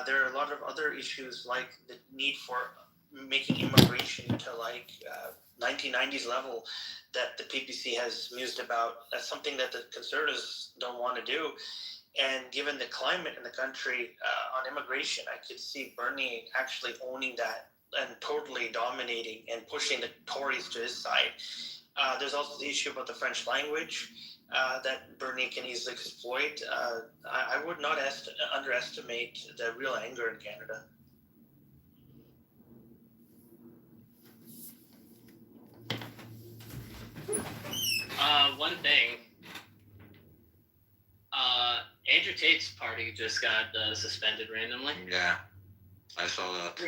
There are a lot of other issues like the need for making immigration to 1990s level that the PPC has mused about. That's something that the conservatives don't want to do. And given the climate in the country on immigration, I could see Bernie actually owning that and totally dominating and pushing the Tories to his side. There's also the issue about the French language that Bernie can easily exploit. I would not underestimate the real anger in Canada. One thing, Andrew Tate's party just got suspended randomly. Yeah, I saw that.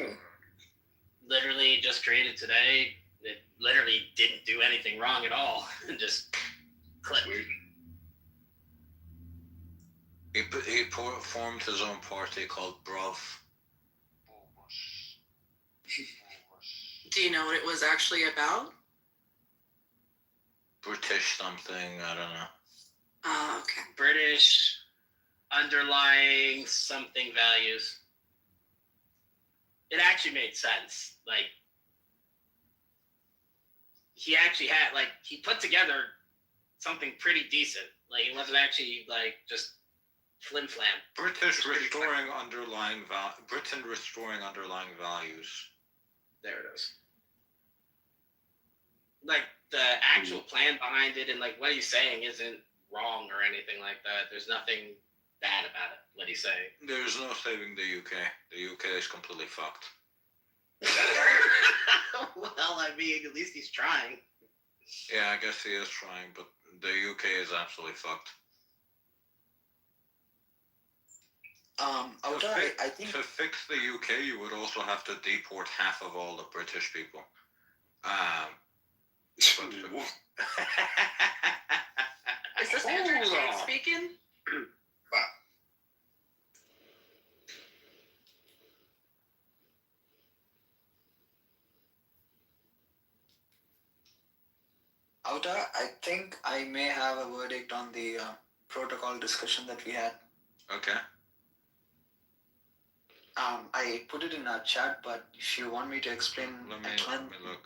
Literally just created today. It literally didn't do anything wrong at all. Just clicked. He formed his own party called Bruv. Do you know what it was actually about? British something, I don't know. Oh, okay. British underlying something values. It actually made sense. Like, he actually had, like, he put together something pretty decent. Like, it wasn't actually, like, just flim-flam. Britain restoring underlying values. There it is. Like, the actual plan behind it and, like, what he's saying isn't wrong or anything like that. There's nothing bad about it, what he's saying. There's no saving the UK. The UK is completely fucked. Well, I mean, at least he's trying. Yeah, I guess he is trying, but the UK is absolutely fucked. I think to fix the UK, you would also have to deport half of all the British people. Is this Andrew Tate speaking? Auta, I think I may have a verdict on the protocol discussion that we had. Okay. I put it in our chat, but if you want me to explain, Let me look.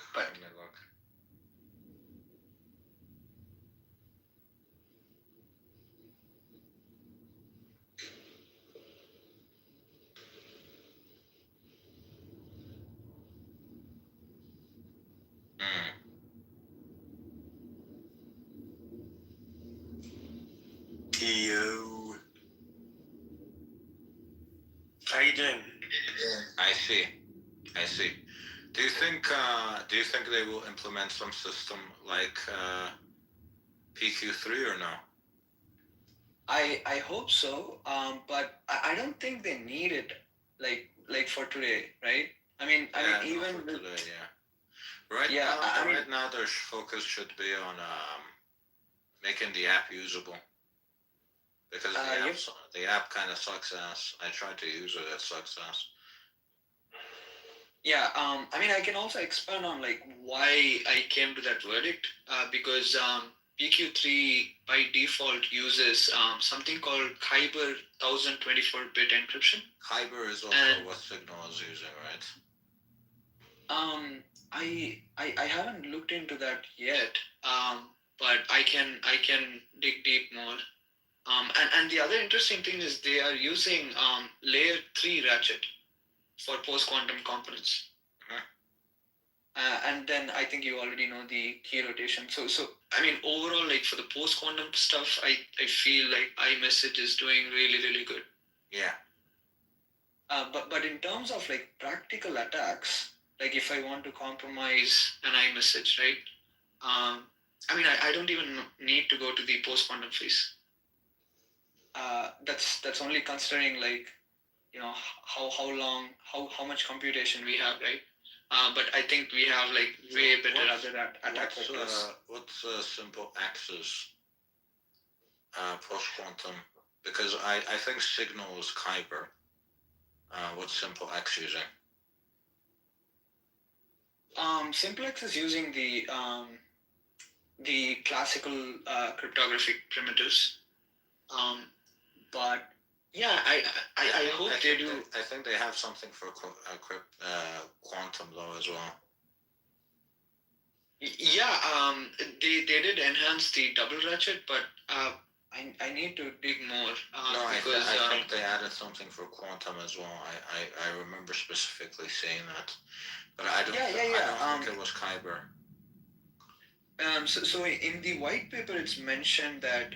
Yo. How are you doing? I see. Do you think they will implement some system like PQ3 or no? I hope so. But I don't think they need it like for today, right? I mean even for today, yeah. Right now their focus should be on making the app usable. Because the app kind of sucks ass. I tried to use it sucks ass. Yeah, I mean, I can also expand on like why I came to that verdict. Because PQ3 by default uses something called Kyber 1024-bit encryption. Kyber is also what Signal is using, right? I haven't looked into that yet. But I can dig deep more. And the other interesting thing is they are using layer 3 ratchet for post-quantum components. And then I think you already know the key rotation. So I mean, overall, like for the post-quantum stuff, I feel like iMessage is doing really, really good. Yeah. But in terms of like practical attacks, like if I want to compromise an iMessage, right? I mean, I don't even need to go to the post-quantum phase. That's only considering like, you know, how much computation we have, right? But I think we have like way better other attack vectors. What's simple X's post-quantum? Because I think Signal is Kyber. What's simple X using? Simplex is using the classical cryptographic primitives. But Yeah, I hope they do. I think they have something for quantum though as well. Yeah, they did enhance the double ratchet, but I need to dig more. No, Because I think they added something for quantum as well. I remember specifically saying that, but I don't think it was Kyber. So in the white paper, it's mentioned that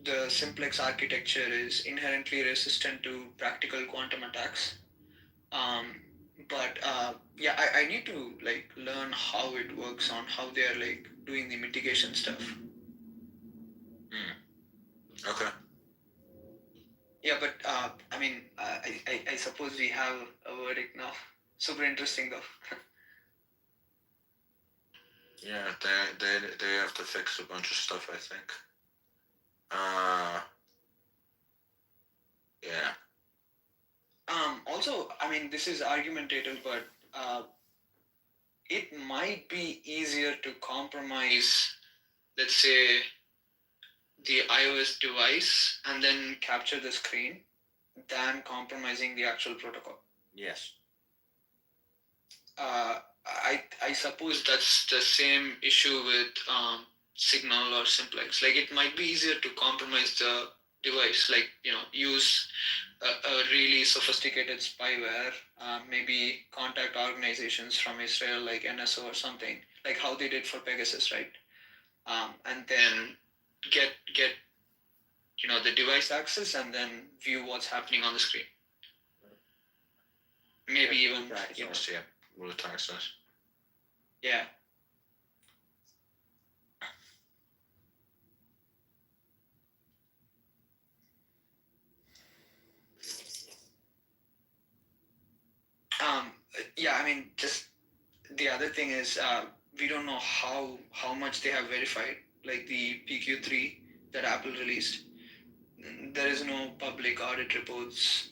the simplex architecture is inherently resistant to practical quantum attacks. But yeah, I need to like learn how it works on how they are like doing the mitigation stuff. Okay. Yeah, but I mean, I suppose we have a verdict now. Super interesting though. Yeah, they have to fix a bunch of stuff, I think. Yeah. Also, I mean, this is argumentative, but it might be easier to compromise, let's say, the iOS device and then capture the screen than compromising the actual protocol. Yes. I suppose that's the same issue with Signal or Simplex. Like it might be easier to compromise the device, like use a really sophisticated spyware, maybe contact organizations from Israel like NSO or something, like how they did for Pegasus, right? And then get the device access and then view what's happening on the screen. Maybe even root access. Yeah. Yeah, I mean, just the other thing is we don't know how much they have verified, like the PQ3 that Apple released. There is no public audit reports.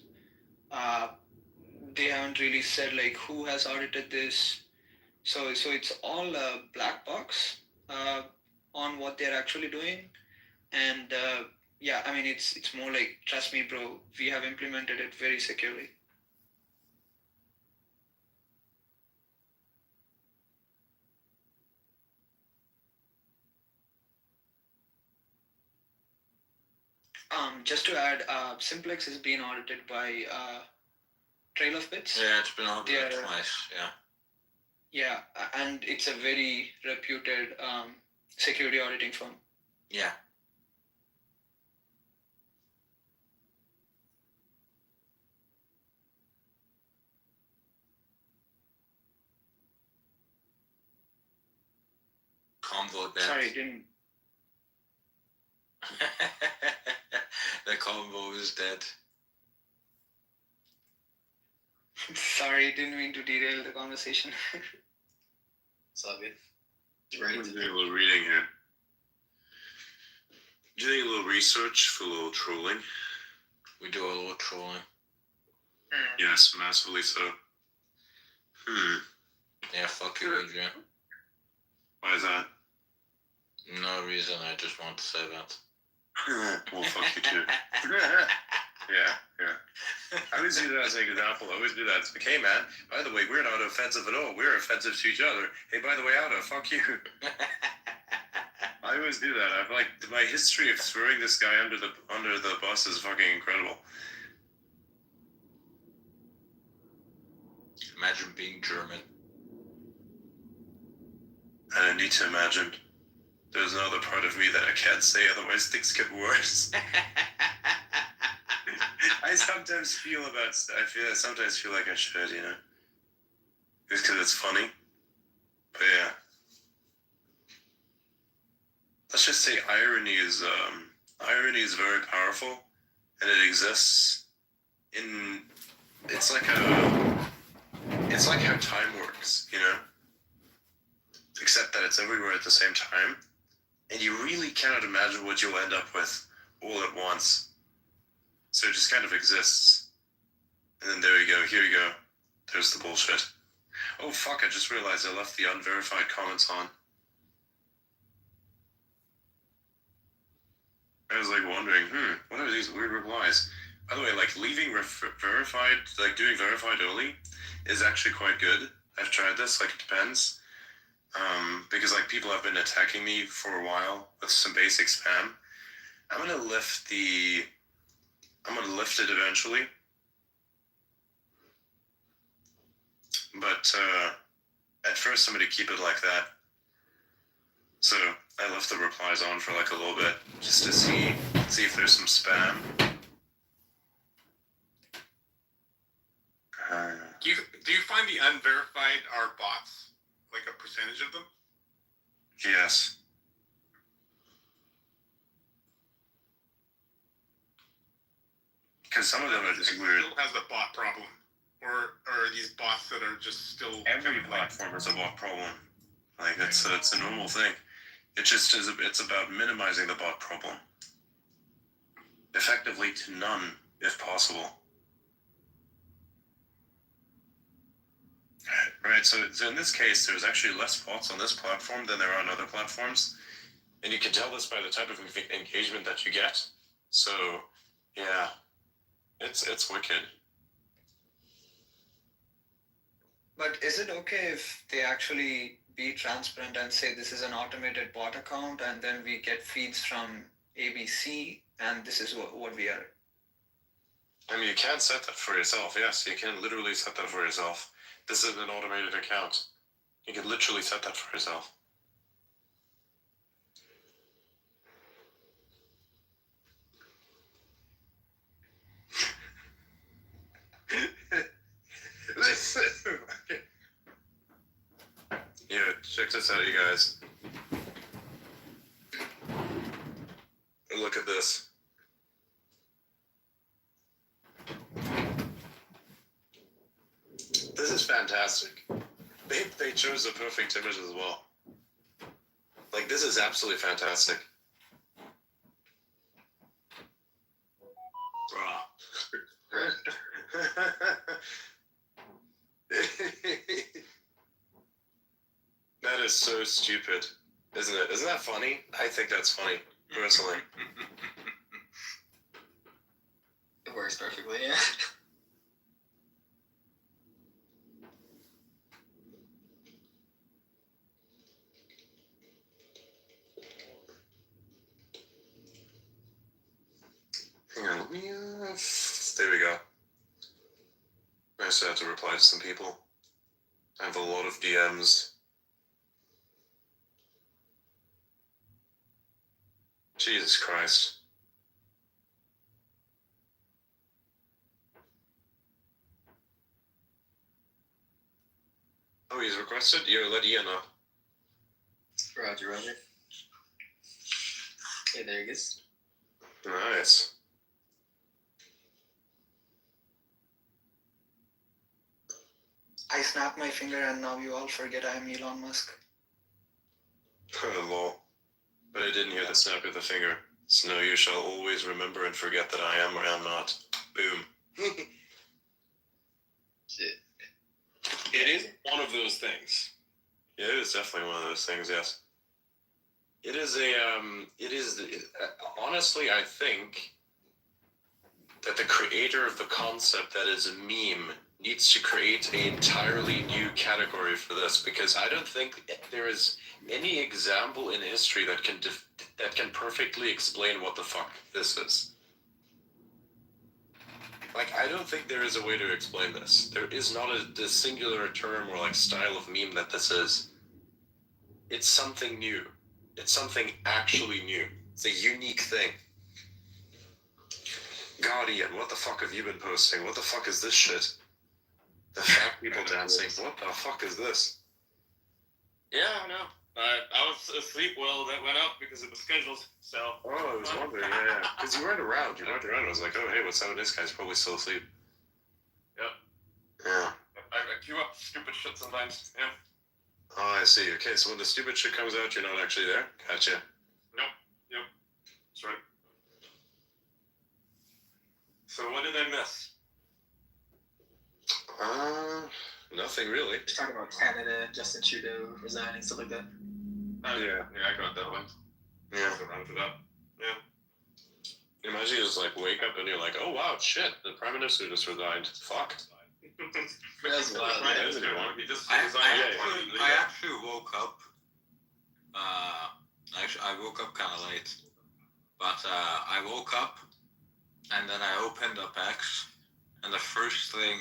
They haven't really said like who has audited this. So it's all a black box on what they're actually doing. And yeah, I mean, it's more like, trust me, bro, we have implemented it very securely. Just to add, Simplex has been audited by Trail of Bits. Yeah, it's been audited twice. Yeah. Yeah, and it's a very reputed security auditing firm. Yeah. Convo dead. Sorry, didn't. The convo is dead. Sorry, didn't mean to derail the conversation. It's all good. We're doing a little reading here. Doing a little research for a little trolling. We do a little trolling. Yes, massively so. Yeah, fuck you, Adrian. Why is that? No reason, I just want to say that. Well, fuck you too. Yeah. I always do that as an example. I always do that. It's like, hey man, by the way, we're not offensive at all. We're offensive to each other. Hey, by the way, Otto, fuck you. I always do that. I've like my history of throwing this guy under the bus is fucking incredible. Imagine being German. And I need to imagine there's another part of me that I can't say, otherwise things get worse. I sometimes feel like I should, just because it's funny. But yeah, let's just say irony is very powerful, and it exists in. It's like how time works, except that it's everywhere at the same time, and you really cannot imagine what you'll end up with all at once. So it just kind of exists. And then there you go, here you go. There's the bullshit. Oh fuck, I just realized I left the unverified comments on. I was like wondering, what are these weird replies? By the way, like leaving verified, like doing verified early, is actually quite good. I've tried this. Like it depends, because like people have been attacking me for a while with some basic spam. I'm gonna lift it eventually, but at first I'm gonna keep it like that. So I left the replies on for like a little bit just to see if there's some spam. Do you find the unverified are bots? Like a percentage of them? Yes. Because some of them are just weird. Still has a bot problem, or are these bots that are just still Every kind of like- platform has a bot problem. Like it's a normal thing. It just is. It's about minimizing the bot problem, effectively to none, if possible. Right. So in this case, there's actually less bots on this platform than there are on other platforms, and you can tell this by the type of engagement that you get. So, yeah, it's wicked. But is it okay if they actually be transparent and say this is an automated bot account and then we get feeds from ABC and this is what we are? I mean, you can set that for yourself. Yes, you can literally set that for yourself. This is an automated account. You can literally set that for yourself. Yeah, check this out, you guys. Look at this. This is fantastic. They chose the perfect image as well. Like, this is absolutely fantastic. That is so stupid, isn't it? Isn't that funny? I think that's funny, personally. It works perfectly, yeah. Hang on, let me, there we go. I still have to reply to some people. I have a lot of DMs. Jesus Christ. Oh, he's requested? You let Ian know. Roger, Roger. Okay, there he goes. Nice. I snap my finger and now you all forget I am Elon Musk. Lol. But I didn't hear the snap of the finger. So no, you shall always remember and forget that I am or am not. Boom. Shit. It is one of those things. Yeah, it is definitely one of those things, yes. It is honestly, I think that the creator of the concept that is a meme needs to create an entirely new category for this, because I don't think there is any example in history that can perfectly explain what the fuck this is. Like, I don't think there is a way to explain this. There is not a singular term or like style of meme that this is. It's something new. It's something actually new. It's a unique thing. God, Ian, what the fuck have you been posting? What the fuck is this shit? The fat people dancing. What the fuck is this? Yeah, I know. I was asleep while that went up because it was scheduled, so. Oh, I was wondering, yeah. Because you weren't around. I was like, oh, hey, what's up with this guy's probably still asleep. Yep. Yeah. I queue up stupid shit sometimes, yeah. Oh, I see. Okay, so when the stupid shit comes out, you're not actually there? Gotcha. Yep. That's right. So what did I miss? Nothing really. Just talking about Canada, Justin Trudeau resigning, stuff like that. Yeah, I got that one. Yeah. So round it up. Imagine you just like wake up and you're like, oh wow, shit, the prime minister just resigned. Fuck. That's wild. Prime Minister, He just I resigned. actually woke up. I woke up kind of late, but I woke up and then I opened up X, and the first thing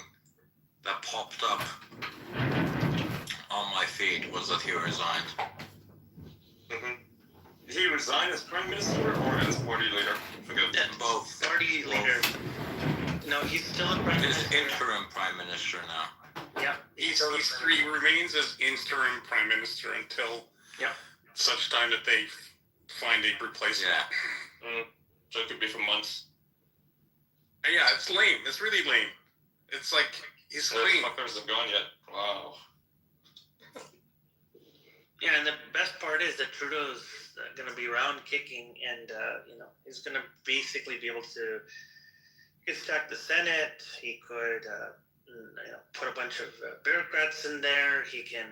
that popped up on my feed was that he resigned. Did he resign as prime minister or as party leader? Forget. Both. Party leader. No, he's still a prime He's minister. interim prime minister now. Yeah, He remains as interim prime minister until such time that they find a replacement. Yeah. So it could be for months. Yeah, it's lame. It's really lame. It's like he's Those clean. fuckers have gone yet. Wow. yeah, and the best part is that Trudeau's going to be around kicking, and he's going to basically be able to stack the Senate. He could put a bunch of bureaucrats in there. He can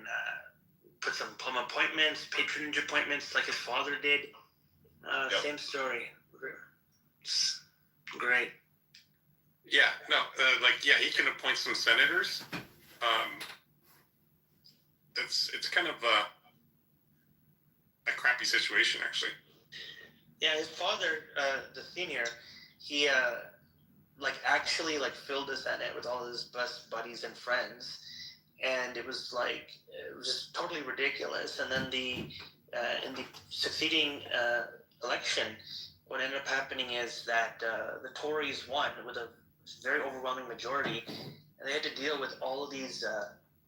put some plum appointments, patronage appointments, like his father did. Same story. Great. Yeah, no, he can appoint some senators. It's kind of a crappy situation, actually. Yeah, his father, the senior, he actually filled the Senate with all his best buddies and friends, and it was just totally ridiculous. And then in the succeeding election, what ended up happening is that the Tories won with a very overwhelming majority, and they had to deal with all of these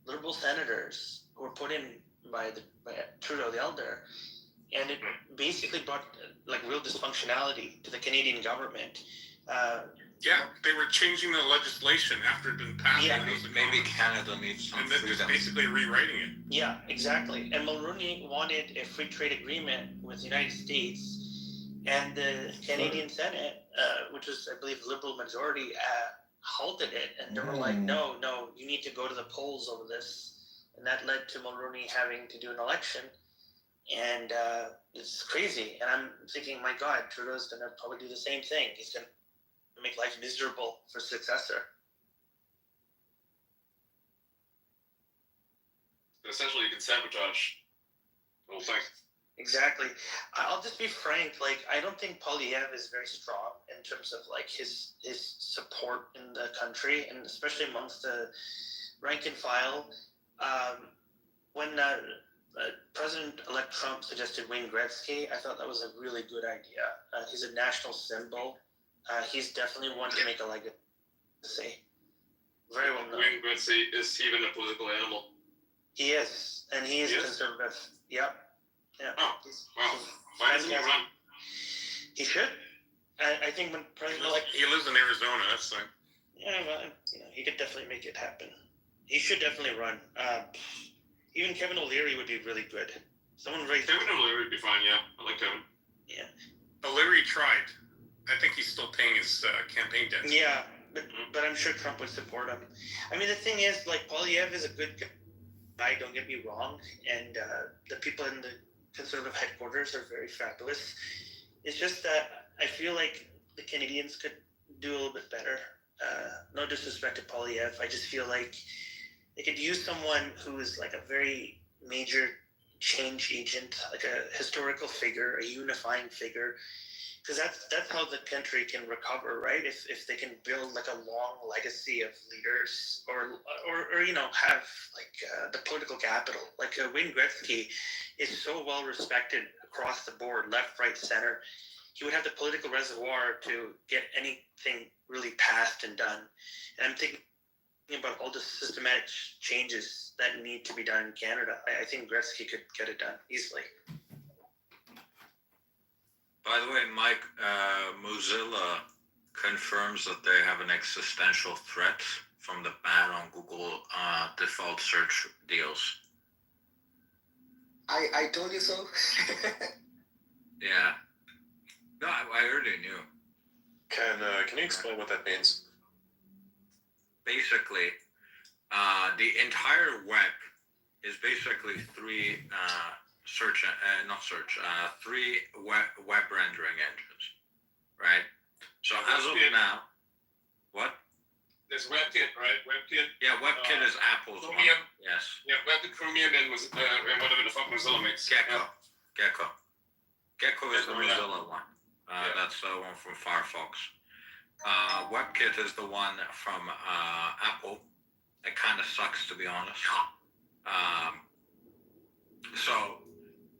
Liberal senators who were put in by Trudeau the Elder, and it basically brought real dysfunctionality to the Canadian government. They were changing the legislation after it had been passed. Yeah, maybe Canada needs some and then just freedom. basically rewriting it. Yeah, exactly. And Mulroney wanted a free trade agreement with the United States, and the Canadian Senate, which was, I believe, Liberal majority, halted it, and they were like, no, you need to go to the polls over this. And that led to Mulroney having to do an election, and it's crazy. And I'm thinking, my God, Trudeau's going to probably do the same thing. He's going to make life miserable for successor. Essentially, you can sabotage the whole thing. Exactly. I'll just be frank. I don't think Poilievre is very strong in terms of his support in the country, and especially amongst the rank and file. When President-elect Trump suggested Wayne Gretzky, I thought that was a really good idea. He's a national symbol. He's definitely one to make a legacy. Very well known. Wayne Gretzky is even a political animal. He is, and he is conservative. Yep. Yeah. Oh, wow. Why doesn't he run? He should. I think when President-elect... He lives in Arizona, that's fine. Yeah, well, he could definitely make it happen. He should definitely run. Even Kevin O'Leary would be really good. Kevin O'Leary would be fine, yeah. I like Kevin. Yeah. O'Leary tried. I think he's still paying his campaign debt. Yeah, but I'm sure Trump would support him. I mean, the thing is, Poilievre is a good guy, don't get me wrong, and the people in the Conservative headquarters are very fabulous. It's just that I feel like the Canadians could do a little bit better. No disrespect to Poilievre, I just feel like they could use someone who is a very major change agent, a historical figure, a unifying figure, because that's how the country can recover, right? If they can build a long legacy of leaders, or have the political capital. Wayne Gretzky is so well respected across the board, left, right, center. He would have the political reservoir to get anything really passed and done. And I'm thinking about all the systematic changes that need to be done in Canada. I think Gretzky could get it done easily. By the way, Mike, Mozilla confirms that they have an existential threat from the ban on Google default search deals. I told you so. Yeah. No, I already knew. Can you explain what that means? Basically, the entire web is basically three three web rendering engines, right? So as of now, what? There's WebKit, right? WebKit. Yeah, WebKit is Apple's one. Chromium. Yes. Yeah, WebKit, Chromium, and whatever the fuck Mozilla makes. Gecko. Yeah. Gecko is the Gecko, yeah. Mozilla one. Yeah. That's the one from Firefox. WebKit is the one from Apple. It kind of sucks, to be honest. So,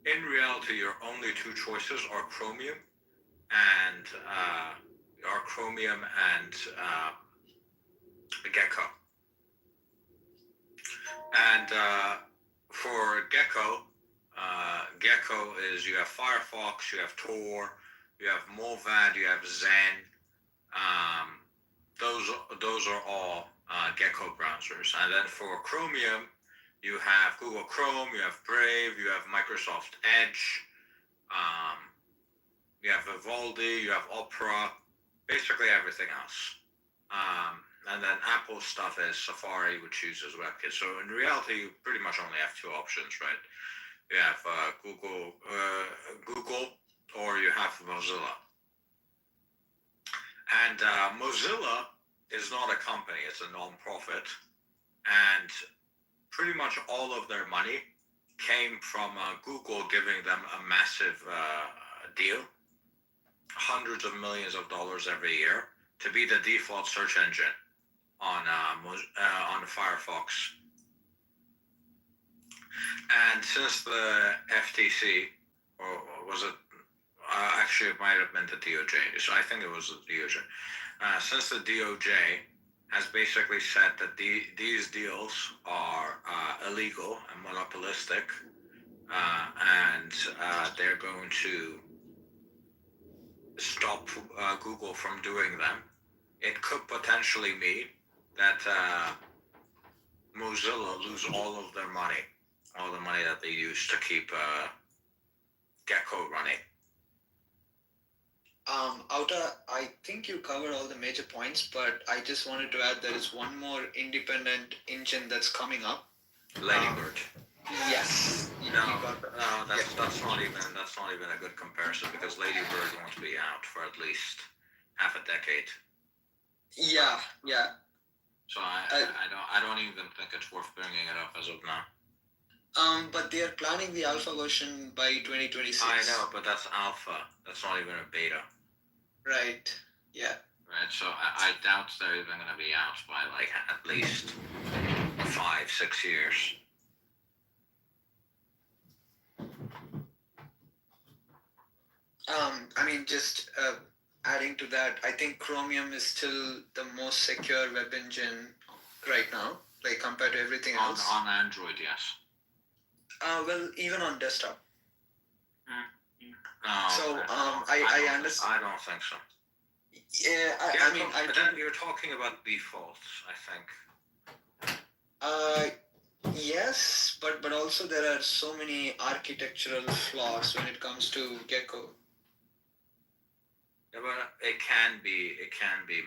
in reality, your only two choices are Chromium and Gecko. And for Gecko, Gecko is you have Firefox, you have Tor, you have Movad, you have Zen. Those are all Gecko browsers. And then for Chromium, you have Google Chrome, you have Brave, you have Microsoft Edge, you have Vivaldi, you have Opera, basically everything else. And then Apple stuff is Safari, which uses WebKit. So in reality, you pretty much only have two options, right? You have Google, or you have Mozilla. And Mozilla is not a company; it's a non-profit, and pretty much all of their money came from Google giving them a massive deal, hundreds of millions of dollars every year, to be the default search engine on Firefox. And since the FTC, or was it? Actually, it might have been the DOJ. So I think it was the DOJ. Since the DOJ has basically said that these deals are illegal and monopolistic, and they're going to stop Google from doing them, it could potentially mean that Mozilla lose all of their money, all the money that they use to keep Gecko running. Auta, I think you covered all the major points, but I just wanted to add there is one more independent engine that's coming up. Ladybird. Yes. That's not even a good comparison, because Ladybird won't be out for at least half a decade. Yeah. So I don't even think it's worth bringing it up as of now. But they are planning the alpha version by 2026. I know, but that's alpha. That's not even a beta. Right. Yeah. Right. So I doubt they're even going to be out by like at least 5-6 years. I mean, just adding to that, I think Chromium is still the most secure web engine right now, like compared to everything else. On Android, yes. Well, even on desktop. No, I understand. I don't think so. Yeah, I mean, but then you're talking about defaults, I think. Yes, but also there are so many architectural flaws when it comes to Gecko. Yeah, but it can be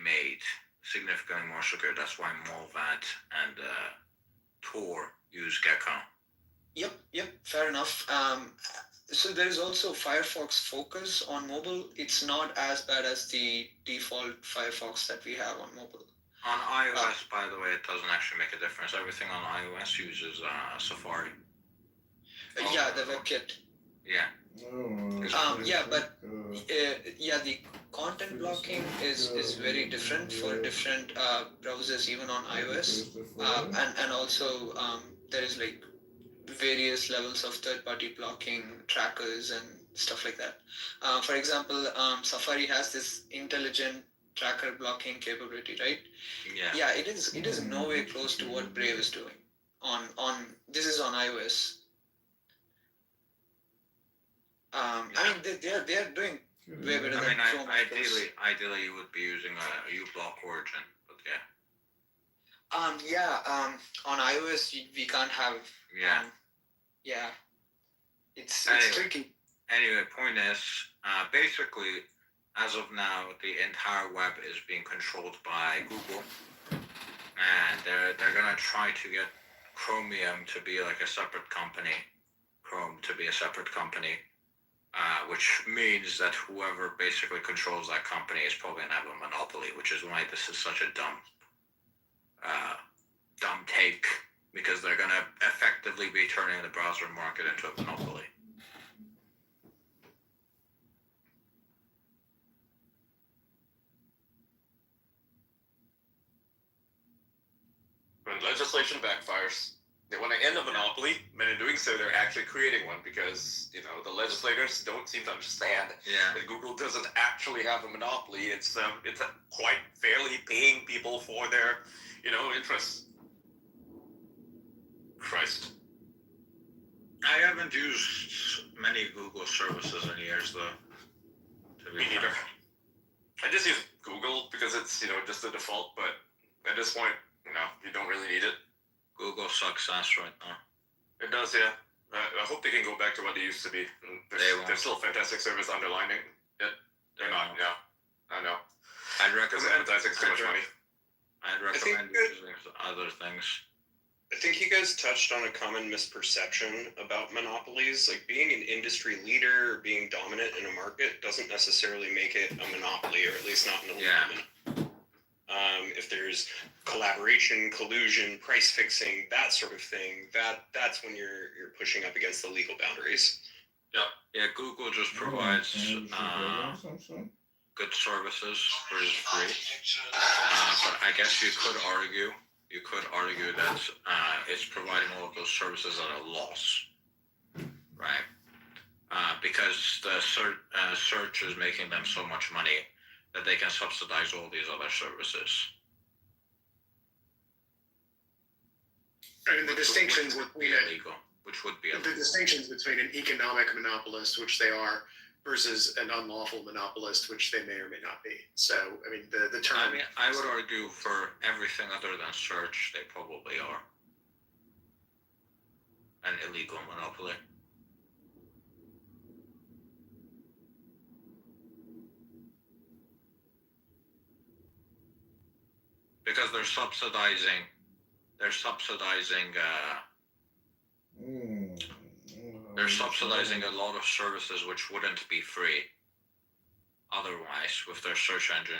made significantly more secure. That's why Movad and Tor use Gecko. Yep, fair enough. So there is also Firefox Focus on mobile. It's not as bad as the default Firefox that we have on mobile. On iOS, by the way, it doesn't actually make a difference. Everything on iOS uses Safari. Yeah, the WebKit. Yeah. The content blocking is very different for different browsers, even on iOS. And also there is like various levels of third-party blocking trackers and stuff like that. For example, Safari has this intelligent tracker blocking capability, right? Yeah. It is no way close to what Brave is doing. On this is on iOS. I mean, they are doing way better than Chrome. Ideally, you would be using a uBlock origin, but yeah. On iOS we can't have. Yeah. It's anyway, tricky. Anyway, point is, basically, as of now, the entire web is being controlled by Google, and they're gonna try to get Chromium to be like a separate company, Chrome to be a separate company, which means that whoever basically controls that company is probably gonna have a monopoly, which is why this is such a dumb take, because they're gonna effectively be turning the browser market into a monopoly. When legislation backfires, they want to end a monopoly, but in doing so, they're actually creating one because, you know, the legislators don't seem to understand that Google doesn't actually have a monopoly. It's quite fairly paying people for their, you know, interests. Christ. I haven't used many Google services in years, though. Me neither. I just use Google because it's, you know, just the default, but at this point, you know, you don't really need it. Google sucks ass right now. It does, yeah. I hope they can go back to what they used to be. There's still fantastic service underlining it. They're not, yeah. I know. I'd Because recommend advertising's too much money. I'd recommend using other things. I think you guys touched on a common misperception about monopolies. Like being an industry leader or being dominant in a market doesn't necessarily make it a monopoly, or at least not in a legal monopoly. If there's collaboration, collusion, price fixing, that sort of thing, that's when you're pushing up against the legal boundaries. Yeah, Google just provides good services for free. But I guess you could argue that it's providing all of those services at a loss, right? Because the search is making them so much money that they can subsidize all these other services. I mean, the distinctions between illegal, which would be illegal. The distinctions between an economic monopolist, which they are, versus an unlawful monopolist, which they may or may not be. So, I mean, the term. I mean, I would argue for everything other than search, they probably are an illegal monopoly. Because they're subsidizing a lot of services which wouldn't be free otherwise with their search engine.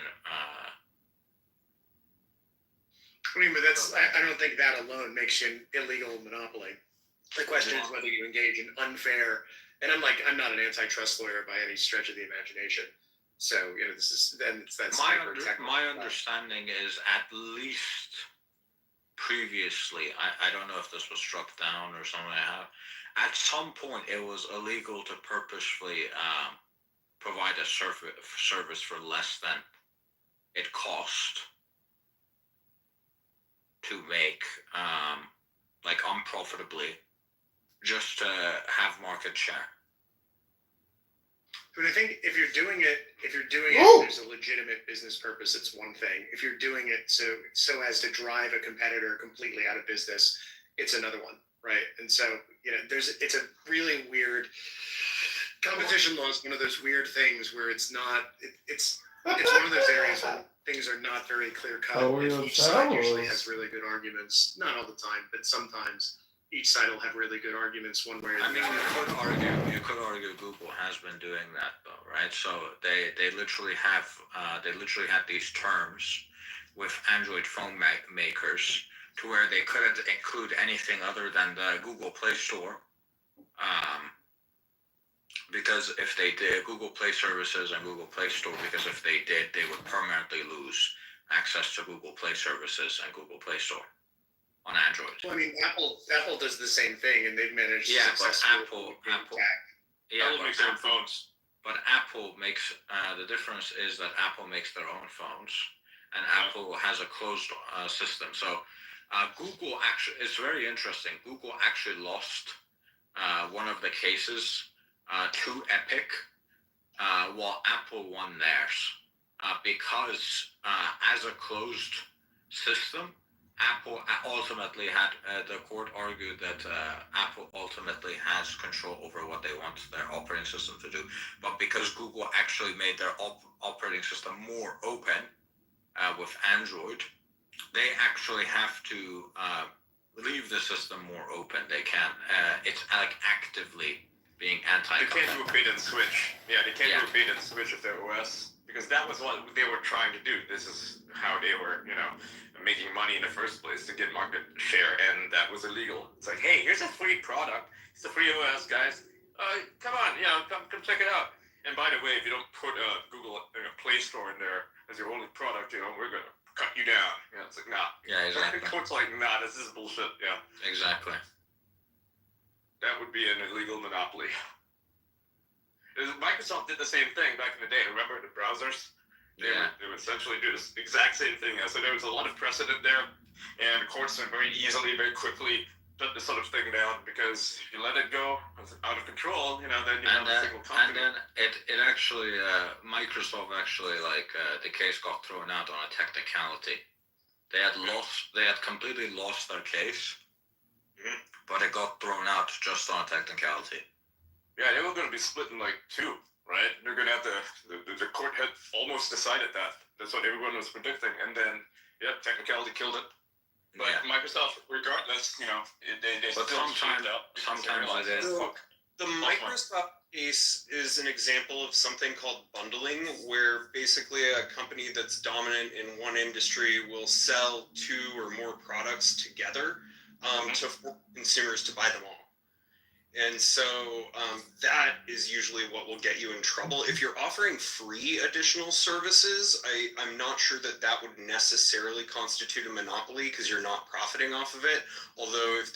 I mean, but that's, I don't think that alone makes you an illegal monopoly. The question is whether you engage in unfair, and I'm not an antitrust lawyer by any stretch of the imagination. So, you know, that's my understanding is, at least previously, I don't know if this was struck down or something like that, at some point it was illegal to purposefully provide a service for less than it cost to make, like unprofitably, just to have market share. But I think if you're doing it, there's a legitimate business purpose, it's one thing. If you're doing it so as to drive a competitor completely out of business, it's another one, right? And so, you know, it's a really weird, competition law is one of those weird things where it's one of those areas where things are not very clear cut. And each side usually has really good arguments. Not all the time, but sometimes each side will have really good arguments one way or the other. I mean, you could argue Google has been doing that though, right? So they literally had these terms with Android phone makers to where they couldn't include anything other than the Google Play Store. Because if they did Google Play services and Google Play Store, because if they did, they would permanently lose access to Google Play services and Google Play Store on Android. Well, I mean, Apple does the same thing, and they've managed. But Apple makes their own phones. But Apple makes the difference is that Apple makes their own phones, and Apple has a closed system. So Google actually, it's very interesting. Google actually lost one of the cases to Epic, while Apple won theirs, because as a closed system, Apple ultimately had, the court argued that Apple ultimately has control over what they want their operating system to do. But because Google actually made their operating system more open with Android, they actually have to leave the system more open. They can't, it's like actively being They can't do a anti-competitive. bait and switch. Yeah, they can't Yeah. do a bait and switch with their OS because that was what they were trying to do. This is how they were, making money in the first place to get market share, and that was illegal. It's like, hey, here's a free product. It's a free OS, guys. Come on, come check it out. And by the way, if you don't put Google Play Store in there as your only product, we're gonna cut you down. It's like, nah. Yeah, exactly. It's like, nah, this is bullshit. Yeah, Exactly. that would be an illegal monopoly. Microsoft did the same thing back in the day. Remember the browsers? They would essentially do the exact same thing. So there was a lot of precedent there, and the courts are very easily, very quickly put this sort of thing down because if you let it go out of control, then you have a single company. And then it actually, Microsoft actually, the case got thrown out on a technicality. They had completely lost their case, but it got thrown out just on a technicality. Yeah, they were going to be split in like two, right? They're going to have the court had almost decided that. That's what everyone was predicting, and then technicality killed it. But Microsoft, regardless, they But still sometimes it is. The Microsoft case is an example of something called bundling, where basically a company that's dominant in one industry will sell two or more products together to force consumers to buy them all. And so that is usually what will get you in trouble. If you're offering free additional services, I'm not sure that would necessarily constitute a monopoly because you're not profiting off of it. Although if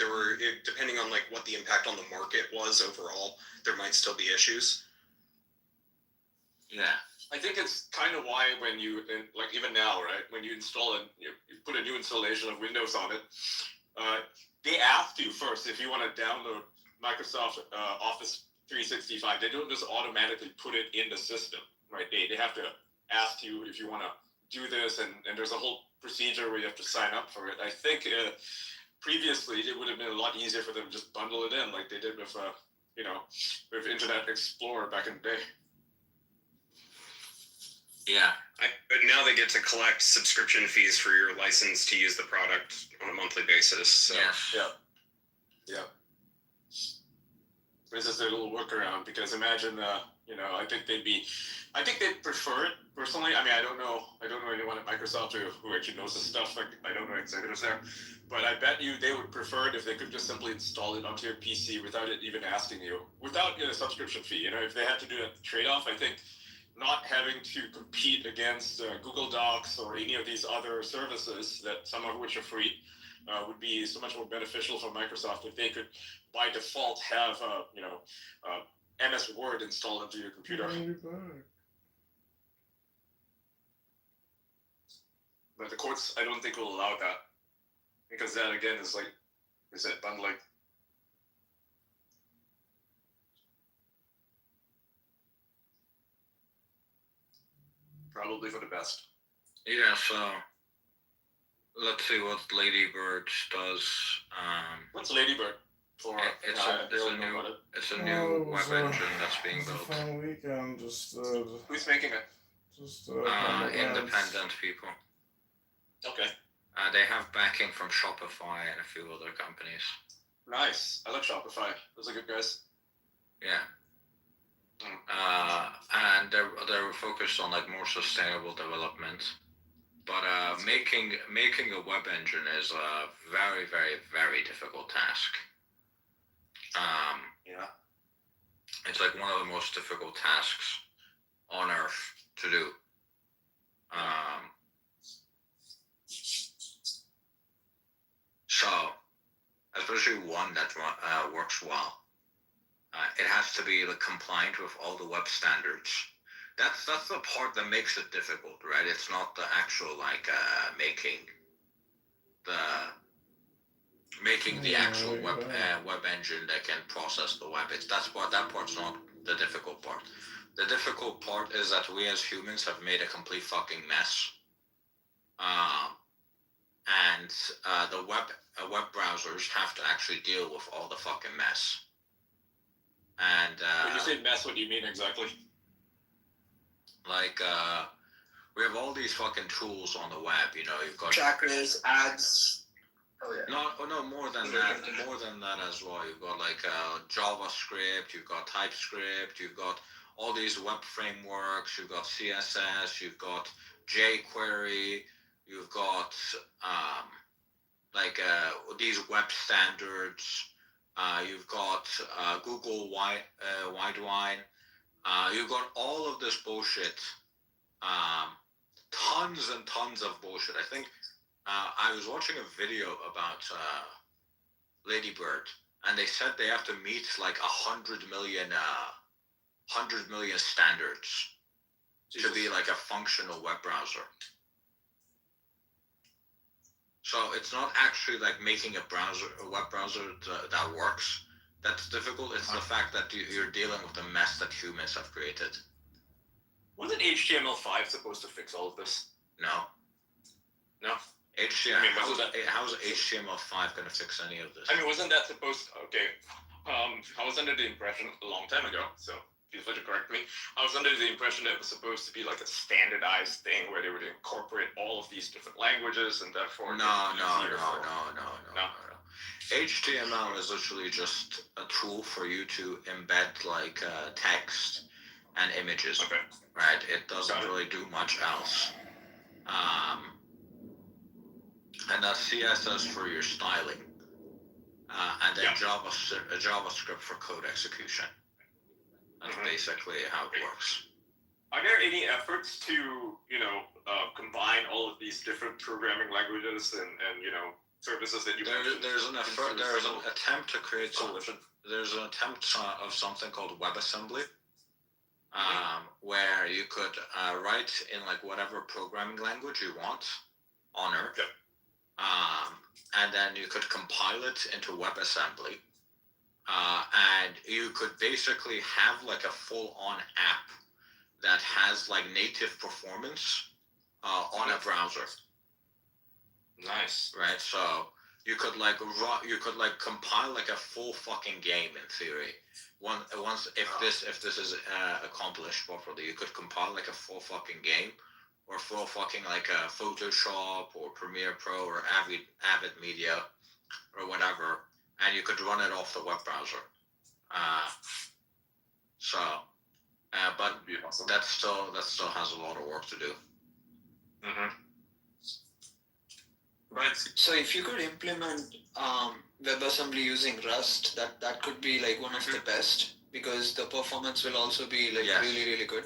depending on what the impact on the market was overall, there might still be issues. Yeah. I think it's kind of why when you, even now, right, when you install you put a new installation of Windows on it, they ask you first if you want to download Microsoft Office 365. They don't just automatically put it in the system, right? They have to ask you if you want to do this, and there's a whole procedure where you have to sign up for it. I think previously it would have been a lot easier for them to just bundle it in like they did with, with Internet Explorer back in the day. Yeah. But now they get to collect subscription fees for your license to use the product on a monthly basis. So. Yes. Yeah. This is their little workaround because imagine, I think they'd prefer it personally. I mean, I don't know anyone at Microsoft who actually knows this stuff. I don't know executives there, but I bet you they would prefer it if they could just simply install it onto your PC without it even asking you, without a subscription fee. If they had to do a trade-off, I think not having to compete against Google Docs or any of these other services that some of which are free would be so much more beneficial for Microsoft if they could, by default, have MS Word installed into your computer. But the courts, I don't think will allow that because that again is like I said, bundling. Probably for the best. Yeah, so let's see what Ladybird does. What's Ladybird for? It's a new web engine that's being built. It's a fun weekend. Who's making it? Independent people. Okay. They have backing from Shopify and a few other companies. Nice. I like Shopify. Those are good guys. Yeah. And they're focused on more sustainable development. But making a web engine is a very, very, very difficult task. Yeah. It's one of the most difficult tasks on earth to do. So, especially one that works well. It has to be compliant with all the web standards. That's the part that makes it difficult, right? It's not the actual making the actual web engine that can process the web. That part's not the difficult part. The difficult part is that we as humans have made a complete fucking mess. And the web browsers have to actually deal with all the fucking mess. And when you say mess, what do you mean exactly? We have all these fucking tools on the web. You've got trackers, ads. No, no, more than that. More than that as well. You've got like JavaScript. You've got TypeScript. You've got all these web frameworks. You've got CSS. You've got jQuery. You've got these web standards. You've got Google Widewine. You've got all of this bullshit. Tons and tons of bullshit. I think I was watching a video about Lady Bird, and they said they have to meet like 100 million standards to be like a functional web browser. So it's not actually like making a web browser that works. That's difficult. It's the fact that you're dealing with the mess that humans have created. Wasn't HTML5 supposed to fix all of this? No. HTML. How's HTML5 going to fix any of this? I mean, wasn't that supposed? Okay. I was under the impression a long time ago. So feel free to correct me. I was under the impression that it was supposed to be like a standardized thing where they would incorporate all of these different languages and therefore. No. HTML is literally just a tool for you to embed like text and images. Okay. Right. It doesn't really do much else. And that's CSS for your styling. And then JavaScript for code execution. That's basically how it works. Are there any efforts to, combine all of these different programming languages and services that you mentioned? There's an attempt to create there's an attempt of something called WebAssembly, where you could write in like whatever programming language you want on Earth, and then you could compile it into WebAssembly, and you could basically have like a full-on app that has like native performance on a browser. Nice. Right, so you could compile like a full fucking game in theory. If this is accomplished properly, you could compile like a full fucking game, or full fucking like a Photoshop or Premiere Pro or Avid Media or whatever, and you could run it off the web browser. But awesome. that still has a lot of work to do. Right. So if you could implement WebAssembly using Rust, that could be like one of the best, because the performance will also be like really, really good.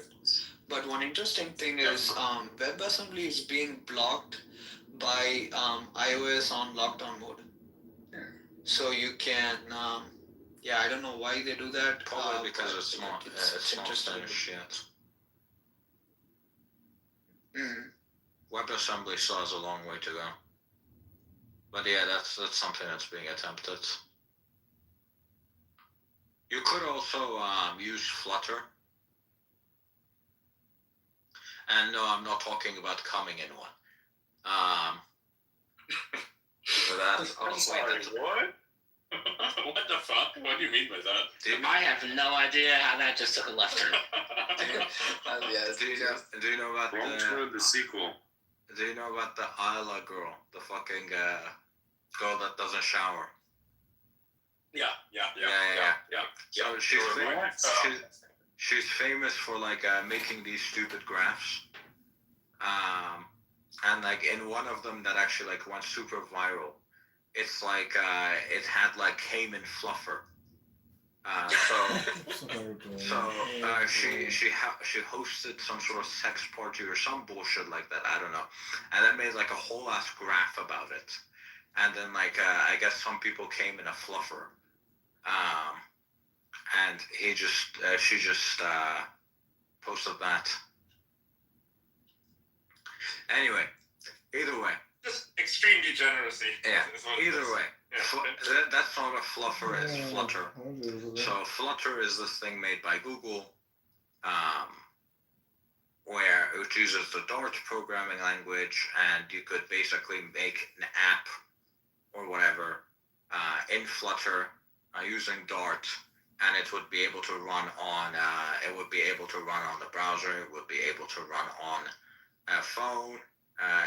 But one interesting thing is WebAssembly is being blocked by iOS on lockdown mode. So you can, I don't know why they do that. Probably because it's not finished yet. WebAssembly still has a long way to go. But yeah, that's something that's being attempted. You could also use Flutter. And no, I'm not talking about coming in one. So that's I'm sorry, what? What the fuck? What do you mean by that? I have no idea how that just took a left turn. Do you know about the sequel? Do you know about the Isla girl, the fucking girl that doesn't shower? Yeah. So she's famous for like making these stupid graphs, and like in one of them that actually like went super viral, it's like it had like Cayman Fluffer. She hosted some sort of sex party or some bullshit like that, I don't know, and then made like a whole ass graph about it, and then like I guess some people came in a fluffer, and she just posted that. Anyway, either way. Just extreme degeneracy. Yeah. Either way. Yeah. That's not what Fluffer is. Flutter. So Flutter is this thing made by Google, which uses the Dart programming language, and you could basically make an app or whatever in Flutter using Dart, and it would be able to run on. It would be able to run on the browser. It would be able to run on a phone.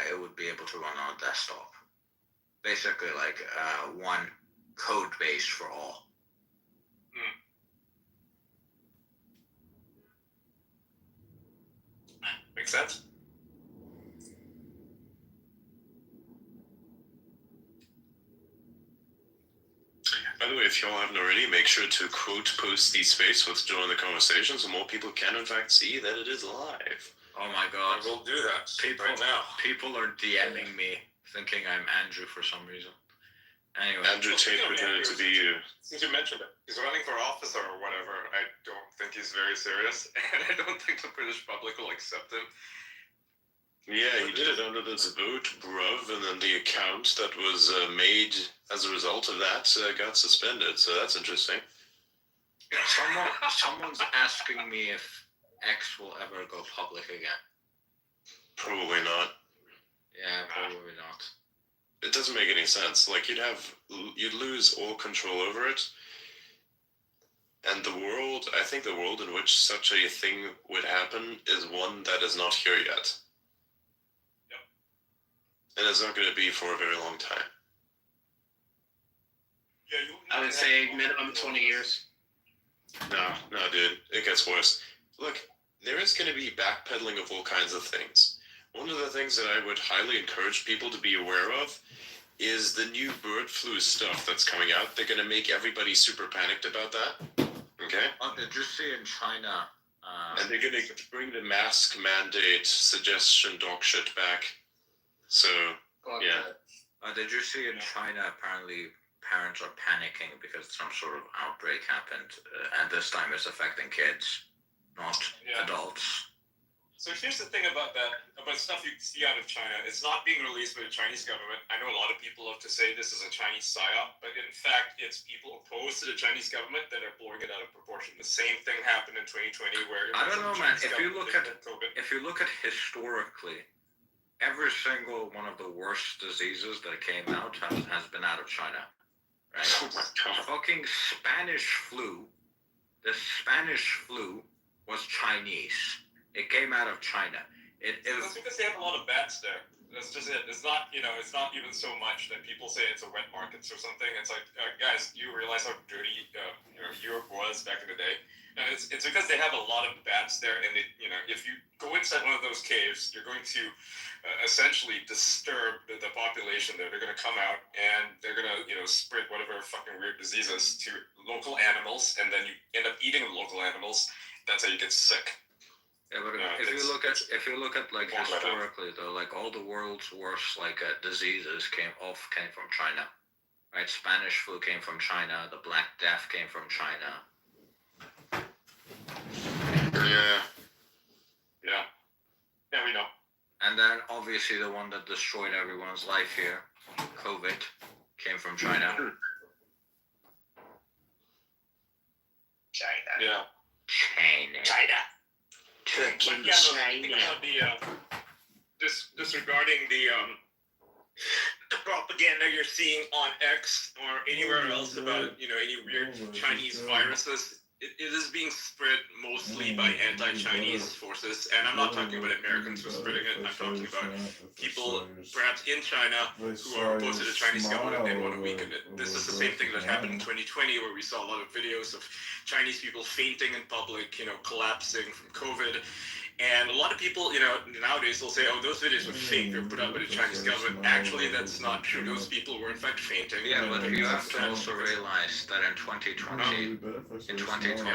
It would be able to run on a desktop. basically like one code base for all. Makes sense. By the way, if y'all haven't already, make sure to quote post the space with join the conversation so more people can in fact see that it is live. Oh my god. I will do that People right now. People are DMing me thinking I'm Andrew for some reason. Anyway. Andrew Tate pretended to be you. Since you mentioned it, he's running for office or whatever. I don't think he's very serious, and I don't think the British public will accept him. Yeah, he did it under this vote, bruv, and then the account that was made as a result of that got suspended, so that's interesting. Someone's asking me if X will ever go public again. Probably not. Yeah, probably not. It doesn't make any sense. Like, you'd lose all control over it. And the world, I think the world in which such a thing would happen is one that is not here yet. And it's not going to be for a very long time. I would say minimum 20 years. No, dude. It gets worse. Look, there is going to be backpedaling of all kinds of things. One of the things that I would highly encourage people to be aware of is the new bird flu stuff that's coming out. They're going to make everybody super panicked about that. Okay? Oh, did you see in China? And they're going to bring the mask mandate suggestion dog shit back. So, yeah. Did you see in China, apparently parents are panicking because some sort of outbreak happened, and this time it's affecting kids, not adults. So here's the thing about that, about stuff you see out of China. It's not being released by the Chinese government. I know a lot of people love to say this is a Chinese psyop, but in fact, it's people opposed to the Chinese government that are blowing it out of proportion. The same thing happened in 2020 where I don't know, man. If you look at historically, every single one of the worst diseases that came out has been out of China, right? Oh my god. Fucking Spanish flu. The Spanish flu was Chinese. It came out of China. That's because they have a lot of bats there. That's just it. It's not, it's not even so much that people say it's a wet markets or something. It's like, guys, you realize how dirty Europe was back in the day? And it's because they have a lot of bats there, and if you go inside one of those caves, you're going to essentially disturb the population there. They're going to come out and they're going to spread whatever fucking weird diseases to local animals, and then you end up eating the local animals. That's how you get sick. Yeah, but if you look at like historically though, like all the world's worst like diseases came from China, right? Spanish flu came from China. The Black Death came from China. Yeah, we know. And then obviously the one that destroyed everyone's life here, COVID, came from China. China. Yeah. China. Disregarding the propaganda you're seeing on X or anywhere else about any weird Chinese viruses, it is being spread mostly by anti-Chinese forces, and I'm not talking about Americans who are spreading it. I'm talking about people perhaps in China who are opposed to the Chinese government and want to weaken it. This is the same thing that happened in 2020, where we saw a lot of videos of Chinese people fainting in public, collapsing from COVID. And a lot of people, nowadays will say, oh, those videos were fake, they were put out by the Chinese government. Actually, that's not true. Those people were in fact fainting. Yeah, but you have to also realize that in 2020, in 2019,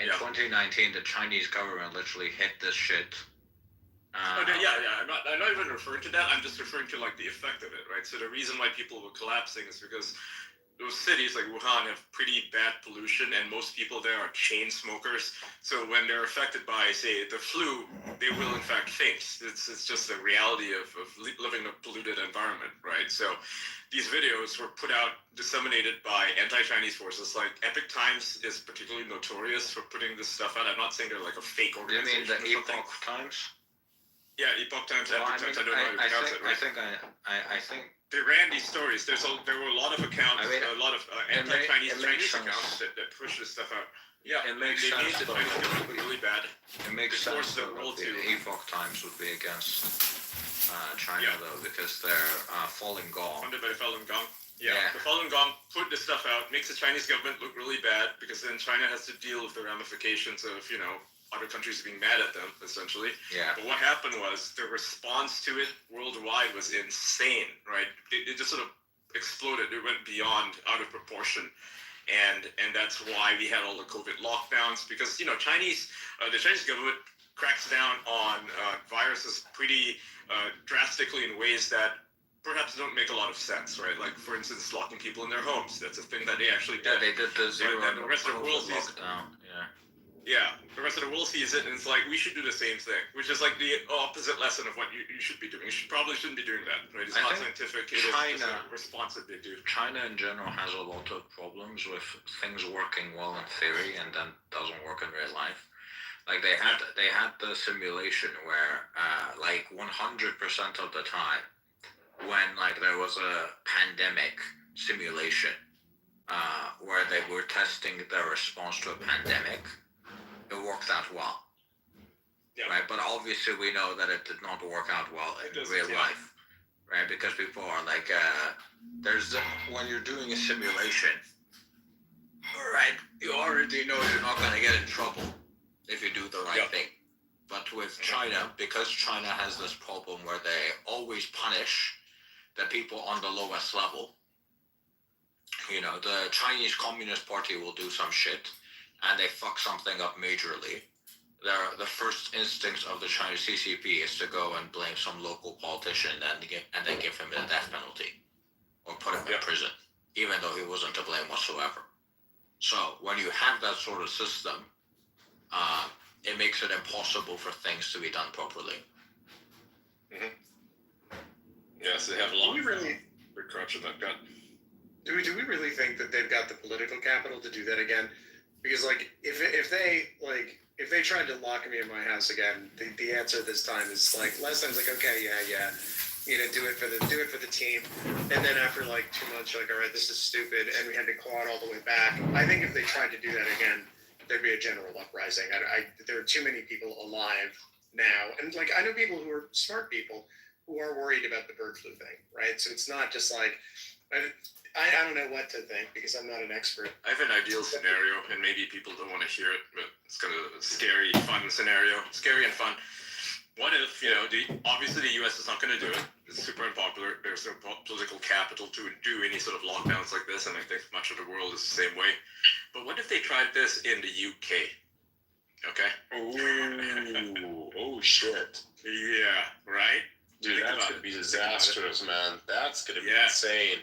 in 2019, the Chinese government literally hit this shit. I'm not even referring to that. I'm just referring to like the effect of it, right? So the reason why people were collapsing is because those cities like Wuhan have pretty bad pollution, and most people there are chain smokers. So when they're affected by, say, the flu, they will in fact faint. It's just the reality of living in a polluted environment, right? So these videos were disseminated by anti-Chinese forces. Like Epoch Times is particularly notorious for putting this stuff out. I'm not saying they're like a fake organization. You mean the Epoch Times? Yeah, Epoch Times, Epoch Times. I don't know how to pronounce it, right? I think they ran these stories. There were a lot of accounts, a lot of anti-Chinese accounts that push this stuff out. Yeah, it makes they sense. made the Chinese government really bad. It makes sense the that world the to Epoch Times would be against China though, because they're Falun Gong. Funded by Falun Gong. Yeah. The Falun Gong put this stuff out, makes the Chinese government look really bad because then China has to deal with the ramifications of, other countries being mad at them, essentially. Yeah. But what happened was the response to it worldwide was insane, right? It just sort of exploded. It went beyond out of proportion. And that's why we had all the COVID lockdowns because, the Chinese government cracks down on viruses pretty drastically in ways that perhaps don't make a lot of sense, right? Like, for instance, locking people in their homes. That's a thing that they actually did. Yeah, they did the zero. And the rest of the world sees lockdown. Yeah. Yeah, the rest of the world sees it, and it's like, we should do the same thing, which is like the opposite lesson of what you should be doing. You probably shouldn't be doing that, right? It's not scientific. It is just a response that they do. China in general has a lot of problems with things working well in theory and then doesn't work in real life. Like they had the simulation where like 100% of the time when like there was a pandemic simulation where they were testing their response to a pandemic, it worked out well. Yeah. Right, but obviously we know that it did not work out well in real life, right? Because people are like, when you're doing a simulation, right, you already know you're not going to get in trouble if you do the right thing. But with China, because China has this problem where they always punish the people on the lowest level, the Chinese Communist Party will do some shit and they fuck something up majorly. The first instinct of the Chinese CCP is to go and blame some local politician and then give him a death penalty or put him in prison, even though he wasn't to blame whatsoever. So when you have that sort of system, it makes it impossible for things to be done properly. Mm-hmm. Yes, they have a lot of corruption that got. Do we really think that they've got the political capital to do that again? Because if they tried to lock me in my house again, the answer this time is last time's okay, yeah, do it for the team, and then after 2 months you're all right, this is stupid, and we had to claw it all the way back. I think if they tried to do that again, there'd be a general uprising. There are too many people alive now, and I know people who are smart people who are worried about the bird flu thing, right? So it's not just I don't know what to think because I'm not an expert. I have an ideal scenario, and maybe people don't want to hear it, but it's kind of a scary, fun scenario. Scary and fun. What if, obviously the U.S. is not going to do it. It's super unpopular. There's no political capital to do any sort of lockdowns like this, and I think much of the world is the same way. But what if they tried this in the UK? Okay? Ooh, oh shit. Yeah, right? Dude, that's going to be disastrous, man. That's going to be insane.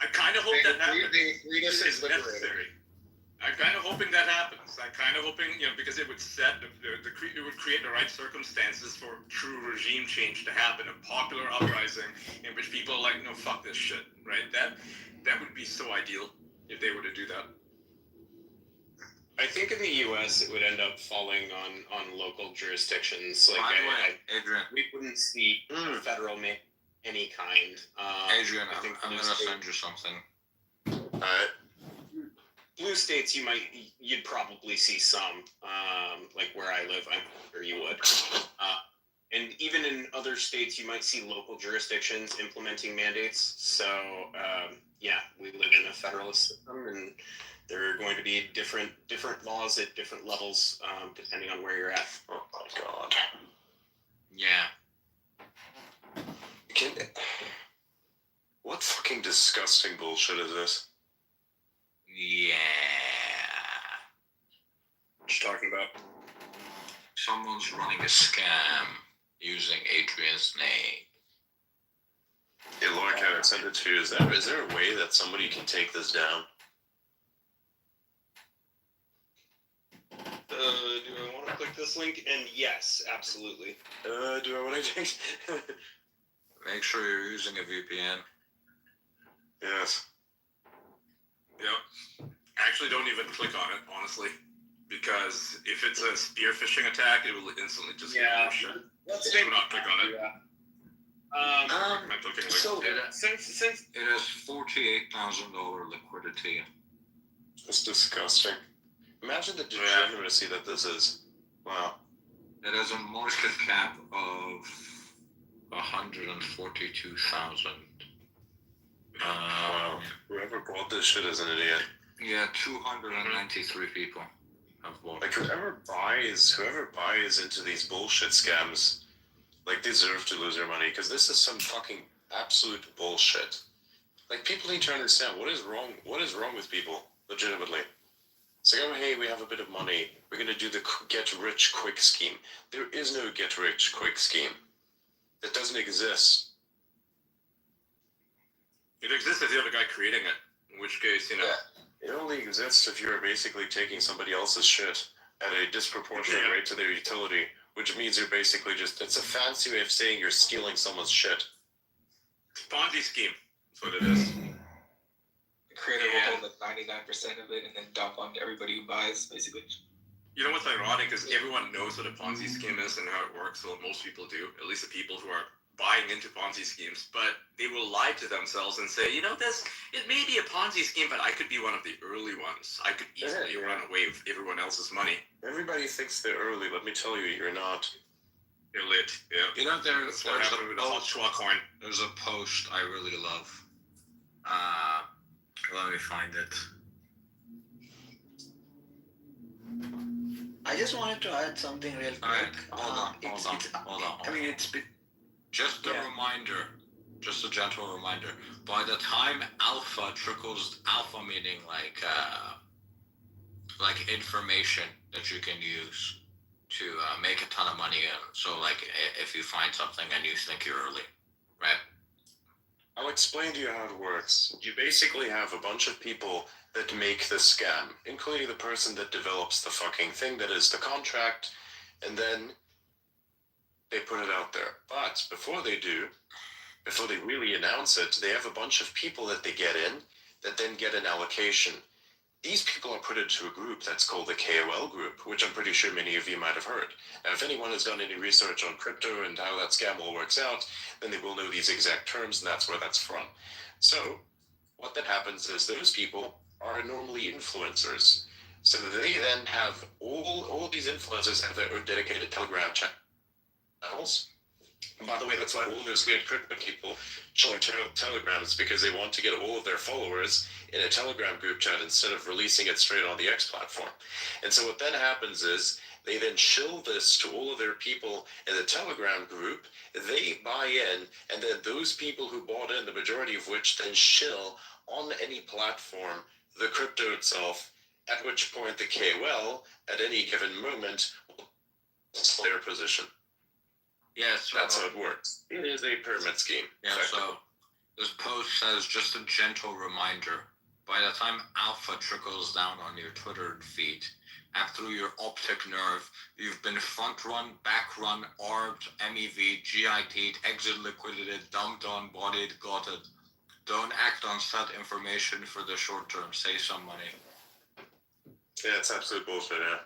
I kind of hope that happens. It's necessary. I'm kind of hoping that happens. I'm kind of hoping, because it would set it would create the right circumstances for true regime change to happen, a popular uprising in which people are like, no, fuck this shit, right? That would be so ideal if they were to do that. I think in the U.S. it would end up falling on local jurisdictions. Adrian, we wouldn't see federal any kind. Adrian, I'm gonna send you something. Alright. Blue states, you'd probably see some, where I live, I'm sure you would. And even in other states, you might see local jurisdictions implementing mandates. So, we live in a federalist system, and there are going to be different laws at different levels, depending on where you're at. Oh my god. Yeah. What fucking disgusting bullshit is this? Yeah. What you talking about? Someone's running a scam using Adrian's name. Hey, Laura, can I send it to you? Is there a way that somebody can take this down? Do I want to click this link? And yes, absolutely. Do I want to take... Make sure you're using a VPN. Yes. Yep. Actually, don't even click on it, honestly. Because if it's a spear phishing attack, it will instantly just get your shit. Do not click on it. Since it has $48,000 liquidity. That's disgusting. Imagine the degeneracy that this is. Wow. It has a market cap of 142,000. Wow. Whoever bought this shit is an idiot. Yeah, 293 people have bought. Like whoever buys into these bullshit scams, like deserve to lose their money because this is some fucking absolute bullshit. Like people need to understand what is wrong. What is wrong with people? Legitimately, it's like, oh hey, we have a bit of money. We're gonna do the get rich quick scheme. There is no get rich quick scheme. It doesn't exist. It exists if you're the guy creating it. In which case, you know. It only exists if you're basically taking somebody else's shit at a disproportionate rate to their utility, which means you're basically it's a fancy way of saying you're stealing someone's shit. It's a Ponzi scheme. That's what it is. The creator will hold like 99% of it and then dump on everybody who buys, basically. You know what's ironic is everyone knows what a Ponzi scheme is and how it works. Well, most people do, at least the people who are buying into Ponzi schemes, but they will lie to themselves and say, you know, it may be a Ponzi scheme, but I could be one of the early ones. I could easily run away with everyone else's money. Everybody thinks they're early. Let me tell you, you're not. You're lit. Yeah. You know, That's what happened with the hot schwa coin. There's a post I really love. Let me find it. I just wanted to add something real quick. Hold on. I mean, Just a reminder, just a gentle reminder. By the time alpha trickles, alpha meaning like information that you can use to make a ton of money. So like if you find something and you think you're early, right? I'll explain to you how it works. You basically have a bunch of people that make the scam, including the person that develops the fucking thing that is the contract, and then they put it out there. But before they really announce it, they have a bunch of people that they get in that then get an allocation. These people are put into a group that's called the KOL group, which I'm pretty sure many of you might have heard. Now, if anyone has done any research on crypto and how that scam all works out, then they will know these exact terms, and that's where that's from. So what that happens is those people are normally influencers. So they then have all these influencers have their own dedicated Telegram channels. And by the way, that's why all those weird crypto people join Telegrams, because they want to get all of their followers in a Telegram group chat instead of releasing it straight on the X platform. And so what then happens is they then shill this to all of their people in the Telegram group, they buy in, and then those people who bought in, the majority of which then shill on any platform the crypto itself, at which point the KOL at any given moment will sell their position. Yeah, so that's how it works. It is a pyramid scheme. Yeah, so this post says, just a gentle reminder, by the time alpha trickles down on your Twitter feed and through your optic nerve, you've been front run, back run, orbed, MEV, GIT'd, exit liquidated, dumped on, bodied, glotted. Don't act on said information for the short term. Save some money. Yeah, it's absolute bullshit, yeah.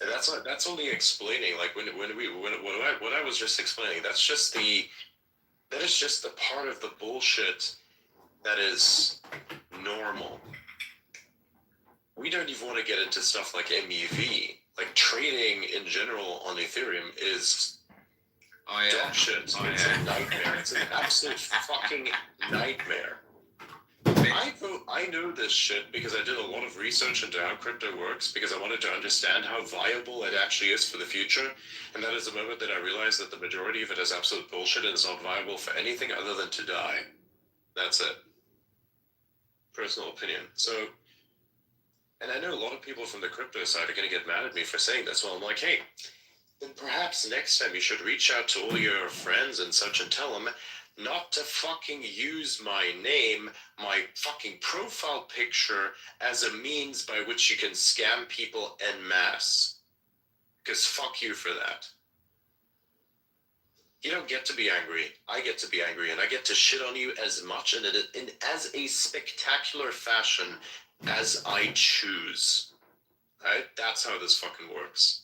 And that's only explaining, like what I was just explaining, that is just the part of the bullshit that is normal. We don't even want to get into stuff like MEV. Like trading in general on Ethereum is dog shit. It's a nightmare. It's an absolute fucking nightmare. I know this shit because I did a lot of research into how crypto works, because I wanted to understand how viable it actually is for the future. And that is the moment that I realized that the majority of it is absolute bullshit and is not viable for anything other than to die. That's it. Personal opinion. So, and I know a lot of people from the crypto side are going to get mad at me for saying this. Well, I'm like, hey, then perhaps next time you should reach out to all your friends and such and tell them not to fucking use my name, my fucking profile picture, as a means by which you can scam people en masse. Because fuck you for that. You don't get to be angry. I get to be angry, and I get to shit on you as much and in as a spectacular fashion as I choose. Right? That's how this fucking works.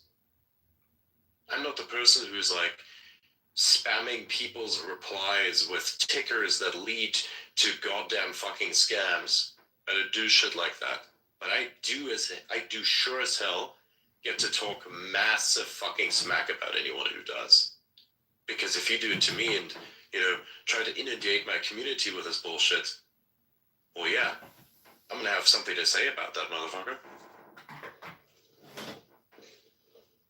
I'm not the person who's like spamming people's replies with tickers that lead to goddamn fucking scams. I don't do shit like that. But I do sure as hell get to talk massive fucking smack about anyone who does. Because if you do it to me and, try to inundate my community with this bullshit, well, yeah, I'm gonna have something to say about that motherfucker.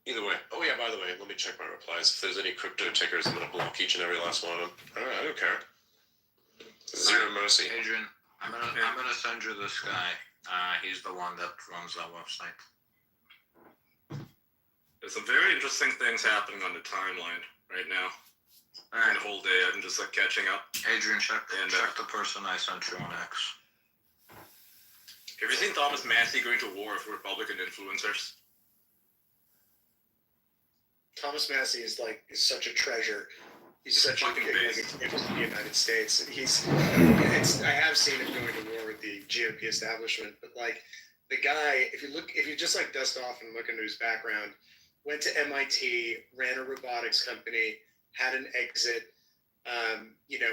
Either way. Oh yeah, by the way, let me check my replies. If there's any crypto tickers, I'm gonna block each and every last one of them. I don't care. Zero mercy. Adrian, I'm gonna send you this guy. He's the one that runs that website. There's some very interesting things happening on the timeline right now. The whole day, I'm just like catching up. Adrian, check the person I sent you on X. Have you seen Thomas Massey going to war with Republican influencers? Thomas Massey is such a treasure. He's such a gift to the United States. I have seen him going to war with the GOP establishment, but the guy, if you just dust off and look into his background, went to MIT, ran a robotics company, had an exit.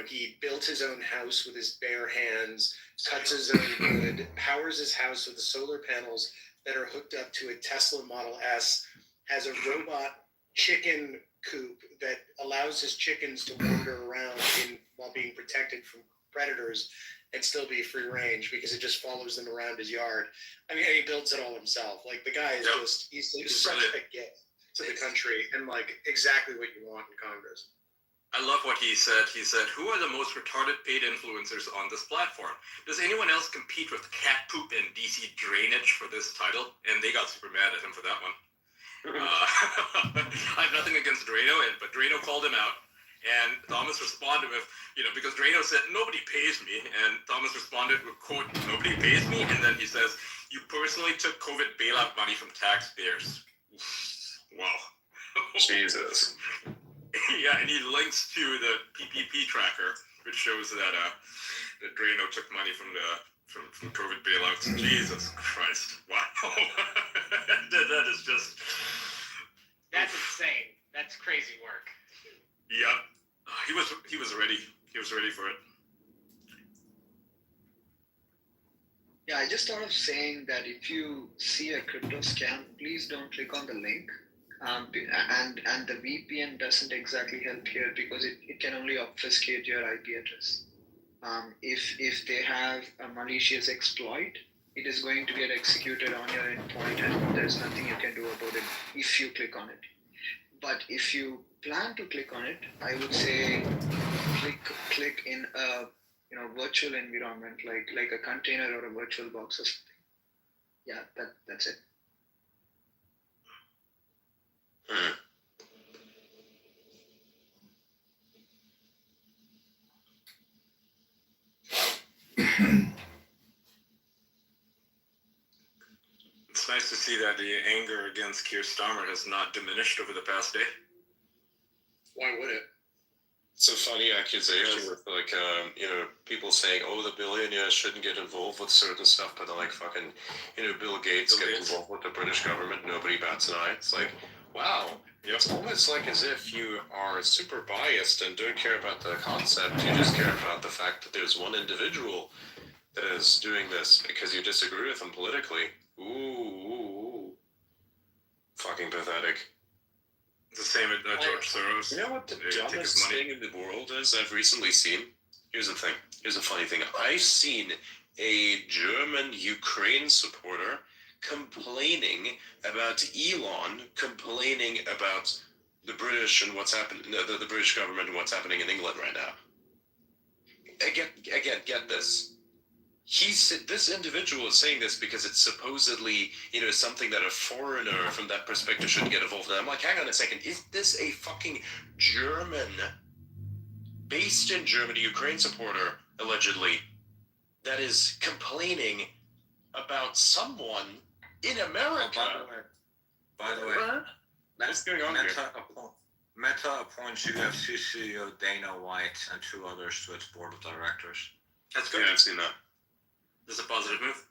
He built his own house with his bare hands, cuts his own wood, powers his house with the solar panels that are hooked up to a Tesla Model S, has a robot chicken coop that allows his chickens to wander around while being protected from predators and still be free range because it just follows them around his yard. I mean, and he builds it all himself. The guy is he's such a gift to the country and exactly what you want in Congress. I love what he said. He said, "Who are the most retarded paid influencers on this platform? Does anyone else compete with cat poop and DC drainage for this title?" And they got super mad at him for that one. I have nothing against Drano, but Drano called him out, and Thomas responded with, because Drano said, "Nobody pays me," and Thomas responded with, quote, "Nobody pays me," and then he says, "You personally took COVID bailout money from taxpayers." Wow. Jesus. Yeah, and he links to the PPP tracker, which shows that Drano took money from COVID bailouts. Jesus Christ! Wow, that is just. That's insane. That's crazy work. Yeah, he was ready. He was ready for it. Yeah, I just thought of saying that if you see a crypto scam, please don't click on the link. And the VPN doesn't exactly help here because it can only obfuscate your IP address. If they have a malicious exploit, it is going to get executed on your endpoint, and there's nothing you can do about it if you click on it. But if you plan to click on it, I would say click in a virtual environment like a container or a virtual box or something. Yeah, that's it. It's nice to see that the anger against Keir Starmer has not diminished over the past day. Why would it? It's a funny accusation with people saying, "Oh, the billionaires shouldn't get involved with certain stuff," but then fucking, Bill Gates gets involved with the British government, nobody bats an eye. It's wow. It's almost as if you are super biased and don't care about the concept. You just care about the fact that there's one individual that is doing this because you disagree with them politically. Ooh. Fucking pathetic. It's the same with George Soros. You know what the dumbest thing in the world is I've recently seen? Here's the thing. Here's a funny thing. I've seen a German Ukraine supporter complaining about Elon, complaining about the British and what's happening, the British government and what's happening in England right now. Get this. This individual is saying this because it's supposedly, something that a foreigner from that perspective shouldn't get involved in. I'm hang on a second. Is this a fucking German, based in Germany, Ukraine supporter, allegedly, that is complaining about someone in America? By the way, what's going on here? Meta appoints UFC CEO Dana White and 2 others to its board of directors. That's good. Yeah, I've seen that. This is a positive move.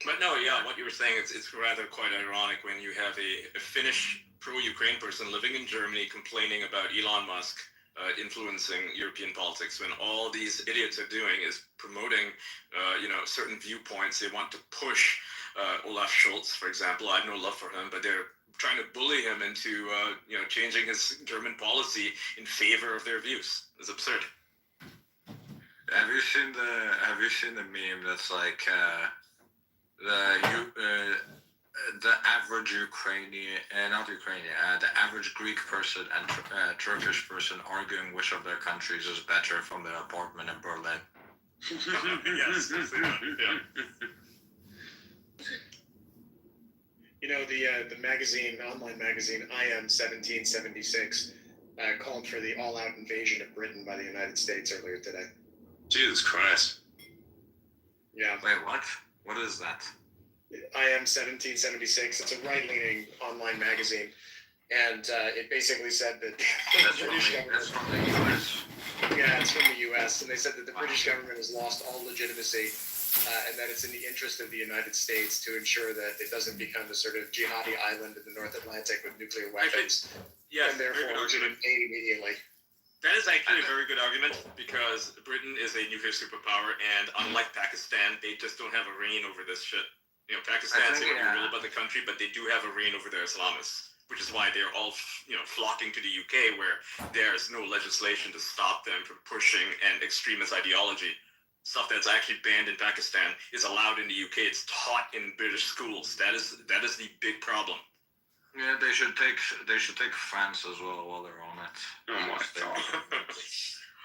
But no, yeah, what you were saying, it's rather quite ironic when you have a Finnish pro-Ukraine person living in Germany complaining about Elon Musk influencing European politics when all these idiots are doing is promoting, certain viewpoints. They want to push Olaf Scholz, for example. I have no love for him, but they're trying to bully him into changing his German policy in favor of their views. It's absurd. Have you seen the meme that's like the average the average Greek person and Turkish person arguing which of their countries is better from their apartment in Berlin? Yes. Yeah. The magazine, online magazine, IM 1776, called for the all-out invasion of Britain by the United States earlier today. Jesus Christ. Yeah. Wait, what? What is that? IM 1776. It's a right-leaning online magazine, and it basically said that the British government. That's from the U.S. Yeah, it's from the U.S. And they said that the British government has lost all legitimacy, and that it's in the interest of the United States to ensure that it doesn't become a sort of jihadi island in the North Atlantic with nuclear weapons, Yes, and therefore should invade immediately. That is actually a very good argument because Britain is a nuclear superpower, and unlike Pakistan, they just don't have a reign over this shit. Pakistan say what you will about the country, but they do have a reign over their Islamists, which is why they're all flocking to the UK, where there's no legislation to stop them from pushing an extremist ideology. Stuff that's actually banned in Pakistan is allowed in the UK. It's taught in British schools. That is the big problem. Yeah, they should take France as well while they're on it. Oh my God.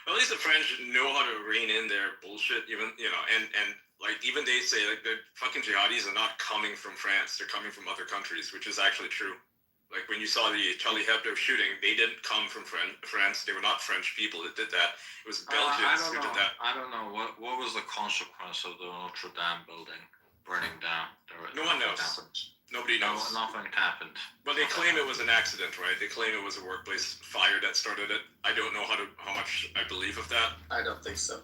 At least the French know how to rein in their bullshit, even and like even they say like the fucking jihadis are not coming from France; they're coming from other countries, which is actually true. Like when you saw the Charlie Hebdo shooting, they didn't come from France. They were not French people that did that. It was Belgians who did that. I don't know what was the consequence of the Notre Dame building burning down. No one knows. Nobody knows. Nothing happened. But they claim it was an accident, right? They claim it was a workplace fire that started it. I don't know how much I believe of that. I don't think so.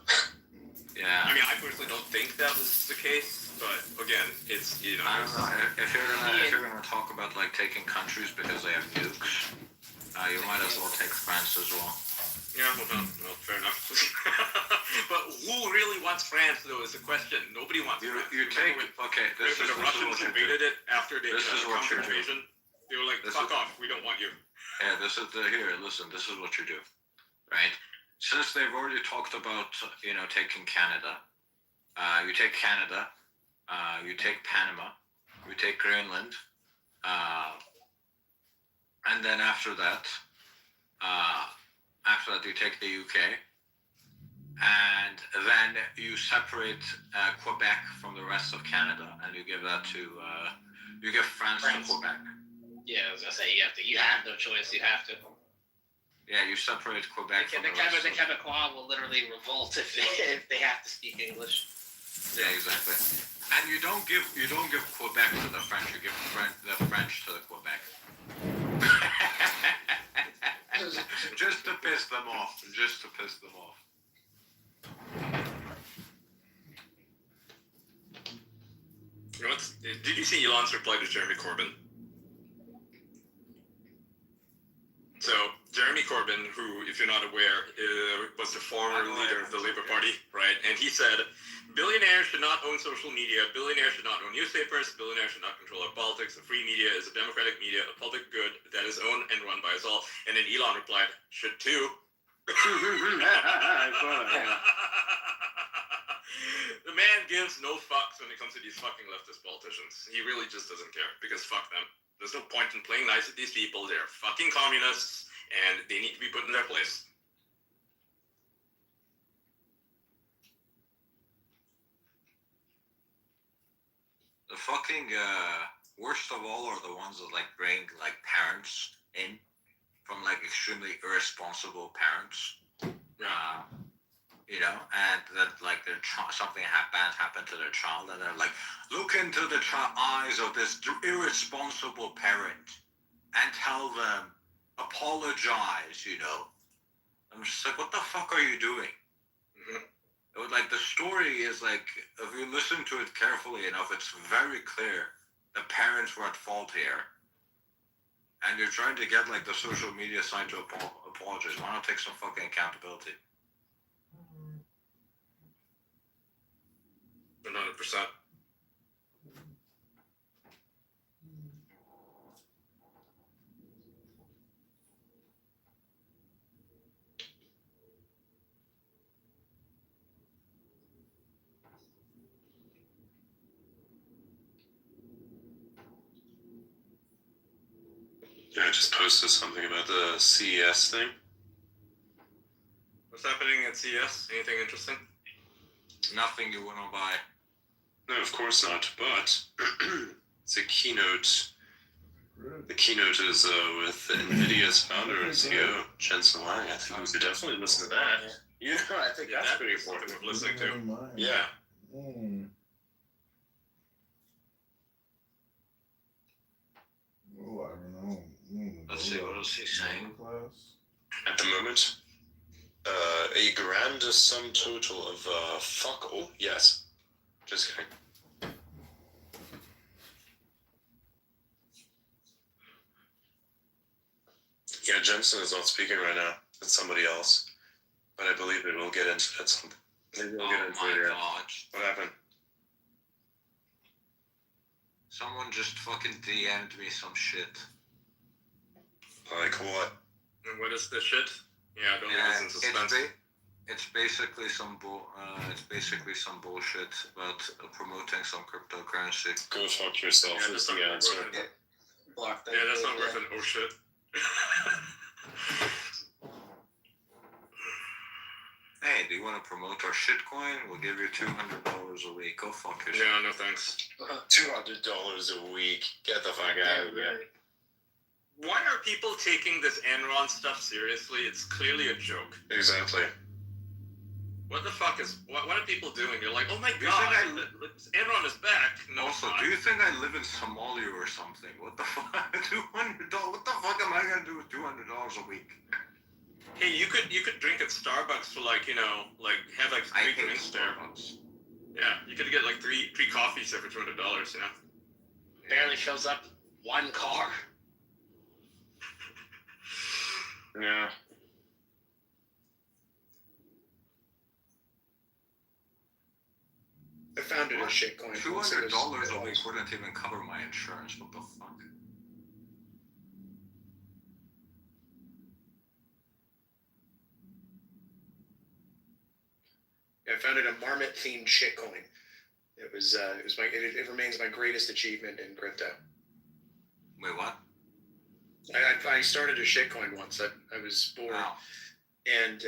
Yeah. I mean, I personally don't think that was the case, but again, it's I don't know. If you're gonna talk about like taking countries because they have nukes, you might as well take France as well. Yeah, well, fair enough. But who really wants France, though, is the question. Nobody wants France. You take okay. When the Russians invaded it after they counter invasion, they were like, "Fuck off, we don't want you." Yeah, this is here. Listen, this is what you do, right? Since they've already talked about taking Canada, you take Canada, you take Panama, you take Greenland, and then after that you take the UK, and then you separate Quebec from the rest of Canada, and you give that to you give France to Quebec. Yeah, I was gonna say you have no choice. You have to. Yeah, you separate Quebec from the rest. The Quebecois will literally revolt if they have to speak English. Yeah, exactly. And you don't give Quebec to the French. You give the French to the Quebec. Just to piss them off. Just to piss them off. Did you see Elon's reply to Jeremy Corbyn? So Jeremy Corbyn, who, if you're not aware, was the former leader of the Labour Party, right? And he said, billionaires should not own social media, billionaires should not own newspapers, billionaires should not control our politics, the free media is a democratic media, a public good that is owned and run by us all. And then Elon replied, should too. The man gives no fucks when it comes to these fucking leftist politicians. He really just doesn't care, because fuck them. There's no point in playing nice with these people. They're fucking communists, and they need to be put in their place. The fucking worst of all are the ones that like bring like parents in from like extremely irresponsible parents. And that like their something bad happened to their child, and they're like, look into the eyes of this irresponsible parent and tell them, apologize. I'm just like, what the fuck are you doing? It would, like, the story is like, if you listen to it carefully enough, it's very clear the parents were at fault here. And you're trying to get like the social media side to apologize. Why not take some fucking accountability? 100%. Yeah, I just posted something about the CES thing. What's happening at CES? Anything interesting? Nothing you wanna buy. No, of course not. But it's a keynote. The keynote is with NVIDIA's founder and CEO, Jensen Huang. I think we should definitely listen to that. Yeah, I think that's pretty important. Worth listening to. Yeah. Oh, I don't know. Let's see, what is he saying? At the moment, a grand sum total of fuck all. Yes. Just kidding. Yeah, Jensen is not speaking right now. It's somebody else. But I believe they will get into it at some point. Maybe we'll get into it. God. What happened? Someone just fucking DM'd me some shit. Like what? And what is this shit? Yeah, I don't listen to suspense. It's basically some bullshit about promoting some cryptocurrency. Go fuck yourself. Yeah, is that's the not answer. worth it. Block that. Yeah, that's not worth an oh shit. Hey, do you want to promote our shitcoin? We'll give you $200 a week. Go fuck yourself. Yeah, no thanks. $200 a week. Get the fuck out of here. Why are people taking this Enron stuff seriously? It's clearly a joke. Exactly. What the fuck is... What are people doing? You're like, oh my Do you god, think Enron is back. No, Also, do you think I live in Somalia or something? What the fuck? $200? What the fuck am I gonna do with $200 a week? Hey, you could drink at Starbucks for like, have like I three hate drinks there. Starbucks. Yeah, you could get like three coffees there for $200, you know? Barely shows up one car. Yeah. I founded a shitcoin. $200 a week wouldn't even cover my insurance. What the fuck? I founded a marmot themed shitcoin. It remains my greatest achievement in crypto. Wait, what? I started a shitcoin once. I was bored, Wow. and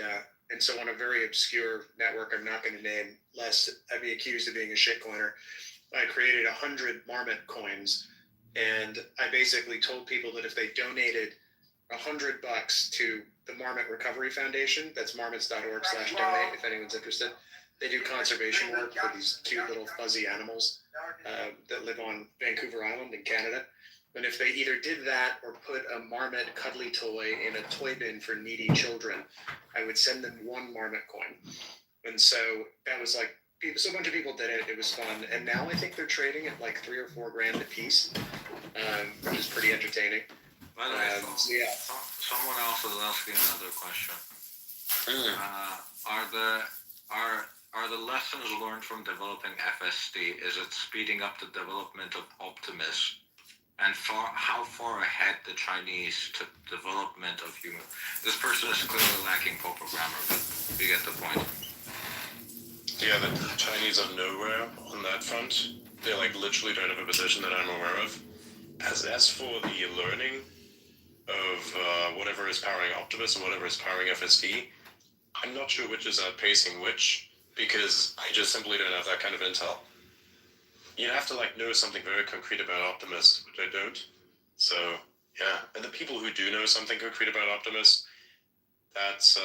so on a very obscure network I'm not going to name, lest I be accused of being a shitcoiner, I created 100 marmot coins, and I basically told people that if they donated $100 to the Marmot Recovery Foundation, that's marmots.org/donate if anyone's interested. They do conservation work for these cute little fuzzy animals that live on Vancouver Island in Canada. And if they either did that or put a marmot cuddly toy in a toy bin for needy children, I would send them one marmot coin. And so that was like, so a bunch of people did it. It was fun. And now I think they're trading at like $3 or $4 grand a piece, which is pretty entertaining. By the way, Yeah. someone else is asking another question. Are the lessons learned from developing FSD, is it speeding up the development of Optimus? And how far ahead the Chinese took development of human? This person is clearly lacking proper grammar, but you get the point. Yeah, the Chinese are nowhere on that front. They like literally don't have a position that I'm aware of. As for the learning of whatever is powering Optimus and whatever is powering FSD, I'm not sure which is outpacing which, because I just simply don't have that kind of intel. You have to like know something very concrete about Optimus, which I don't. So yeah, and the people who do know something concrete about Optimus, that's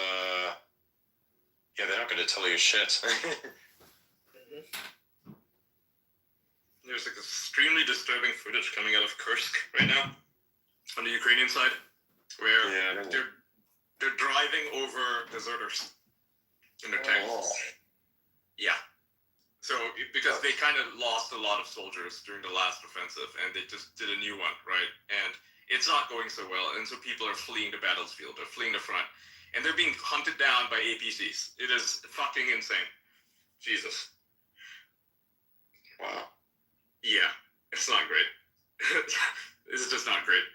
yeah, they're not going to tell you shit. There's like extremely disturbing footage coming out of Kursk right now on the Ukrainian side, where they're driving over deserters in their tanks. Yeah. So because they kind of lost a lot of soldiers during the last offensive, and they just did a new one, right? And it's not going so well, and so people are fleeing the battlefield, they're fleeing the front, and they're being hunted down by APCs. It is fucking insane. Jesus. Wow. Yeah, it's not great. It's just not great.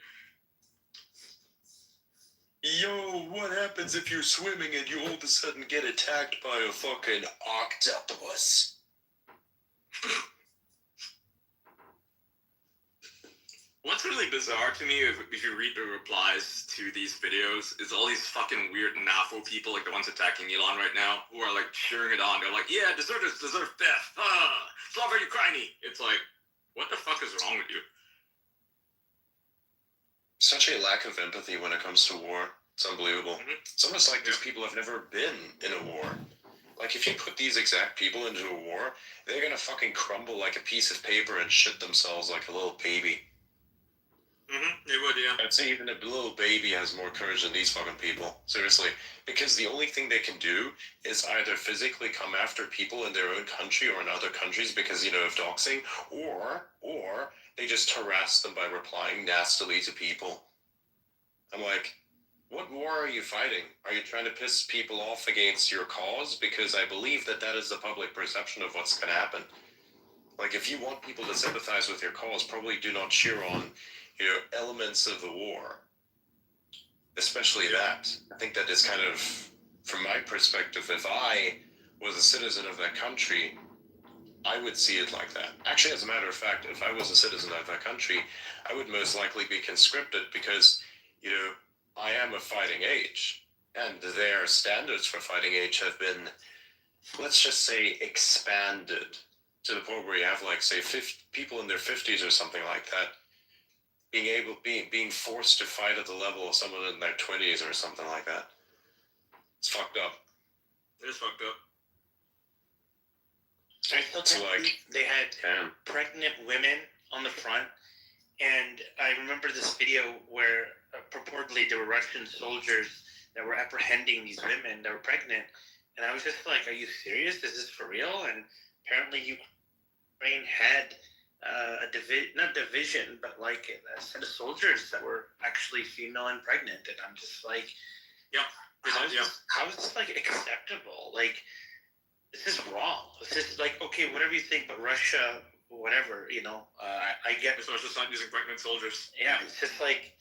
Yo, what happens if you're swimming and you all of a sudden get attacked by a fucking octopus? What's really bizarre to me, if you read the replies to these videos, is all these fucking weird NAFO people, like the ones attacking Elon right now, who are like cheering it on. They're like, yeah, deserters deserve death. Slava Ukraini. It's like, what the fuck is wrong with you? Such a lack of empathy when it comes to war. It's unbelievable. Mm-hmm. It's almost like these people have never been in a war. Like, if you put these exact people into a war, they're gonna fucking crumble like a piece of paper and shit themselves like a little baby. They would, yeah. I'd say even a little baby has more courage than these fucking people. Seriously. Because the only thing they can do is either physically come after people in their own country or in other countries because, of doxing, or they just harass them by replying nastily to people. I'm like, what war are you fighting? Are you trying to piss people off against your cause? Because I believe that is the public perception of what's going to happen. Like, if you want people to sympathize with your cause, probably do not cheer on, elements of the war. Especially that. I think that is kind of, from my perspective, if I was a citizen of that country, I would see it like that. Actually, as a matter of fact, if I was a citizen of that country, I would most likely be conscripted because, I am of fighting age. And their standards for fighting age have been, let's just say, expanded to the point where you have, like, say, 50 people in their 50s or something like that, being forced to fight at the level of someone in their 20s or something like that. It's fucked up. It is fucked up. I still think they had pregnant women on the front, and I remember this video where purportedly there were Russian soldiers that were apprehending these women that were pregnant, and I was just like, are you serious? Is this for real? And apparently Ukraine had not division, but like a set of soldiers that were actually female and pregnant, and I'm just like, how is this like acceptable? Like, this is wrong. This is like, okay, whatever you think, but Russia, whatever, I get. So it's just not using pregnant soldiers. Yeah, it's just like,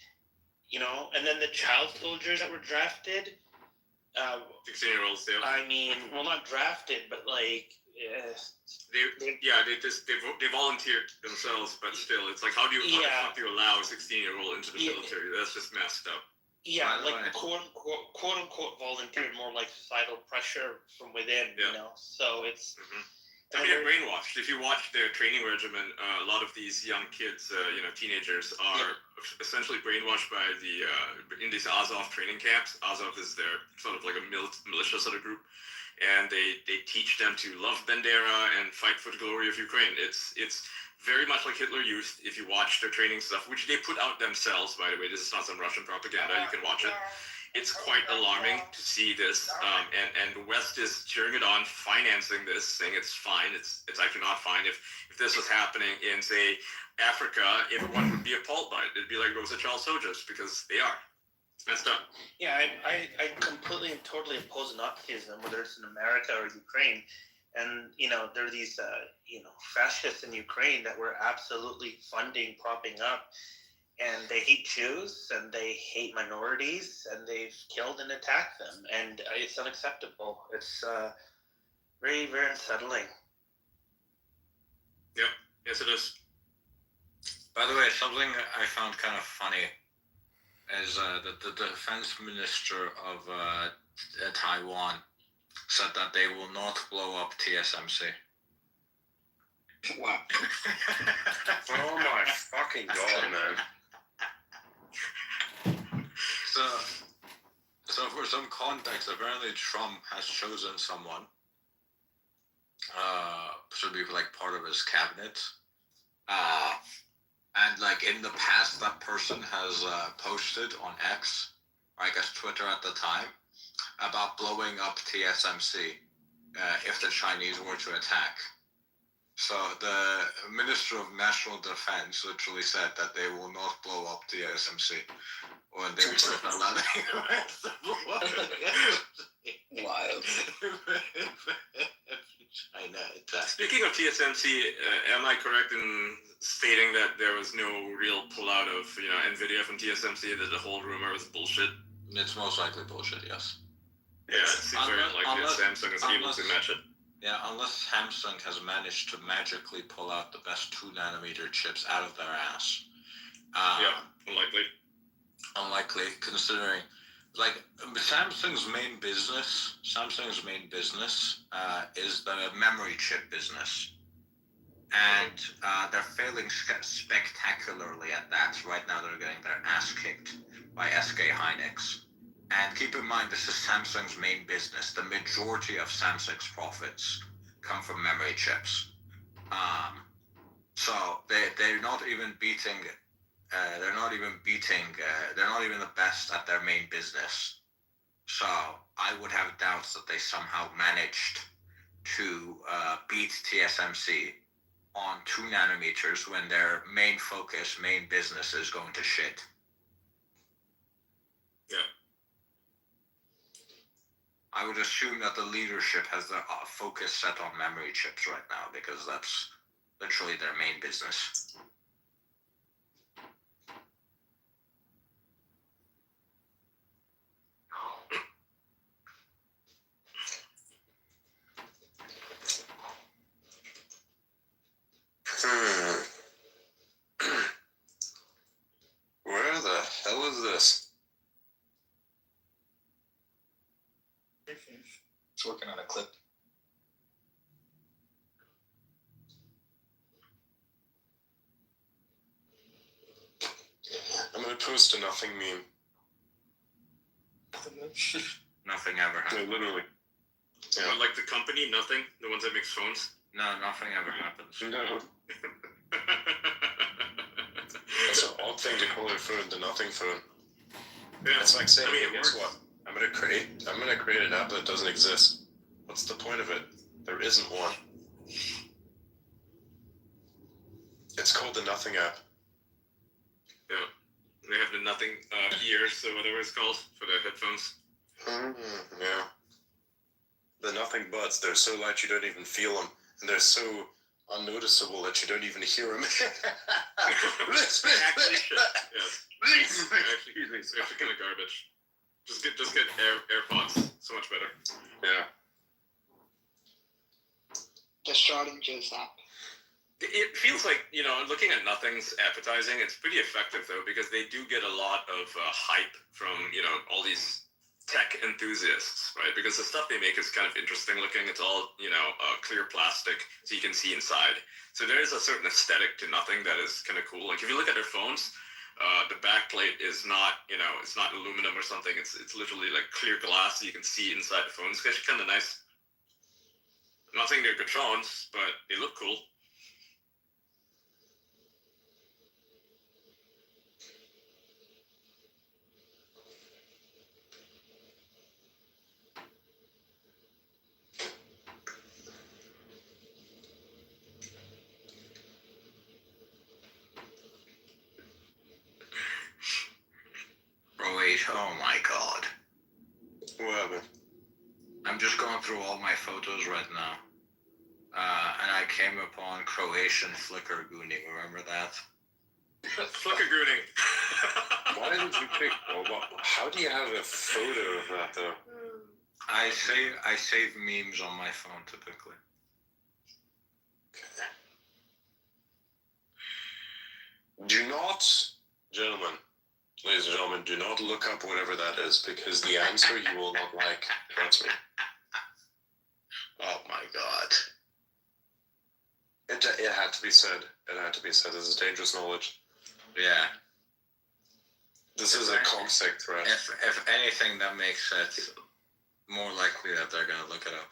and then the child soldiers that were drafted. 16-year-olds, yeah. I mean, well, not drafted, but like. They volunteered themselves, but still, it's like, how the fuck do you allow a 16-year-old into the military? That's just messed up. Yeah, like quote unquote volunteered, more like societal pressure from within, So it's. I mean, they're brainwashed. If you watch their training regimen, a lot of these young kids, teenagers, are essentially brainwashed by in these Azov training camps. Azov is their sort of like a militia sort of group. And they teach them to love Bandera and fight for the glory of Ukraine. It's very much like Hitler used, if you watch their training stuff, which they put out themselves, by the way. This is not some Russian propaganda. You can watch it. It's quite alarming to see this, and the West is cheering it on, financing this, saying it's fine. It's actually not fine. If this was happening in, say, Africa, everyone would be appalled by it. It'd be like those are child soldiers, because they are. It's messed up. Yeah, I completely and totally oppose Nazism, whether it's in America or Ukraine. And, there are these, fascists in Ukraine that were absolutely funding, propping up. And they hate Jews, and they hate minorities, and they've killed and attacked them. And it's unacceptable. It's very, very unsettling. Yep. Yes, it is. By the way, something I found kind of funny is that the defense minister of Taiwan said that they will not blow up TSMC. Wow. Oh my fucking god, man. So for some context, apparently Trump has chosen someone to be like part of his cabinet. And like in the past, that person has posted on X, or I guess Twitter at the time, about blowing up TSMC if the Chinese were to attack. So the Minister of National Defense literally said that they will not blow up TSMC, or they will allow Wild. China. Speaking of TSMC, am I correct in stating that there was no real pullout of NVIDIA from TSMC, that the whole rumor was bullshit? It's most likely bullshit, yes. Yeah, it seems very unlikely that Samsung is able to match it. Yeah, unless Samsung has managed to magically pull out the best 2-nanometer chips out of their ass. Unlikely. Unlikely, considering like Samsung's main business is the memory chip business, and they're failing spectacularly at that. Right now, they're getting their ass kicked by SK Hynix. And keep in mind, this is Samsung's main business. The majority of Samsung's profits come from memory chips. So they're not even beating. They're not even the best at their main business. So I would have doubts that they somehow managed to beat TSMC on 2 nanometers when their main business is going to shit. Yeah. I would assume that the leadership has the focus set on memory chips right now because that's literally their main business. Where the hell is this? It's working on a clip. I'm gonna post a nothing meme. Nothing ever No, happens. literally. Yeah. But like the company, nothing. The ones that makes phones. No, nothing ever happens. No. That's an odd thing to call a phone the nothing phone. Yeah. It's like saying, I mean, it guess works. what? I'm gonna create an app that doesn't exist. What's the point of it? There isn't one. It's called the Nothing app. Yeah. They have the nothing ears, or whatever it's called, for the headphones. Yeah. The nothing buds, they're so light you don't even feel them. And they're so unnoticeable that you don't even hear them. Actually, shit. Yes. They're actually kind of garbage. Just get AirPods. So much better. Yeah. The Schrodinger's app. It feels like, looking at Nothing's advertising, it's pretty effective though, because they do get a lot of hype from, all these tech enthusiasts, right? Because the stuff they make is kind of interesting looking. It's all, clear plastic, so you can see inside. So there is a certain aesthetic to Nothing that is kind of cool. Like if you look at their phones, the backplate is not, it's not aluminum or something. It's literally like clear glass, so you can see inside the phones. It's actually kind of nice. I'm not saying they're good phones, but they look cool. Croatia, oh my god. What happened? I'm just going through all my photos right now. And I came upon Croatian flicker gooning. Remember that? Flicker gooning. Why did you pick? How do you have a photo of that though? I save memes on my phone typically. Do not, gentlemen, ladies and gentlemen, do not look up whatever that is because the answer you will not like. Trust me. Oh my god. It had to be said. It had to be said. This is dangerous knowledge. Yeah. This is a ComSec threat. If anything, that makes it more likely that they're gonna look it up.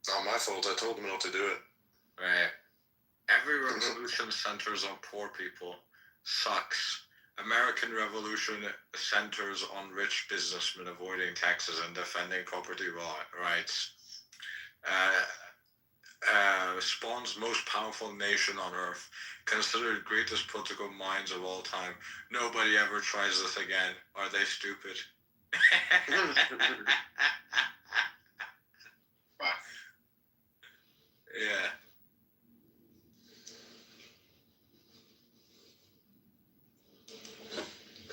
Not my fault. I told them not to do it. Right. Every revolution centers on poor people. Sucks. American Revolution centers on rich businessmen avoiding taxes and defending property rights. Spawn's most powerful nation on earth, considered greatest political minds of all time. Nobody ever tries this again. Are they stupid? Yeah.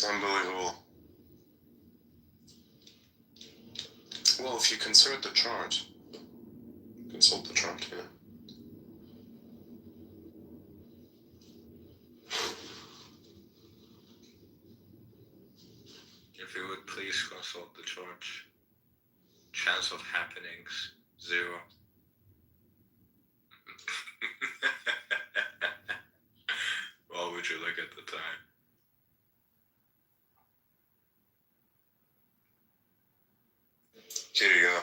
Unbelievable. Well, if you consult the chart, yeah. Please consult the charge. Chance of happenings, 0. What would you look at the time? Here you go.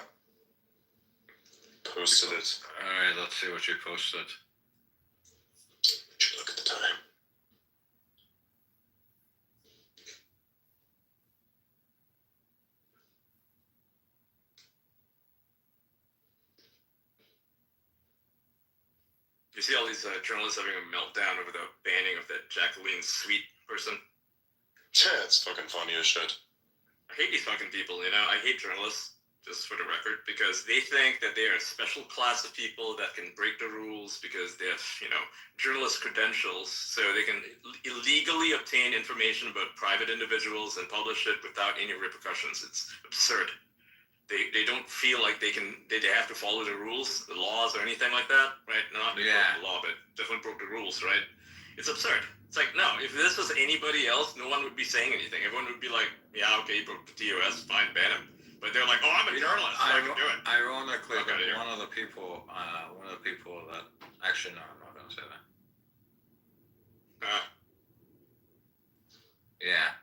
Posted it. Alright, let's see what you posted. Should look at the time. You see all these journalists having a meltdown over the banning of that Jacqueline Sweet person. Yeah, it's fucking funny as shit. I hate these fucking people, you know. I hate journalists, just for the record, because they think that they are a special class of people that can break the rules because they have, you know, journalist credentials, so they can illegally obtain information about private individuals and publish it without any repercussions. It's absurd. They don't feel like they have to follow the rules, the laws, or anything like that, right? Not broke the law, but definitely broke the rules, right? It's absurd. It's like, no, if this was anybody else, no one would be saying anything. Everyone would be like, yeah, okay, you broke the TOS, fine, ban him. But they're like, oh, I'm a journalist, so I can do it. Ironically, one of the people that actually, no, I'm not gonna say that. Yeah.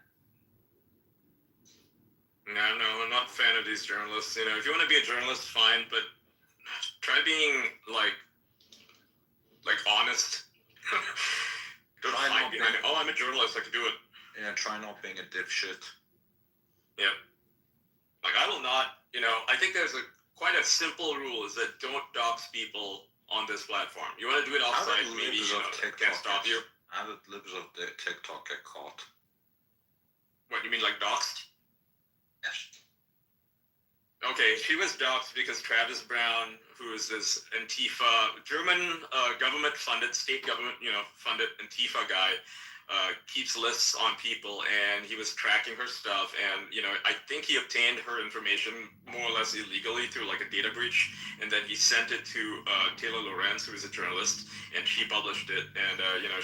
No, I'm not a fan of these journalists. You know, if you want to be a journalist, fine, but try being like honest. Don't hide behind it. Oh, I'm a journalist, I can do it. Yeah, try not being a dipshit. Yeah. Like, I will not, you know, I think there's quite a simple rule is that don't dox people on this platform. You want to do it offsite, maybe, you know, can't stop you. How did libs of TikTok get caught? What, you mean like doxed? Yes. Okay, she was doxxed because Travis Brown, who is this Antifa, German government-funded, state government, you know, funded Antifa guy, keeps lists on people, and he was tracking her stuff, and, you know, I think he obtained her information more or less illegally through, like, a data breach, and then he sent it to Taylor Lorenz, who is a journalist, and she published it, and, you know,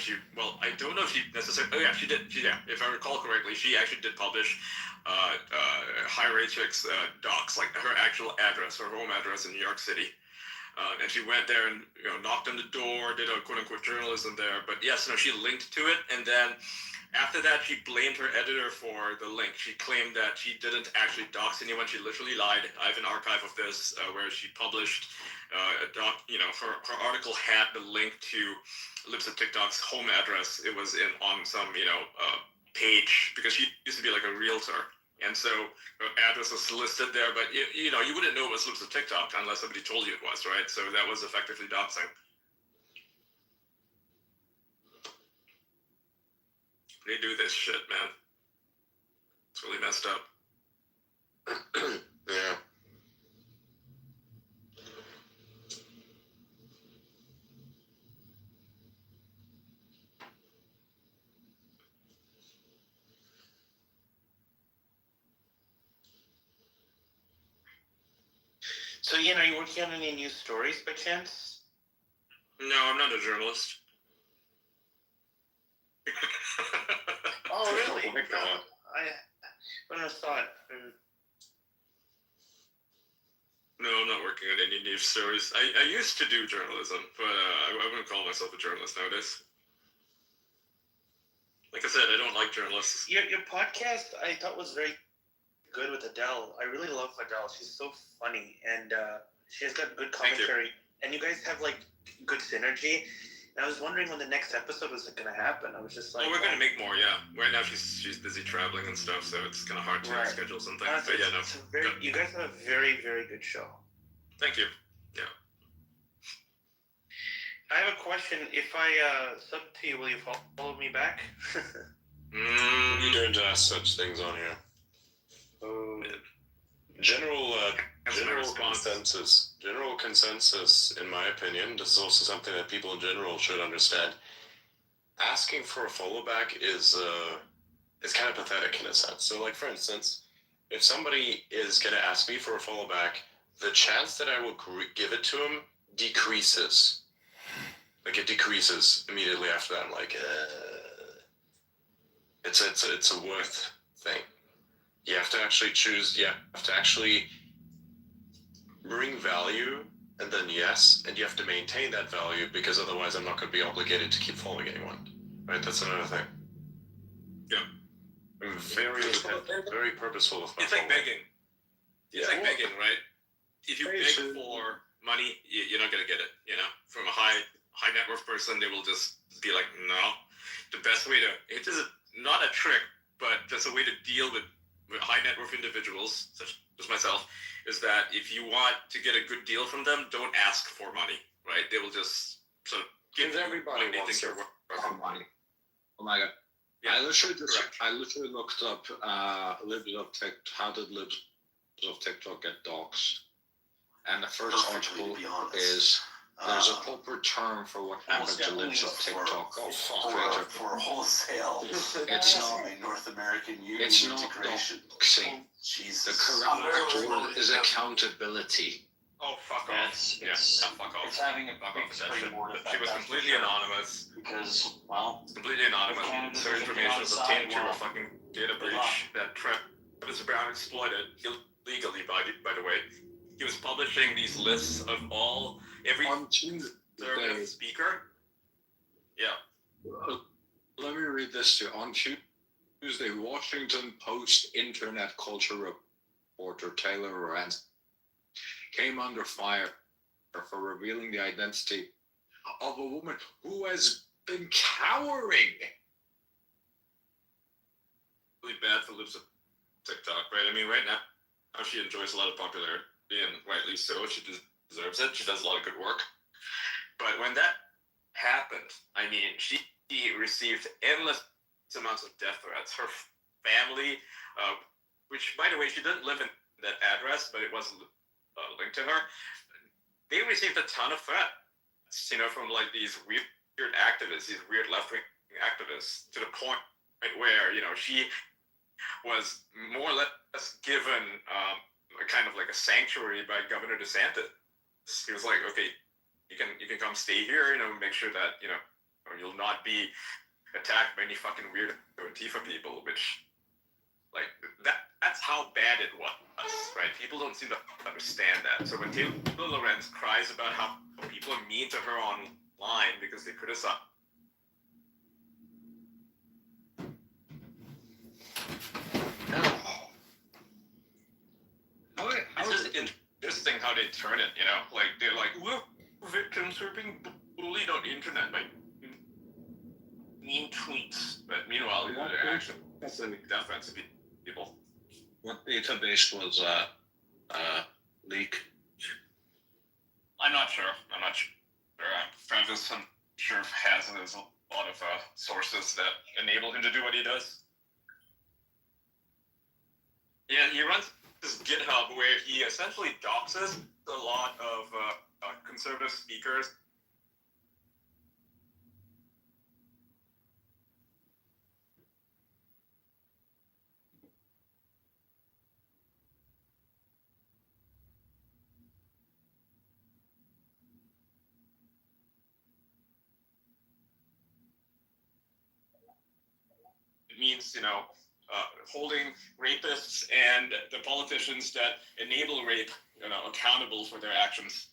I don't know if she necessarily, she did, if I recall correctly, she actually did publish High Rachek's docs, like her actual address, her home address in New York City. And she went there and, you know, knocked on the door, did a quote-unquote journalism there. But yes, no, she linked to it. And then after that, she blamed her editor for the link. She claimed that she didn't actually dox anyone. She literally lied. I have an archive of this where she published her article had the link to Lips of TikTok's home address. It was on some, you know, page, because she used to be like a realtor. And so her address was listed there, but you know, you wouldn't know it was Lips of TikTok unless somebody told you it was, right? So that was effectively doxing. They do this shit, man. It's really messed up. Yeah. So, Ian, are you working on any news stories by chance? No, I'm not a journalist. Oh, really? Oh my God. I wouldn't have thought. No, I'm not working on any news stories. I used to do journalism, but I wouldn't call myself a journalist nowadays. Like I said, I don't like journalists. Your podcast, I thought, was very good with Adele. I really love Adele. She's so funny, and she has got good commentary. And you guys have like good synergy. And I was wondering when the next episode was going to happen. I was just like, we're going to make more, yeah. Right now she's busy traveling and stuff, so it's kind of hard to schedule something. Honestly, but yeah, no. You guys have a very, very good show. Thank you. Yeah. I have a question. If I sub to you, will you follow me back? You don't ask such things on here. General consensus, in my opinion, this is also something that people in general should understand. Asking for a follow back is kind of pathetic in a sense. So, like, for instance, if somebody is going to ask me for a follow back, the chance that I will give it to him decreases. Like, it decreases immediately after that. I'm like, it's a worth thing. You have to actually choose. You have to actually bring value, and then yes, and you have to maintain that value, because otherwise I'm not going to be obligated to keep following anyone. Right? That's another thing. Yeah. I'm very purposeful with my It's like following. begging. It's like begging, right? If you beg for money, you're not gonna get it. You know, from a high net worth person, they will just be like, no. The best way to, it is not a trick, but just a way to deal with high net worth individuals, such as myself, is that if you want to get a good deal from them, don't ask for money, right? They will just sort of give everybody what they wants think you're worth. money. Oh my god. Yeah, I literally looked up libs of TikTok. How did libs of TikTok get doxxed? And the first article is there's a proper term for what happened to libs of TikTok. For wholesale. It's not North American Union It's not integration. doxing. Jesus. The correct word is accountability. Oh, fuck off. Fuck off. It's having a Fuck big off. springboard effect. She was that's for completely sure. anonymous. Because, well, Completely anonymous. Canada So doesn't information get was outside, obtained through a well, fucking data good breach that Travis Brown exploited illegally, by the way. He was publishing these lists of every conservative speaker. Yeah. Let me read this to you. On Tuesday, Washington Post internet culture reporter Taylor Lorenz came under fire for revealing the identity of a woman who has been cowering. Really bad for libs of TikTok, right? I mean, right now she enjoys a lot of popularity, and rightly so. She deserves it. She does a lot of good work. But when that happened, I mean, she received endless amounts of death threats. Her family, which, by the way, she didn't live in that address, but it was linked to her. They received a ton of threats, from like these weird activists, these weird left-wing activists, to the point where, she was more or less given a kind of like a sanctuary by Governor DeSantis. He was like, okay, you can come stay here, make sure that, you'll not be attacked by any fucking weird Antifa people, which, like, that's how bad it was, right? People don't seem to understand that. So when Taylor Lorenz cries about how people are mean to her online because they criticize, it's just interesting how they turn it, like they're like, we're victims, we're being bullied on the internet by mean tweets, but meanwhile they're actually sending death threats to people. What database was leaked? I'm not sure. Travis, I'm sure, has a lot of sources that enable him to do what he does. Yeah, he runs this GitHub where he essentially doxes a lot of conservative speakers. It means, holding rapists and the politicians that enable rape, accountable for their actions.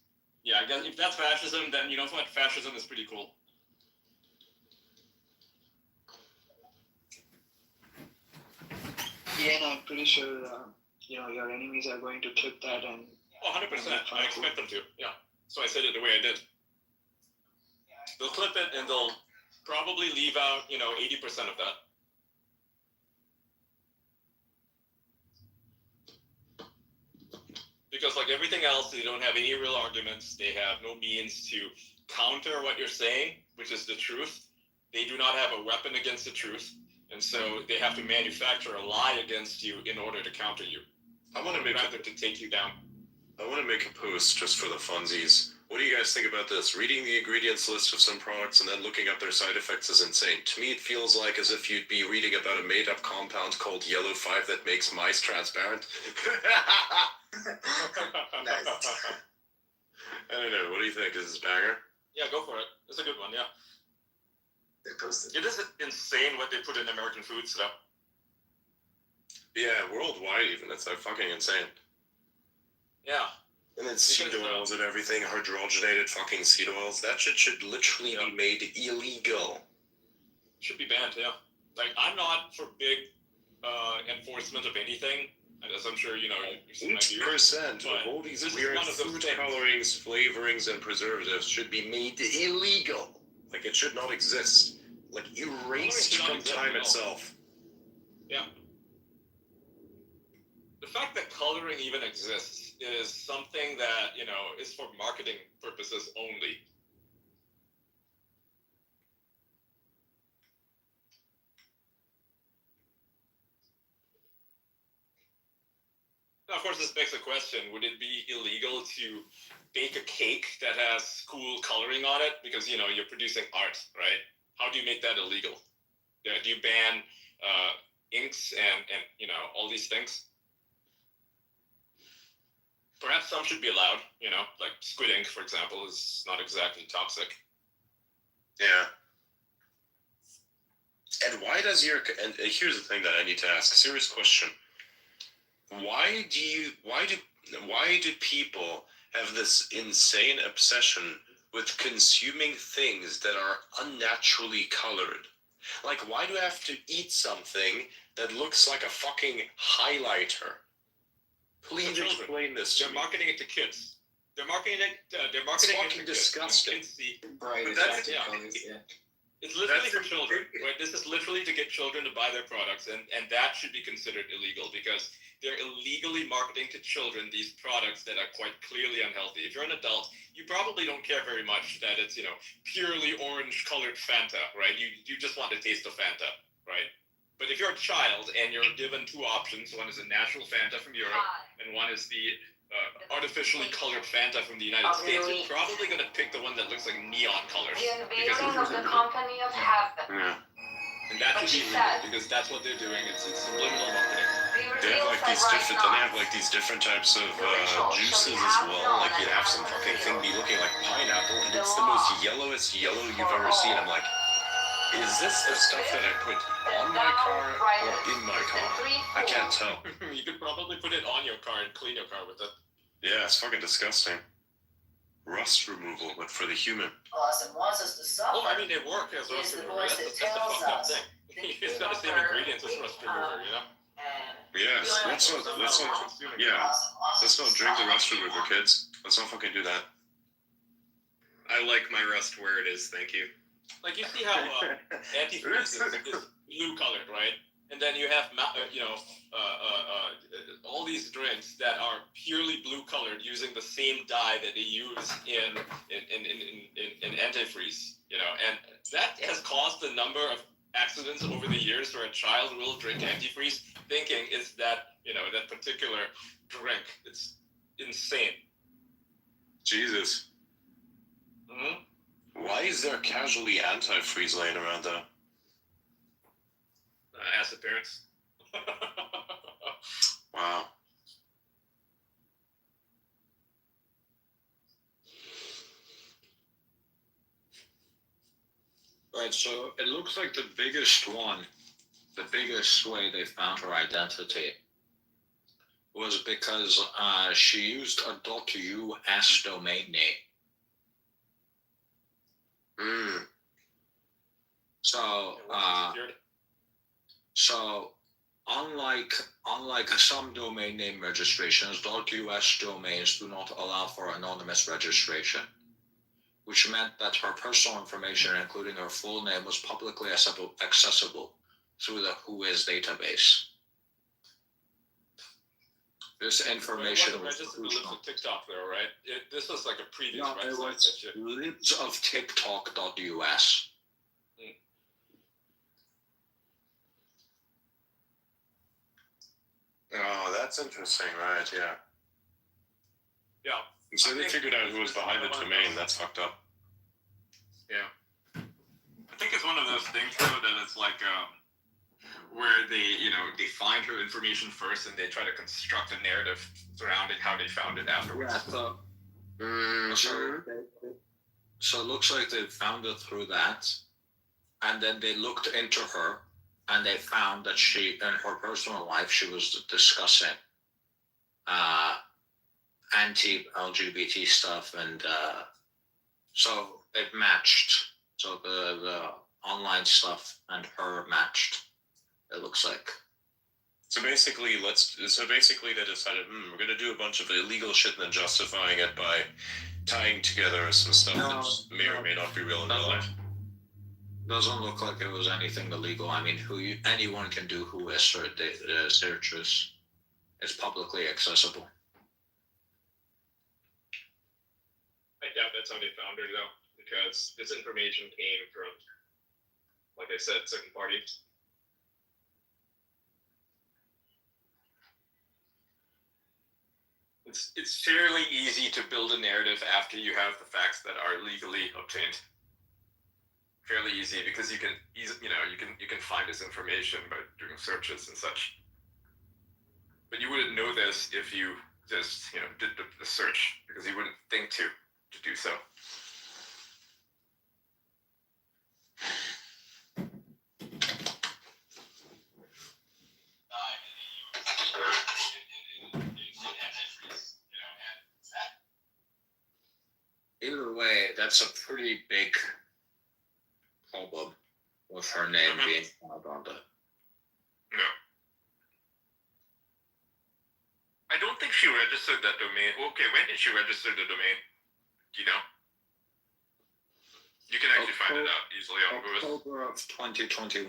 Yeah, I guess if that's fascism, then what? Fascism is pretty cool. Yeah, and I'm pretty sure, your enemies are going to clip that and. Oh, 100%. I expect them to. Yeah. So I said it the way I did. They'll clip it and they'll probably leave out, 80% of that. Because like everything else, they don't have any real arguments. They have no means to counter what you're saying, which is the truth. They do not have a weapon against the truth. And so they have to manufacture a lie against you in order to counter you. Rather to take you down. I want to make a post just for the funsies. What do you guys think about this? Reading the ingredients list of some products and then looking up their side effects is insane. To me, it feels like as if you'd be reading about a made-up compound called Yellow 5 that makes mice transparent. Nice. I don't know. What do you think? Is this banger? Yeah, go for it. It's a good one, yeah. It is insane what they put in American food stuff. Yeah, worldwide even. That's like fucking insane. Yeah. And then seed oils and everything, hydrogenated fucking seed oils. That shit should literally be made illegal. Should be banned, yeah. Like, I'm not for big enforcement of anything, as I'm sure you know. 8% of all these weird food colorings, flavorings, and preservatives should be made illegal. Like, it should not exist. Like, erased from time itself. Yeah. The fact that coloring even exists is something that, you know, is for marketing purposes only. Now, of course, this begs the question, would it be illegal to bake a cake that has cool coloring on it? Because, you know, you're producing art, right? How do you make that illegal? Do you ban inks and, you know, all these things? Perhaps some should be allowed, you know, like squid ink, for example, is not exactly toxic. Yeah. And why does your... And here's the thing that I need to ask. Serious question. Why do people have this insane obsession with consuming things that are unnaturally colored? Like, why do I have to eat something that looks like a fucking highlighter? Please explain this to me. They're marketing it to kids. They're marketing it to disgusting. Kids see. Bright, But that's, attractive yeah. colors, yeah. It's literally for children, right? This is literally to get children to buy their products, and that should be considered illegal because they're illegally marketing to children these products that are quite clearly unhealthy. If you're an adult, you probably don't care very much that it's, you know, purely orange colored Fanta, right? You just want a taste of Fanta, right? But if you're a child and you're given two options, one is a natural Fanta from Europe and one is the artificially colored Fanta from the United States, you're probably going to pick the one that looks like neon colors. The unveiling of the company of heaven. Yeah. And that should be illegal because that's what they're doing. It's subliminal marketing. They have like these different. Then they have like these different types of juices as well. Like you'd have some fucking thing be looking like pineapple, and it's the most yellowest yellow you've ever seen. I'm like, is this the stuff that I put on my car or in my car? I can't tell. You could probably put it on your car and clean your car with it. Yeah, it's fucking disgusting. Rust removal, but for the human. Us and wants us to suffer. Oh, I mean, they work as rust remover. That's the fucked up thing. It's got the same ingredients as rust remover, you know? Yes, let's not drink the rust remover, kids. Let's not fucking do that. I like my rust where it is, thank you. Like, you see how antifreeze is blue colored, right? And then you have, all these drinks that are purely blue colored using the same dye that they use in antifreeze, you know, and that has caused a number of accidents over the years where a child will drink antifreeze thinking it's that, you know, that particular drink. It's insane. Jesus. Mm-hmm. Why is there casually antifreeze laying around though? Acid parents. Wow. Right, so it looks like the biggest way they found her identity was because she used a .us domain name. So unlike some domain name registrations, .us domains do not allow for anonymous registration, which meant that her personal information, including her full name, was publicly accessible through the Whois database. This information was crucial. TikTok, though, right? This was like a previous website. It was libs of TikTok.us. Oh, that's interesting, right? Yeah. Yeah. So they figured out who was behind the domain. That's fucked up. Yeah. I think it's one of those things, though, that it's like where they find her information first and they try to construct a narrative surrounding how they found it afterwards. Yeah, so it looks like they found it through that, and then they looked into her and they found that she, in her personal life, she was discussing anti-LGBT stuff, and so it matched. So the online stuff and her matched. It looks like. So basically, they decided, we're gonna do a bunch of illegal shit and then justifying it by tying together some stuff that may or may not be real in real life. Doesn't look like it was anything illegal. I mean, anyone can do whois searches. It's publicly accessible. I doubt that's how they found her though, because this information came from, like I said, second parties. It's fairly easy to build a narrative after you have the facts that are legally obtained. Fairly easy because you can find this information by doing searches and such. But you wouldn't know this if you just did the search, because you wouldn't think to do so. Either way, that's a pretty big problem with her name being found on the. No. I don't think she registered that domain. Okay, when did she register the domain? Do you know? You can actually find it out easily on Google. October of 2021.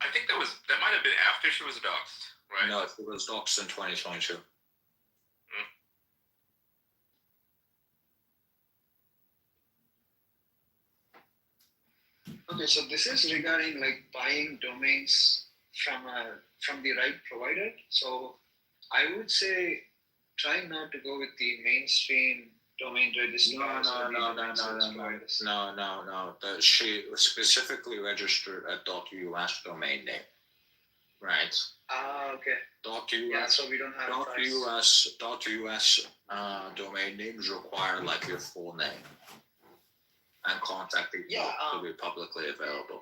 I think that might have been after she was doxxed, right? No, it was doxxed in 2022. Okay, so this is regarding like buying domains from the right provider. So I would say try not to go with the mainstream domain registrars. No. She specifically registered a .us domain name, right? Okay. Yeah, so we don't have .us domain names require like your full name and contact details to be publicly available.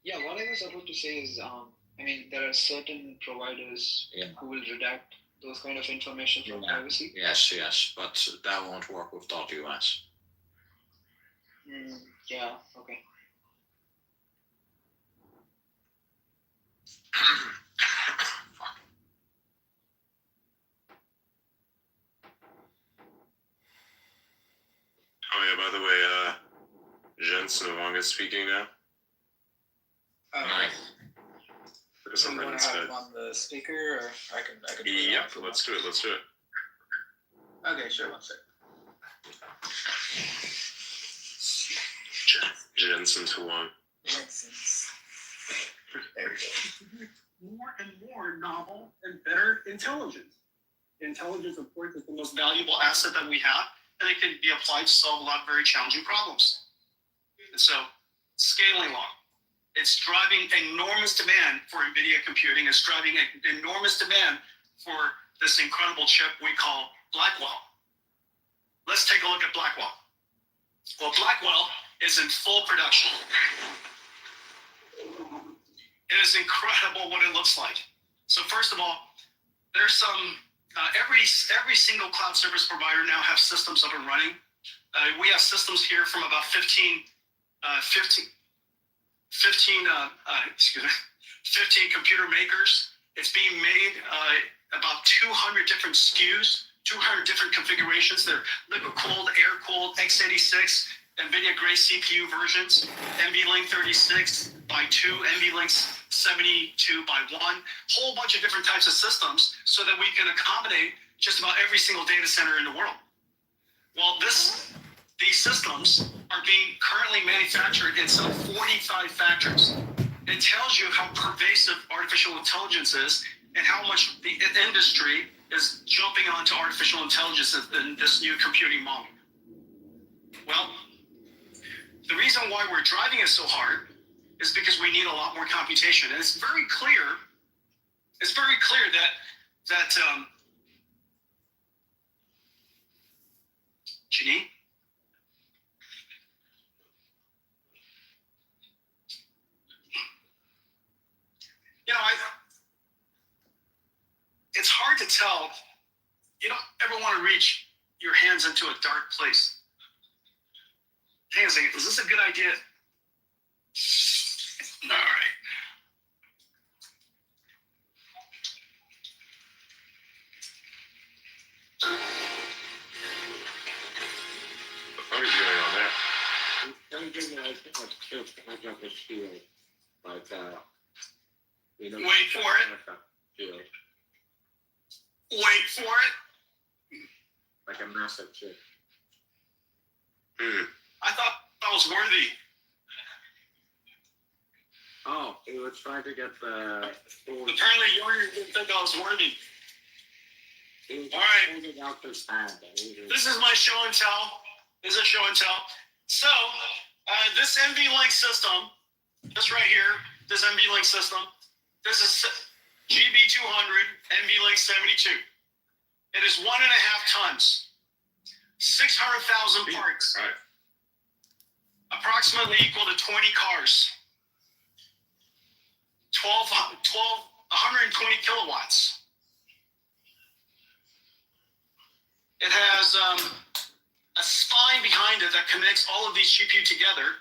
Yeah, what I was about to say is, I mean, there are certain providers who will redact those kind of information from privacy. Yes, but that won't work with .us. Yeah, okay. Oh yeah, by the way, Jensen Wong is speaking now. Nice. For some you want to have him on the speaker, or I can. Yeah, let's do it. Okay, sure. One sec. Jensen Wong. There we go. More and more novel and better intelligence. Intelligence, of course, is the most valuable asset that we have, and it can be applied to solve a lot of very challenging problems. And so, scaling law. It's driving enormous demand for NVIDIA computing. It's driving an enormous demand for this incredible chip we call Blackwell. Let's take a look at Blackwell. Well, Blackwell is in full production. It is incredible what it looks like. So first of all, there's some, every single cloud service provider now have systems up and running. We have systems here from about 15 computer makers. It's being made about 200 different SKUs, 200 different configurations. They're liquid cooled, air cooled, x86, NVIDIA Grace CPU versions, NVLink 36 by 2, NVLink 72 by 1, whole bunch of different types of systems so that we can accommodate just about every single data center in the world. Well, these systems are being currently manufactured in some 45 factories. It tells you how pervasive artificial intelligence is and how much the industry is jumping onto artificial intelligence in this new computing model. Well, the reason why we're driving it so hard is because we need a lot more computation. And it's very clear that Janine? into a dark place. Hang on a second, is this a good idea? All right. What are you doing on that? Wait for it. Wait for it. Like a massive chip. I thought that was worthy. Oh, he was trying to get the. Apparently, you didn't think I was worthy. All right. This is my show and tell. This is a show and tell. So, this NVLink system, this right here, this NVLink system, this is GB200 NVLink 72. It is 1.5 tons, 600,000 parts, approximately equal to 20 cars, 120 kilowatts. It has a spine behind it that connects all of these GPU together,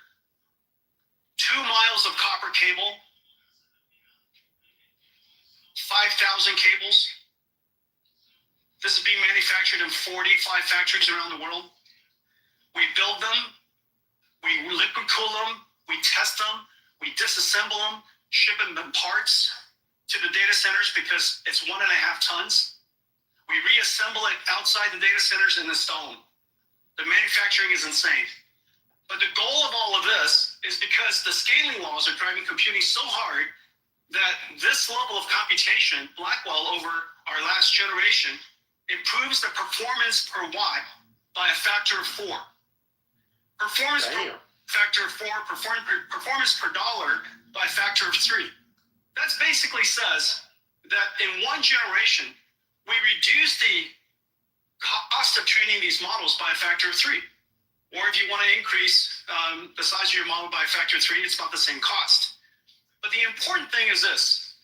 2 miles of copper cable, 5,000 cables. This is being manufactured in 45 factories around the world. We build them, we liquid cool them, we test them, we disassemble them, ship them in parts to the data centers because it's 1.5 tons. We reassemble it outside the data centers and install them. The manufacturing is insane. But the goal of all of this is because the scaling laws are driving computing so hard that this level of computation, Blackwell over our last generation, improves the performance per watt by a factor of 4. Performance per factor of 4, performance per dollar by a factor of 3. That basically says that in one generation, we reduce the cost of training these models by a factor of 3. Or if you want to increase the size of your model by a factor of 3, it's about the same cost. But the important thing is this.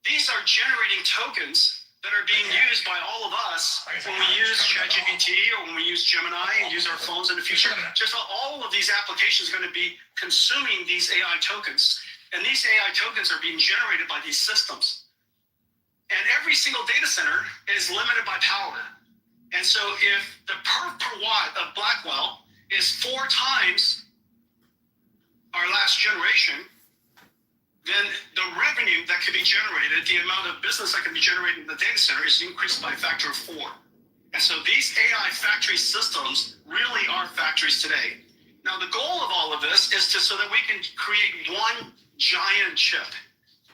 These are generating tokens that are being used by all of us when we use ChatGPT or when we use Gemini and use our phones in the future. Just all of these applications are going to be consuming these AI tokens. And these AI tokens are being generated by these systems. And every single data center is limited by power. And so if the per watt of Blackwell is 4 times our last generation, then the revenue that can be generated, the amount of business that can be generated in the data center is increased by a factor of 4. And so these AI factory systems really are factories today. Now the goal of all of this is so that we can create one giant chip.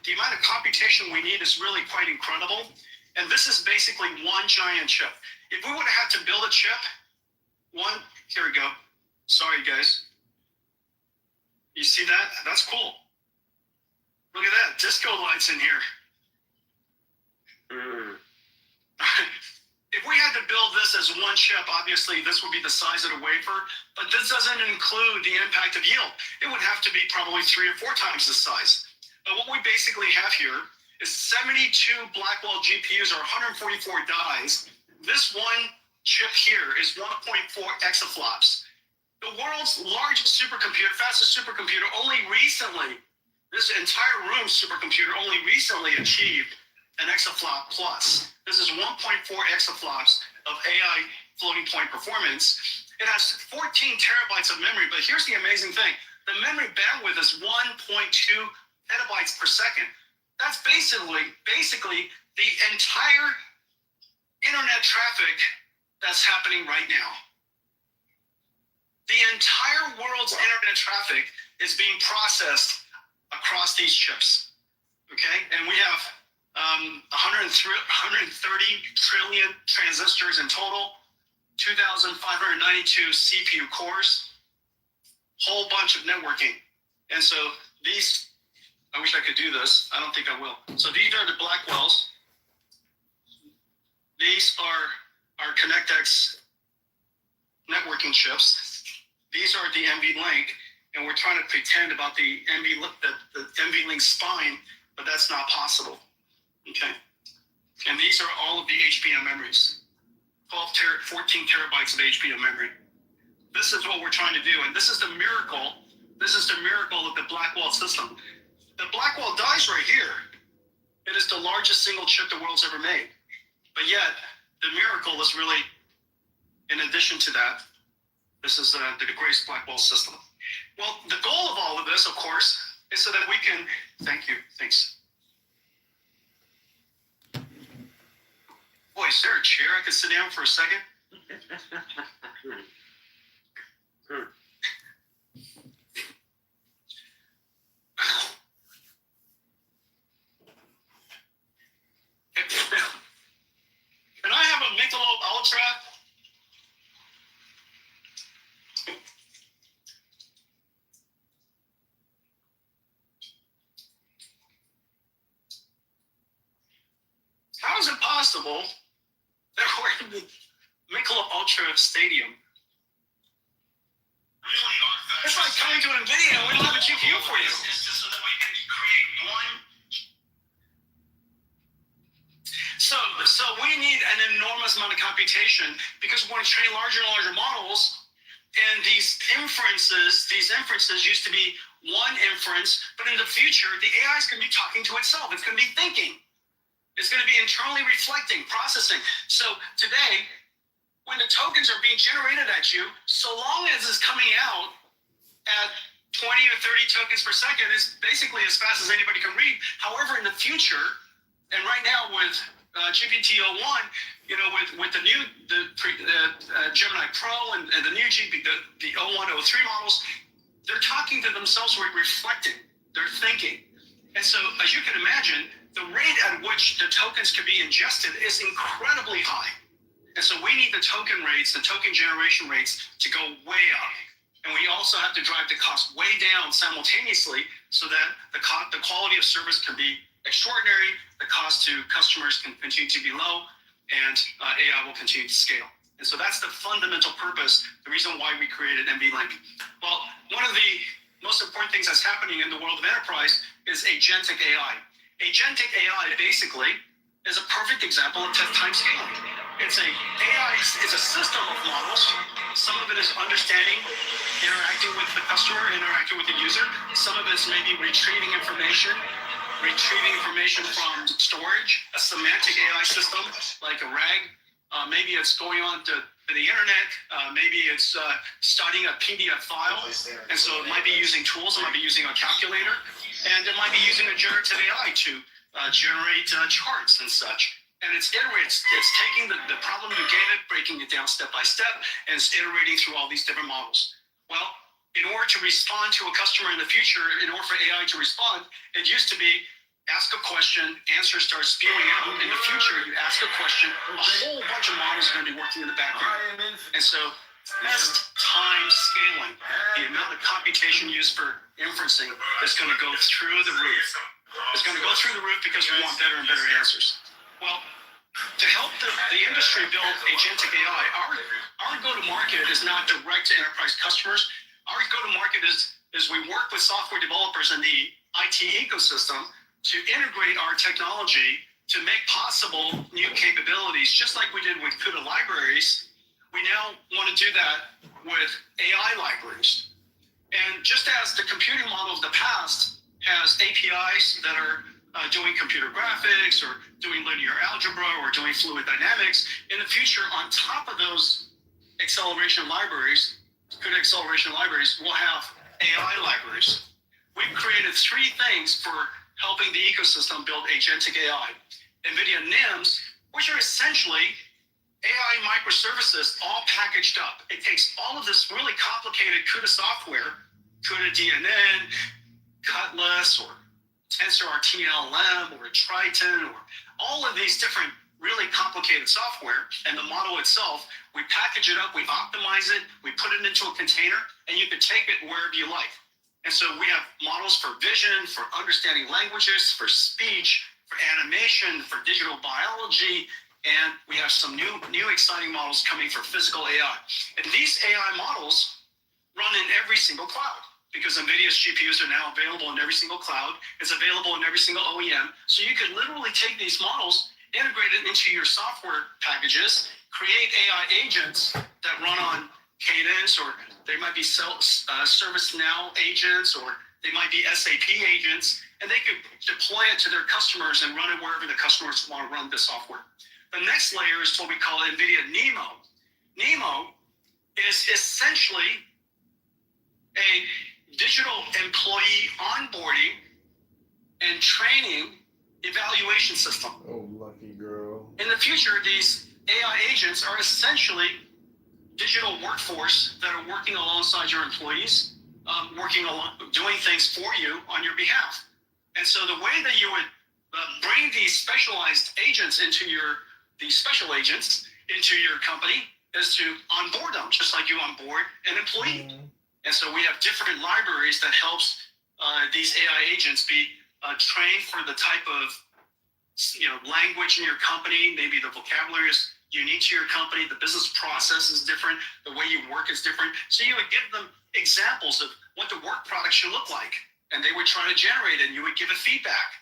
The amount of computation we need is really quite incredible. And this is basically one giant chip. If we would have had to build a chip, here we go. Sorry, guys. You see that? That's cool. Look at that, disco lights in here. If we had to build this as one chip, obviously this would be the size of the wafer, but this doesn't include the impact of yield. It would have to be probably 3 or 4 times the size. But what we basically have here is 72 Blackwell GPUs or 144 dies. This one chip here is 1.4 exaflops. The world's largest supercomputer, fastest supercomputer, only recently, this entire room supercomputer only recently achieved an exaflop plus. This is 1.4 exaflops of AI floating point performance. It has 14 terabytes of memory, but here's the amazing thing. The memory bandwidth is 1.2 petabytes per second. That's basically the entire internet traffic that's happening right now. The entire world's internet traffic is being processed across these chips, okay? And we have 130 trillion transistors in total, 2,592 CPU cores, whole bunch of networking. And so these, I wish I could do this. I don't think I will. So these are the Blackwells. These are our ConnectX networking chips. These are the NVLink, and we're trying to pretend about the NVLink spine, but that's not possible. Okay, and these are all of the HBM memories. 14 terabytes of HP of memory. This is what we're trying to do, and this is the miracle. This is the miracle of the Blackwell system. The Blackwell dies right here. It is the largest single chip the world's ever made. But yet, the miracle is really, in addition to that, this is the Grace Blackwell system. Well, the goal of all of this, of course, is so that we can, thank you, thanks. Boy, is there a chair I could sit down for a second? Can I have a Michelob Ultra? How is it possible that we're in the Michelob Ultra Stadium? It's like coming to NVIDIA and we don't have a GPU for you. So that we can create one. So we need an enormous amount of computation because we want to train larger and larger models. And these inferences used to be one inference, but in the future, the AI is going to be talking to itself. It's going to be thinking. It's going to be internally reflecting, processing. So today, when the tokens are being generated at you, so long as it's coming out at 20 or 30 tokens per second, it's basically as fast as anybody can read. However, in the future, and right now with GPT-01, you know, with the new Gemini Pro and the new the 01, 03 models, they're talking to themselves, reflecting, they're thinking. And so, as you can imagine, the rate at which the tokens can be ingested is incredibly high. And so we need the token rates, the token generation rates to go way up. And we also have to drive the cost way down simultaneously so that the quality of service can be extraordinary, the cost to customers can continue to be low, and AI will continue to scale. And so that's the fundamental purpose, the reason why we created NVLink. Well, one of the most important things that's happening in the world of enterprise is agentic AI. Agentic AI basically is a perfect example of time scaling. It's a AI is a system of models. Some of it is understanding, interacting with the customer, interacting with the user. Some of it's maybe retrieving information from storage, a semantic AI system like a RAG. Maybe it's going on to the internet. Maybe it's studying a PDF file. And so it might be using tools. It might be using a calculator. And it might be using a generative AI to generate charts and such. And it's taking the problem you gave it, breaking it down step by step, and it's iterating through all these different models. Well, in order to respond to a customer in the future, in order for AI to respond, it used to be ask a question, answer starts spewing out. In the future, you ask a question, a whole bunch of models are going to be working in the background. And so that's time scaling. The amount of computation used for inferencing is going to go through the roof. It's going to go through the roof because we want better and better answers. Well, to help the industry build agentic AI, our go-to-market is not direct to enterprise customers. Our go-to-market is we work with software developers in the IT ecosystem to integrate our technology to make possible new capabilities, just like we did with CUDA libraries. We now want to do that with AI libraries. And just as the computing model of the past has APIs that are doing computer graphics or doing linear algebra or doing fluid dynamics, in the future, on top of those acceleration libraries, CUDA acceleration libraries, we'll have AI libraries. We've created three things for helping the ecosystem build agentic AI. NVIDIA NIMs, which are essentially AI microservices all packaged up. It takes all of this really complicated CUDA software, CUDA DNN, Cutlass, or TensorRT-LM, or Triton, or all of these different really complicated software, and the model itself, we package it up, we optimize it, we put it into a container, and you can take it wherever you like. And so we have models for vision, for understanding languages, for speech, for animation, for digital biology, and we have some new exciting models coming for physical AI. And these AI models run in every single cloud because NVIDIA's GPUs are now available in every single cloud. It's available in every single OEM. So you could literally take these models, integrate it into your software packages, create AI agents that run on Cadence, or they might be ServiceNow agents, or they might be SAP agents, and they could deploy it to their customers and run it wherever the customers want to run the software. The next layer is what we call NVIDIA NeMo. NeMo is essentially a digital employee onboarding and training evaluation system. Oh, lucky girl. In the future, these AI agents are essentially digital workforce that are working alongside your employees, doing things for you on your behalf. And so the way that you would bring these specialized agents these special agents into your company is to onboard them, just like you onboard an employee. And so we have different libraries that helps these AI agents be trained for the type of language in your company. Maybe the vocabulary is unique to your company. The business process is different. The way you work is different. So you would give them examples of what the work product should look like, and they would try to generate it, and you would give it feedback,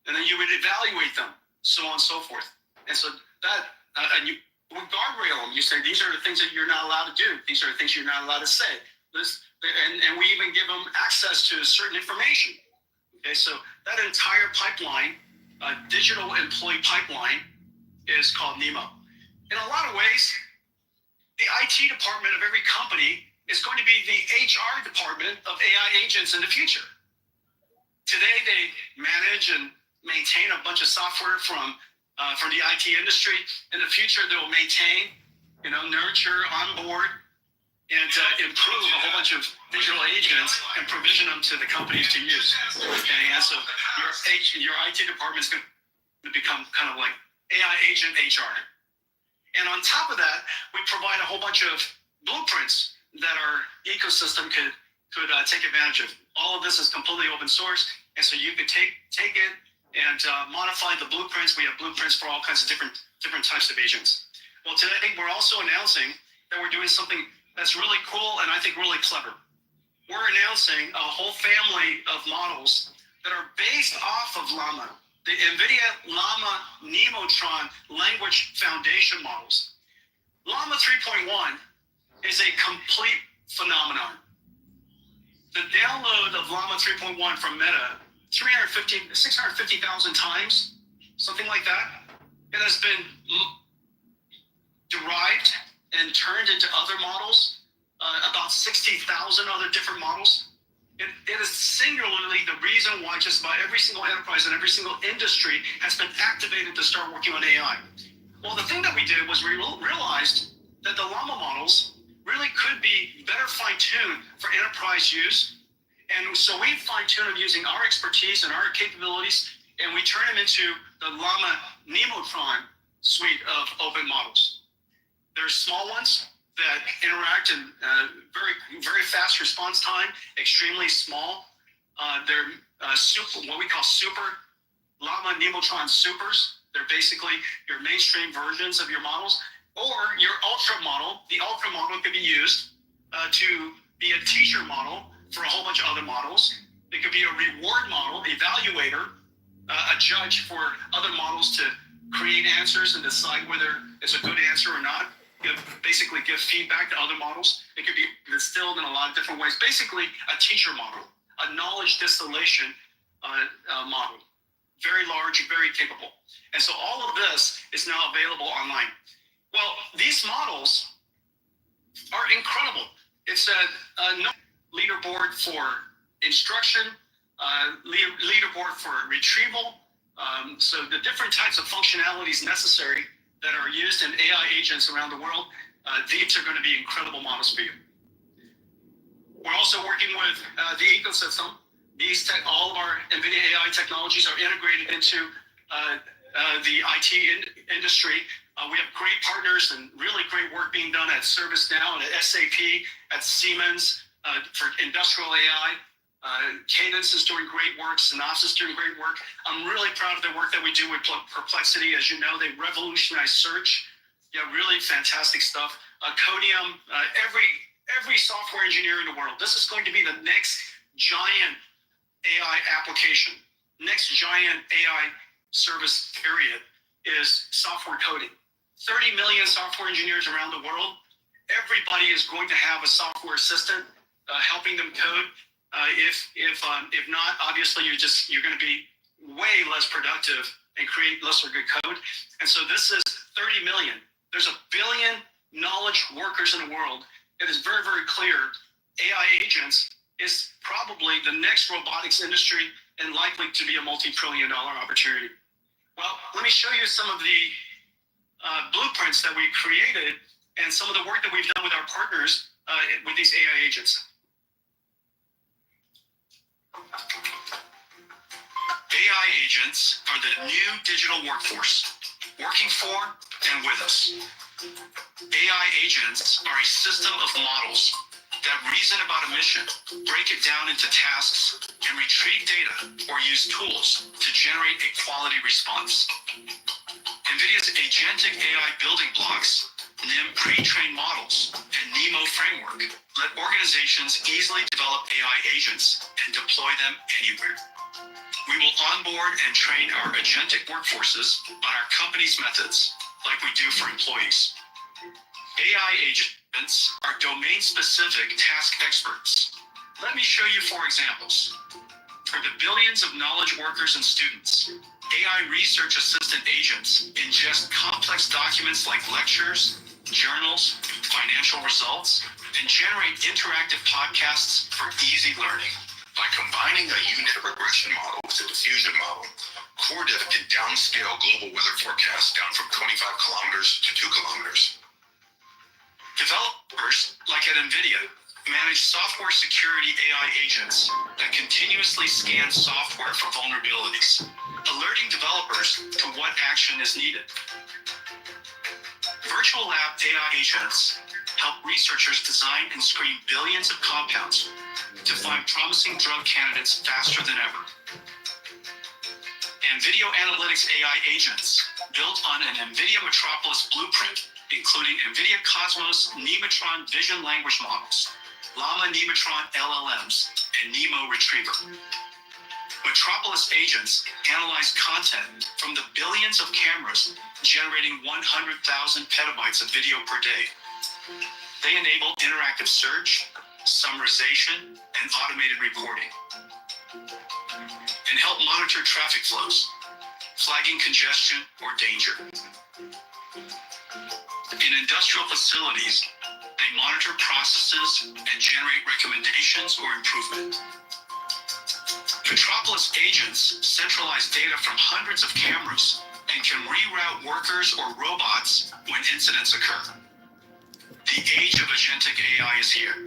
and then you would evaluate them, so on and so forth. And so that, and you would guardrail them. You say, these are the things that you're not allowed to do. These are the things you're not allowed to say. And we even give them access to certain information. Okay, so that entire pipeline, digital employee pipeline, is called NeMo. In a lot of ways, the IT department of every company is going to be the HR department of AI agents in the future. Today, they manage and maintain a bunch of software from the IT industry. In the future, they'll maintain, nurture, onboard, and improve a whole bunch of digital agents and provision them to the companies to use. Okay, and so your IT department is going to become kind of like AI agent HR. And on top of that, we provide a whole bunch of blueprints that our ecosystem could take advantage of. All of this is completely open source, and so you could take it and modify the blueprints. We have blueprints for all kinds of different types of agents. Well, today we're also announcing that we're doing something that's really cool and I think really clever. We're announcing a whole family of models that are based off of Llama, the NVIDIA Llama Nemotron language foundation models. Llama 3.1 is a complete phenomenon. The download of Llama 3.1 from Meta, 650,000 times, something like that. It has been derived and turned into other models, about 60,000 other different models. It is singularly the reason why just about every single enterprise and every single industry has been activated to start working on AI. Well, the thing that we did was we realized that the Llama models really could be better fine-tuned for enterprise use. And so we fine-tune them using our expertise and our capabilities, and we turn them into the Llama Nemotron suite of open models. There's small ones that interact in very, very fast response time, extremely small. They're what we call super Llama Nemotron supers. They're basically your mainstream versions of your models, or your ultra model. The ultra model could be used to be a teacher model for a whole bunch of other models. It could be a reward model, evaluator, a judge for other models to create answers and decide whether it's a good answer or not. Basically give feedback to other models. It could be distilled in a lot of different ways. Basically, a teacher model, a knowledge distillation model. Very large, very capable. And so all of this is now available online. Well, these models are incredible. It's a leaderboard for instruction, leaderboard for retrieval. So the different types of functionalities necessary that are used in AI agents around the world, these are going to be incredible models for you. We're also working with the ecosystem. All of our NVIDIA AI technologies are integrated into the IT industry. We have great partners and really great work being done at ServiceNow and at SAP, at Siemens for industrial AI. Cadence is doing great work. Synopsys is doing great work. I'm really proud of the work that we do with Perplexity. As you know, they revolutionized search. Yeah, really fantastic stuff. Codium, every software engineer in the world. This is going to be the next giant AI application. Next giant AI service period is software coding. 30 million software engineers around the world. Everybody is going to have a software assistant helping them code. If not, obviously you're going to be way less productive and create lesser good code. And so this is 30 million. There's a billion knowledge workers in the world. It is very, very clear AI agents is probably the next robotics industry and likely to be a multi-trillion-dollar opportunity. Well, let me show you some of the blueprints that we created and some of the work that we've done with our partners with these AI agents. AI agents are the new digital workforce, working for and with us. AI agents are a system of models that reason about a mission, break it down into tasks, and retrieve data or use tools to generate a quality response. NVIDIA's agentic AI building blocks, NIM pre-trained models, and NEMO framework let organizations easily develop AI agents and deploy them anywhere. We will onboard and train our agentic workforces on our company's methods, like we do for employees. AI agents are domain-specific task experts. Let me show you 4 examples. For the billions of knowledge workers and students, AI research assistant agents ingest complex documents like lectures, journals, financial results, and generate interactive podcasts for easy learning. By combining a unit regression model with a diffusion model, CoreDev can downscale global weather forecasts down from 25 kilometers to 2 kilometers. Developers, like at NVIDIA, manage software security AI agents that continuously scan software for vulnerabilities, alerting developers to what action is needed. Virtual lab AI agents help researchers design and screen billions of compounds to find promising drug candidates faster than ever. And video analytics AI agents built on an NVIDIA Metropolis blueprint, including NVIDIA Cosmos Nematron vision language models, Llama Nematron LLMs, and NEMO Retriever. Metropolis agents analyze content from the billions of cameras, generating 100,000 petabytes of video per day. They enable interactive search, summarization, and automated reporting, and help monitor traffic flows, flagging congestion or danger. In industrial facilities, they monitor processes and generate recommendations or improvement. Metropolis agents centralize data from hundreds of cameras and can reroute workers or robots when incidents occur. The age of agentic AI is here.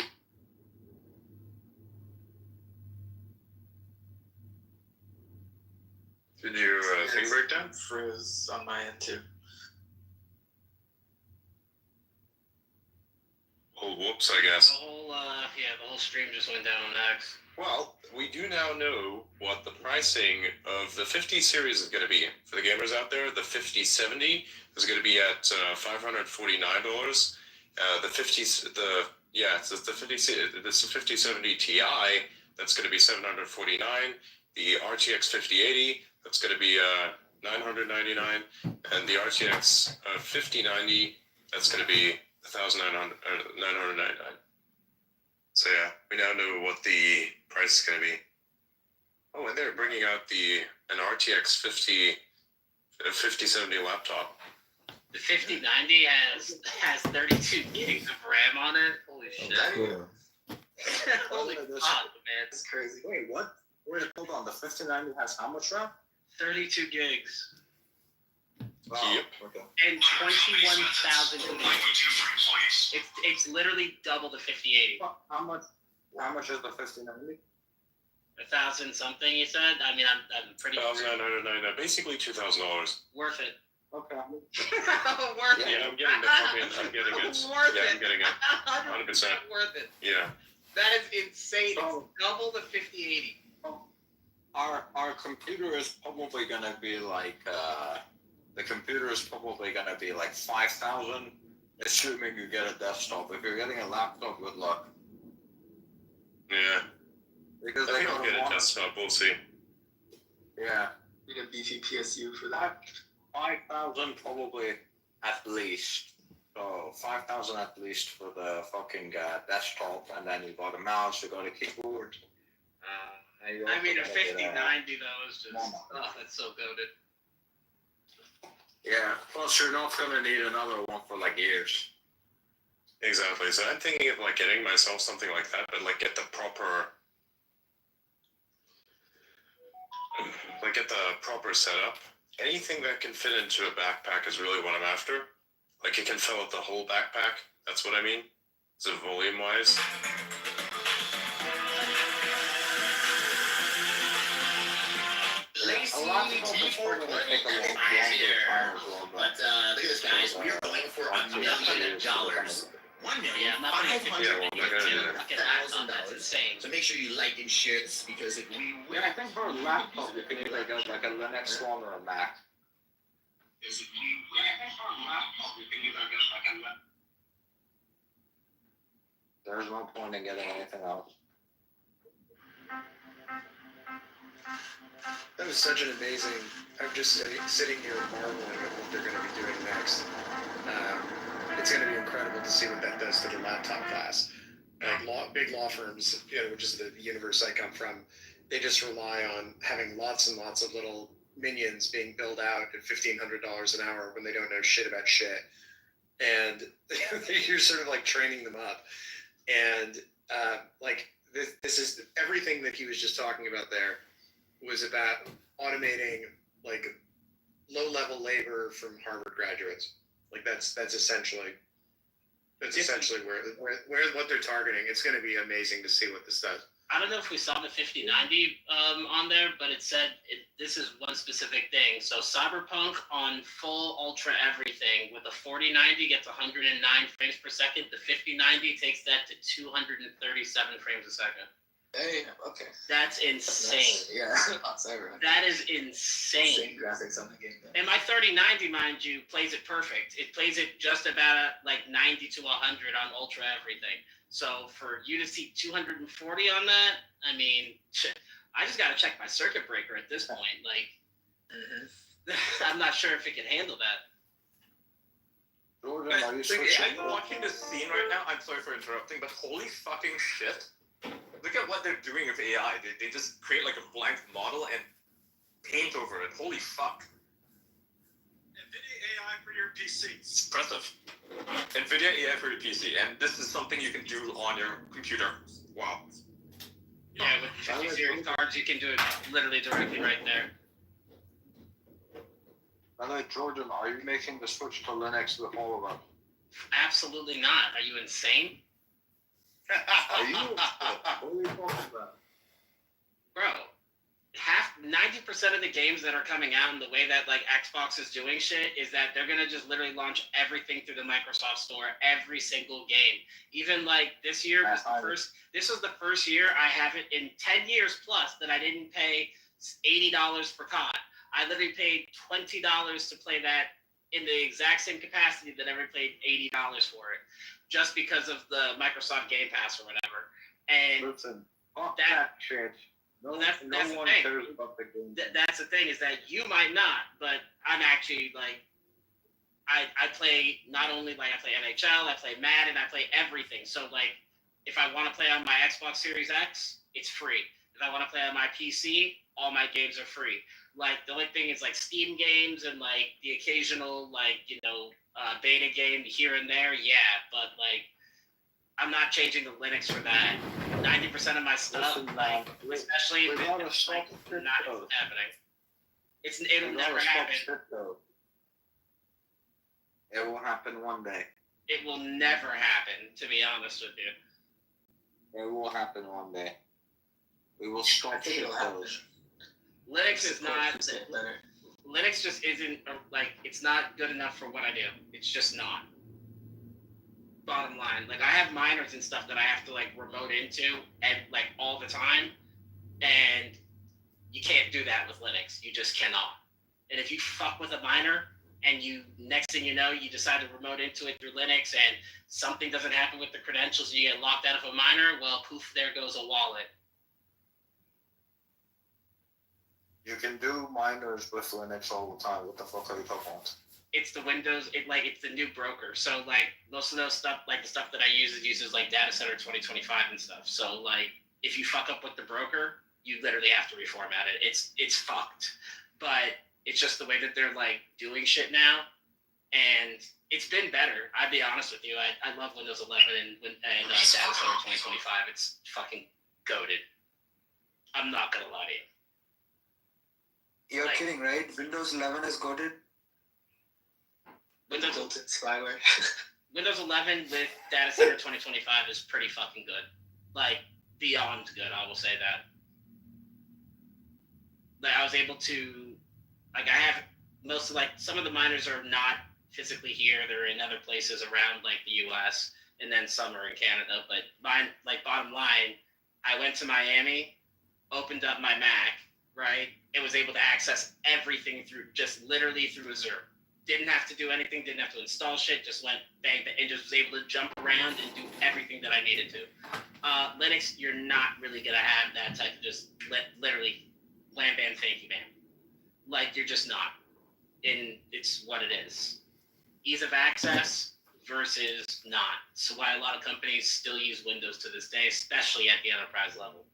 Did your thing break down? Frizz on my end too. Oh, whoops, I guess. The whole stream just went down on X. Well, we do now know what the pricing of the 50 series is going to be. For the gamers out there, the 5070 is going to be at $549. The 5070 Ti, that's going to be $749. The RTX 5080, that's going to be $999, and the RTX 5090, that's going to be $999. So yeah, we now know what the price is going to be. Oh, and they're bringing out an RTX 5070 laptop. The 5090 has 32 gigs of RAM on it. Holy shit! Holy fuck, man, it's crazy. Wait, what? Wait, hold on. The 5090 has how much RAM? 32 gigs. Wow. Yep. Okay. And 21,000 gigs. It's literally double the 5080. How much is the 5090? 1,000 something, you said? I mean, I'm pretty $1,999, basically $2,000. worth it. Okay. Worth it. Yeah, I'm getting it. I'm getting it. Worth Yeah, it. I'm getting it. 100%. Worth it. Yeah. That is insane. It's double the 5080. Our computer is probably gonna be like the computer is probably gonna be like 5,000, assuming you get a desktop. If you're getting a laptop, good luck. Yeah. Because I think I'll get a desktop. We'll see. Yeah. Need a beefy PSU for that. 5,000 probably at least. So 5,000 at least for the fucking desktop, and then you got a mouse, you got a keyboard. I mean, a 5090 though is just, that's so goated. Yeah, plus you're not gonna need another one for like years. Exactly. So I'm thinking of like getting myself something like that, but like get the proper setup. Anything that can fit into a backpack is really what I'm after. Like it can fill up the whole backpack. That's what I mean. So volume wise. Lazy T4 here. But look at this, guys. We are going for $1 million. $1 million. $500,000. Insane. So make sure you like and share this because if we win, I think for a laptop you can either get like a Linux one or a Mac. There's no point in getting anything else. That was such an amazing. I'm just sitting here marveling at what they're going to be doing next. It's going to be incredible to see what that does to the laptop class. Like big law firms, which is the universe I come from, they just rely on having lots and lots of little minions being built out at $1,500 an hour when they don't know shit about shit, and you're sort of like training them up, and like this is everything that he was just talking about there was about automating like low-level labor from Harvard graduates. Like that's essentially where what they're targeting. It's going to be amazing to see what this does. I don't know if we saw the 5090 on there, but it said this is one specific thing. So Cyberpunk on full ultra everything with a 4090 gets 109 frames per second. The 5090 takes that to 237 frames a second. Hey, okay. That's insane. On Cyber. That is insane. Same graphics on the game. And my 3090, mind you, plays it perfect. It plays it just about like 90 to 100 on ultra everything. So for you to see 240 on that, I mean, I just got to check my circuit breaker at this point. Like, I'm not sure if it can handle that. I'm watching this scene right now. I'm sorry for interrupting, but holy fucking shit. Look at what they're doing with AI. They just create like a blank model and paint over it. Holy fuck. NVIDIA AI for your PC. Impressive. NVIDIA AI for your PC. And this is something you can do on your computer. Wow. Yeah, with 50 series cards, you can do it literally directly right there. By the way, Jordan, are you making the switch to Linux with all of them? Absolutely not. Are you insane? Are you? What are you talking about? Bro, 90% of the games that are coming out and the way that like Xbox is doing shit is that they're gonna just literally launch everything through the Microsoft Store, every single game. Even like this year was the first. This was the first year I haven't in 10 years plus that I didn't pay $80 per COD. I literally paid $20 to play that in the exact same capacity that I ever paid $80 for it, just because of the Microsoft Game Pass or whatever. And listen, that shit. No, that's one the cares about the game. That's the thing, is that you might not, but I'm actually like, I play not only like I play NHL, I play Madden, I play everything. So like, if I want to play on my Xbox Series X, it's free. If I want to play on my PC, all my games are free. Like the only thing is like Steam games and like the occasional like beta game here and there, yeah. But like, I'm not changing the Linux for that. 90% of my stuff, like especially if it's like not happening. It'll never happen. It will happen one day. It will never happen, to be honest with you. It will happen one day. We will stop shit those. Linux is not. Linux just isn't like, it's not good enough for what I do. It's just not. Bottom line, like I have miners and stuff that I have to like remote into and like all the time, and you can't do that with Linux. You just cannot. And if you fuck with a miner and you next thing you know you decide to remote into it through Linux and something doesn't happen with the credentials, you get locked out of a miner, well, poof, there goes a wallet. You can do miners with Linux all the time. What the fuck are you talking about? it's the Windows. It's the new broker. So like most of those stuff, like the stuff that I use, uses like Data Center 2025 and stuff. So like if you fuck up with the broker, you literally have to reformat it. It's fucked. But it's just the way that they're like doing shit now, and it's been better. I'd be honest with you. I love Windows 11 and Data Center 2025. It's fucking goated. I'm not gonna lie to you. You're kidding, right? Windows 11 is goated. Windows spyware. Windows 11 with Data Center 2025 is pretty fucking good. Like beyond good, I will say that. Like I was able to, like I have most of like some of the miners are not physically here. They're in other places around like the U.S. and then some are in Canada. But mine, like bottom line, I went to Miami, opened up my Mac, right? It was able to access everything through just literally through Azure. Didn't have to do anything, didn't have to install shit, just went bang, and just was able to jump around and do everything that I needed to. Linux, you're not really going to have that type of just literally wham, bam, thank you, man. Like, you're just not. And it's what it is. Ease of access versus not. So why a lot of companies still use Windows to this day, especially at the enterprise level.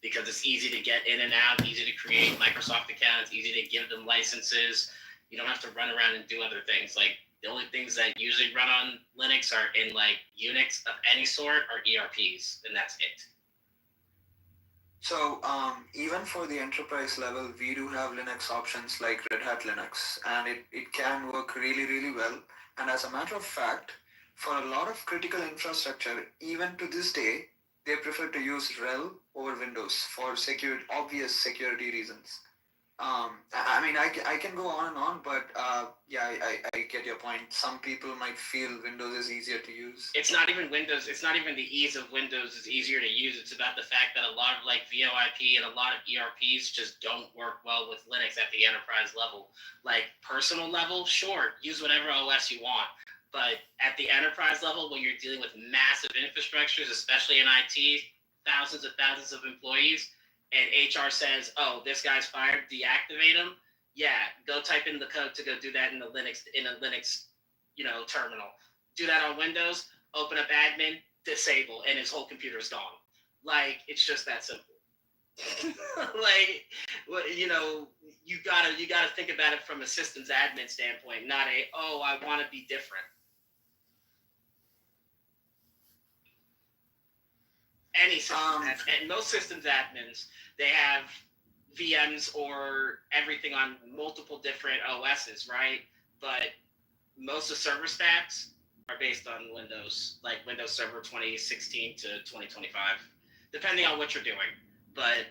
Because it's easy to get in and out, easy to create Microsoft accounts, easy to give them licenses. You don't have to run around and do other things. Like the only things that usually run on Linux are in like Unix of any sort or ERPs, and that's it. So even for the enterprise level, we do have Linux options like Red Hat Linux, and it can work really, really well. And as a matter of fact, for a lot of critical infrastructure, even to this day, they prefer to use RHEL over Windows for obvious security reasons. I mean, I can go on and on, but yeah, I get your point. Some people might feel Windows is easier to use. It's not even Windows. It's not even the ease of Windows is easier to use. It's about the fact that a lot of like VoIP and a lot of ERPs just don't work well with Linux at the enterprise level. Like personal level, sure, use whatever OS you want. But at the enterprise level, when you're dealing with massive infrastructures, especially in IT, thousands of employees, and HR says, "Oh, this guy's fired, deactivate him." Yeah, go type in the code to go do that in a Linux, terminal. Do that on Windows. Open up admin, disable, and his whole computer's gone. Like it's just that simple. Like, you gotta think about it from a systems admin standpoint, not I want to be different. Any systems, and most systems admins, they have VMs or everything on multiple different OSs, right? But most of server stacks are based on Windows, like Windows Server 2016 to 2025, depending on what you're doing. But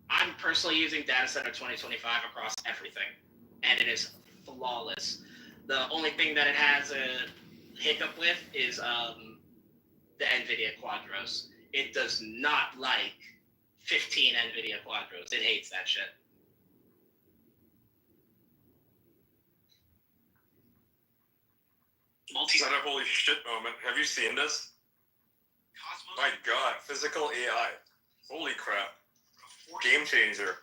I'm personally using Data Center 2025 across everything, and it is flawless. The only thing that it has a hiccup with is the NVIDIA Quadros. It does not like 15 NVIDIA Quadros. It hates that shit. Is that a holy shit moment? Have you seen this? My god, physical AI. Holy crap. Game changer.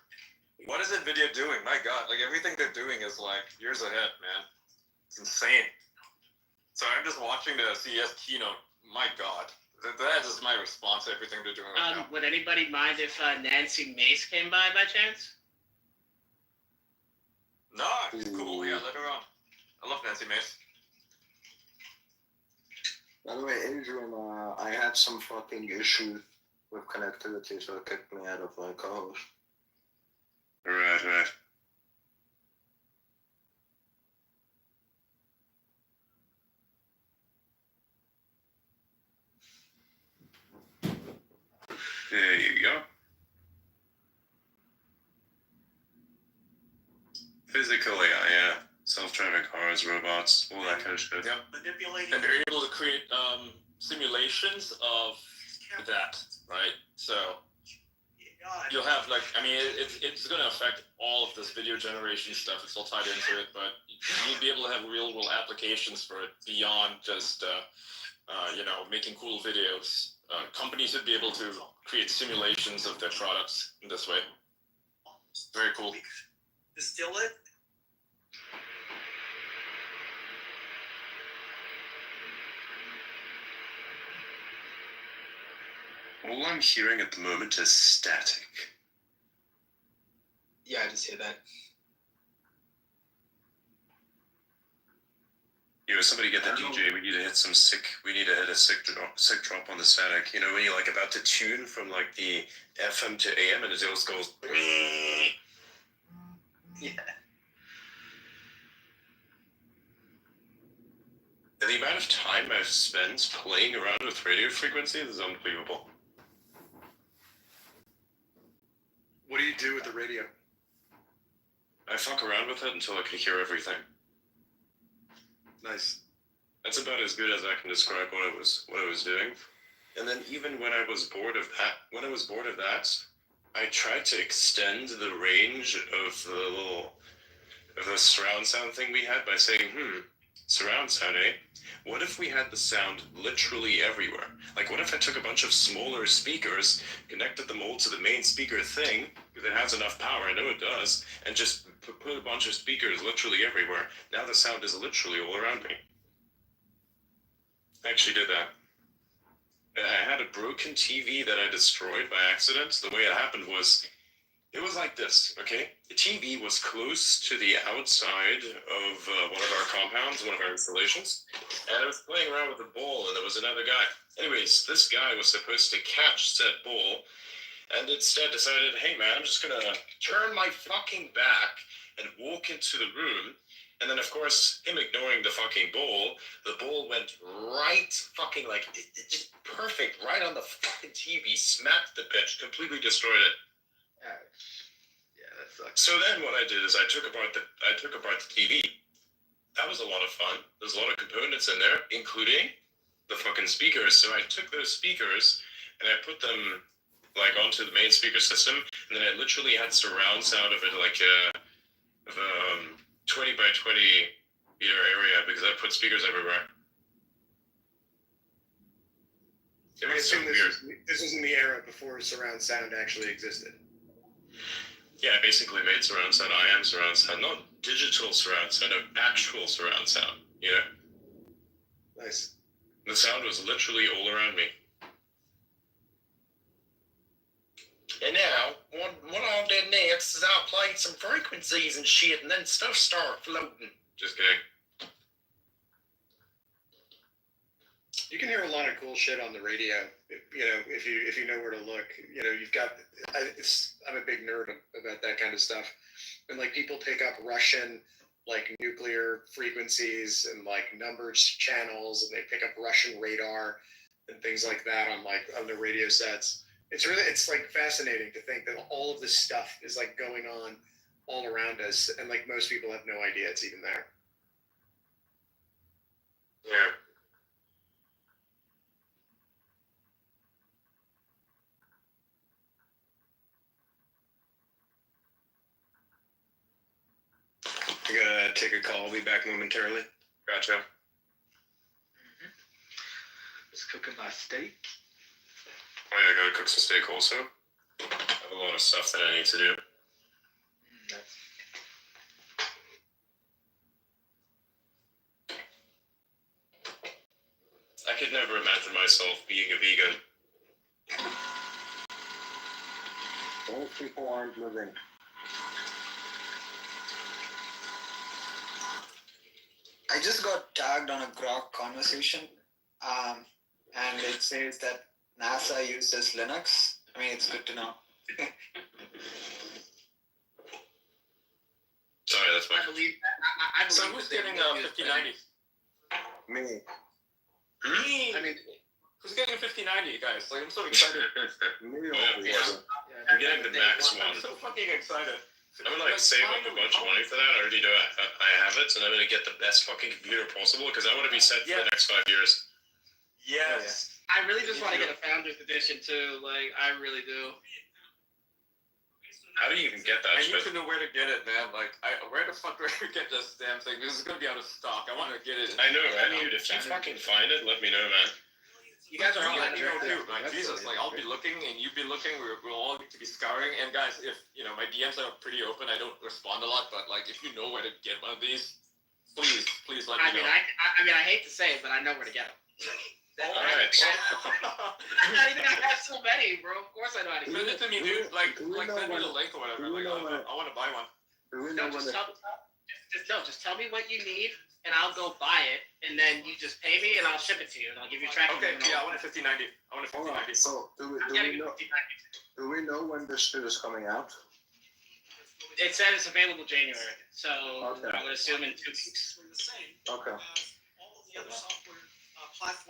What is NVIDIA doing? My god, like everything they're doing is like years ahead, man. It's insane. So I'm just watching the CES keynote. My god. That is my response to everything they're doing right now. Would anybody mind if Nancy Mace came by chance? No, she's cool. Yeah, let her on. I love Nancy Mace. By the way, Adrian, I had some fucking issues with connectivity, so it kicked me out of my co-host. Right. There you go. Physical AI, yeah. Self-driving cars, robots, all that kind of shit. Yep. And they're able to create simulations of that, right? So you'll have it's going to affect all of this video generation stuff. It's all tied into it, but you'll be able to have real world applications for it beyond just making cool videos. Companies would be able to create simulations of their products in this way. Very cool. Distill it. All I'm hearing at the moment is static. Yeah, I just hear that. Yo, somebody get the DJ. We need to hit some sick. We need to hit a sick drop on the static. You know, when you're like about to tune from like the FM to AM, and it just goes. Yeah. The amount of time I've spent playing around with radio frequencies is unbelievable. What do you do with the radio? I fuck around with it until I can hear everything. Nice. That's about as good as I can describe what I was doing. And then even when I was bored of that, I tried to extend the range of the surround sound thing we had by saying, surround sound, eh? What if we had the sound literally everywhere? Like, what if I took a bunch of smaller speakers, connected them all to the main speaker thing, because it has enough power, I know it does, and just put a bunch of speakers literally everywhere. Now the sound is literally all around me. I actually did that. I had a broken TV that I destroyed by accident. The way it happened was, it was like this, okay? The TV was close to the outside of one of our compounds, one of our installations, and I was playing around with the ball, and there was another guy. Anyways, this guy was supposed to catch said ball, and instead decided, hey man, I'm just gonna turn my fucking back and walk into the room. And then, of course, him ignoring the fucking ball, the ball went right fucking like, it just perfect, right on the fucking TV, smacked the pitch, completely destroyed it. Yeah, that sucks. So then what I did is I took apart the TV. That was a lot of fun. There's a lot of components in there, including the fucking speakers. So I took those speakers and I put them like onto the main speaker system, and then I literally had surround sound of it like 20 by 20 meter area because I put speakers everywhere. It I was so assume weird. this was in the era before surround sound actually existed. Yeah, I basically made surround sound. I am surround sound, not digital surround sound, actual surround sound. You know. Nice. The sound was literally all around me. And now, what I did next is I played some frequencies and shit, and then stuff started floating. Just kidding. You can hear a lot of cool shit on the radio. If you know where to look. You know, you've got. I'm a big nerd about that kind of stuff, and like people pick up Russian like nuclear frequencies and like numbered channels, and they pick up Russian radar and things like that on the radio sets. It's like fascinating to think that all of this stuff is like going on all around us, and like most people have no idea it's even there. Yeah. I gotta take a call. I'll be back momentarily. Gotcha. Just cooking my steak. Oh yeah, I gotta cook some steak also. I have a lot of stuff that I need to do. I could never imagine myself being a vegan. Those people aren't living. I just got tagged on a Grok conversation, and it says that NASA uses Linux. I mean, it's good to know. Sorry, that's my. I believe So who's getting 5090? Me. I mean, who's getting a 5090, guys? Like, I'm so excited. I'm getting the max one. I'm so fucking excited. I'm gonna like save up a bunch of money for that. I already do. I have it, and I'm gonna get the best fucking computer possible because I want to be set for the next 5 years. Yes. I really just want to get a Founders Edition too. Like, I really do. How do you even get that? I need to know where to get it, man. Like, where the fuck do I get this damn thing? This is gonna be out of stock. I want to get it. I know, man. Dude, if you fucking find it, let me know, man. You guys are all let me know too. Like, Jesus, like, I'll be looking and you be looking. We'll all need to be scouring. And guys, if my DMs are pretty open, I don't respond a lot. But like, if you know where to get one of these, please let me know. I mean, I hate to say it, but I know where to get them. Alright. I think I have so many, bro. Of course I know how to Send use it to me, dude. Like send me the link or whatever. Like, I want to buy one. No, just tell me what you need, and I'll go buy it, and then you just pay me, and I'll ship it to you, and I'll give you tracking. Okay, yeah, I want a 5090. I want a 5090. So do we know when this shit is coming out? It said it's available January, so I would assume in 2 weeks. Okay.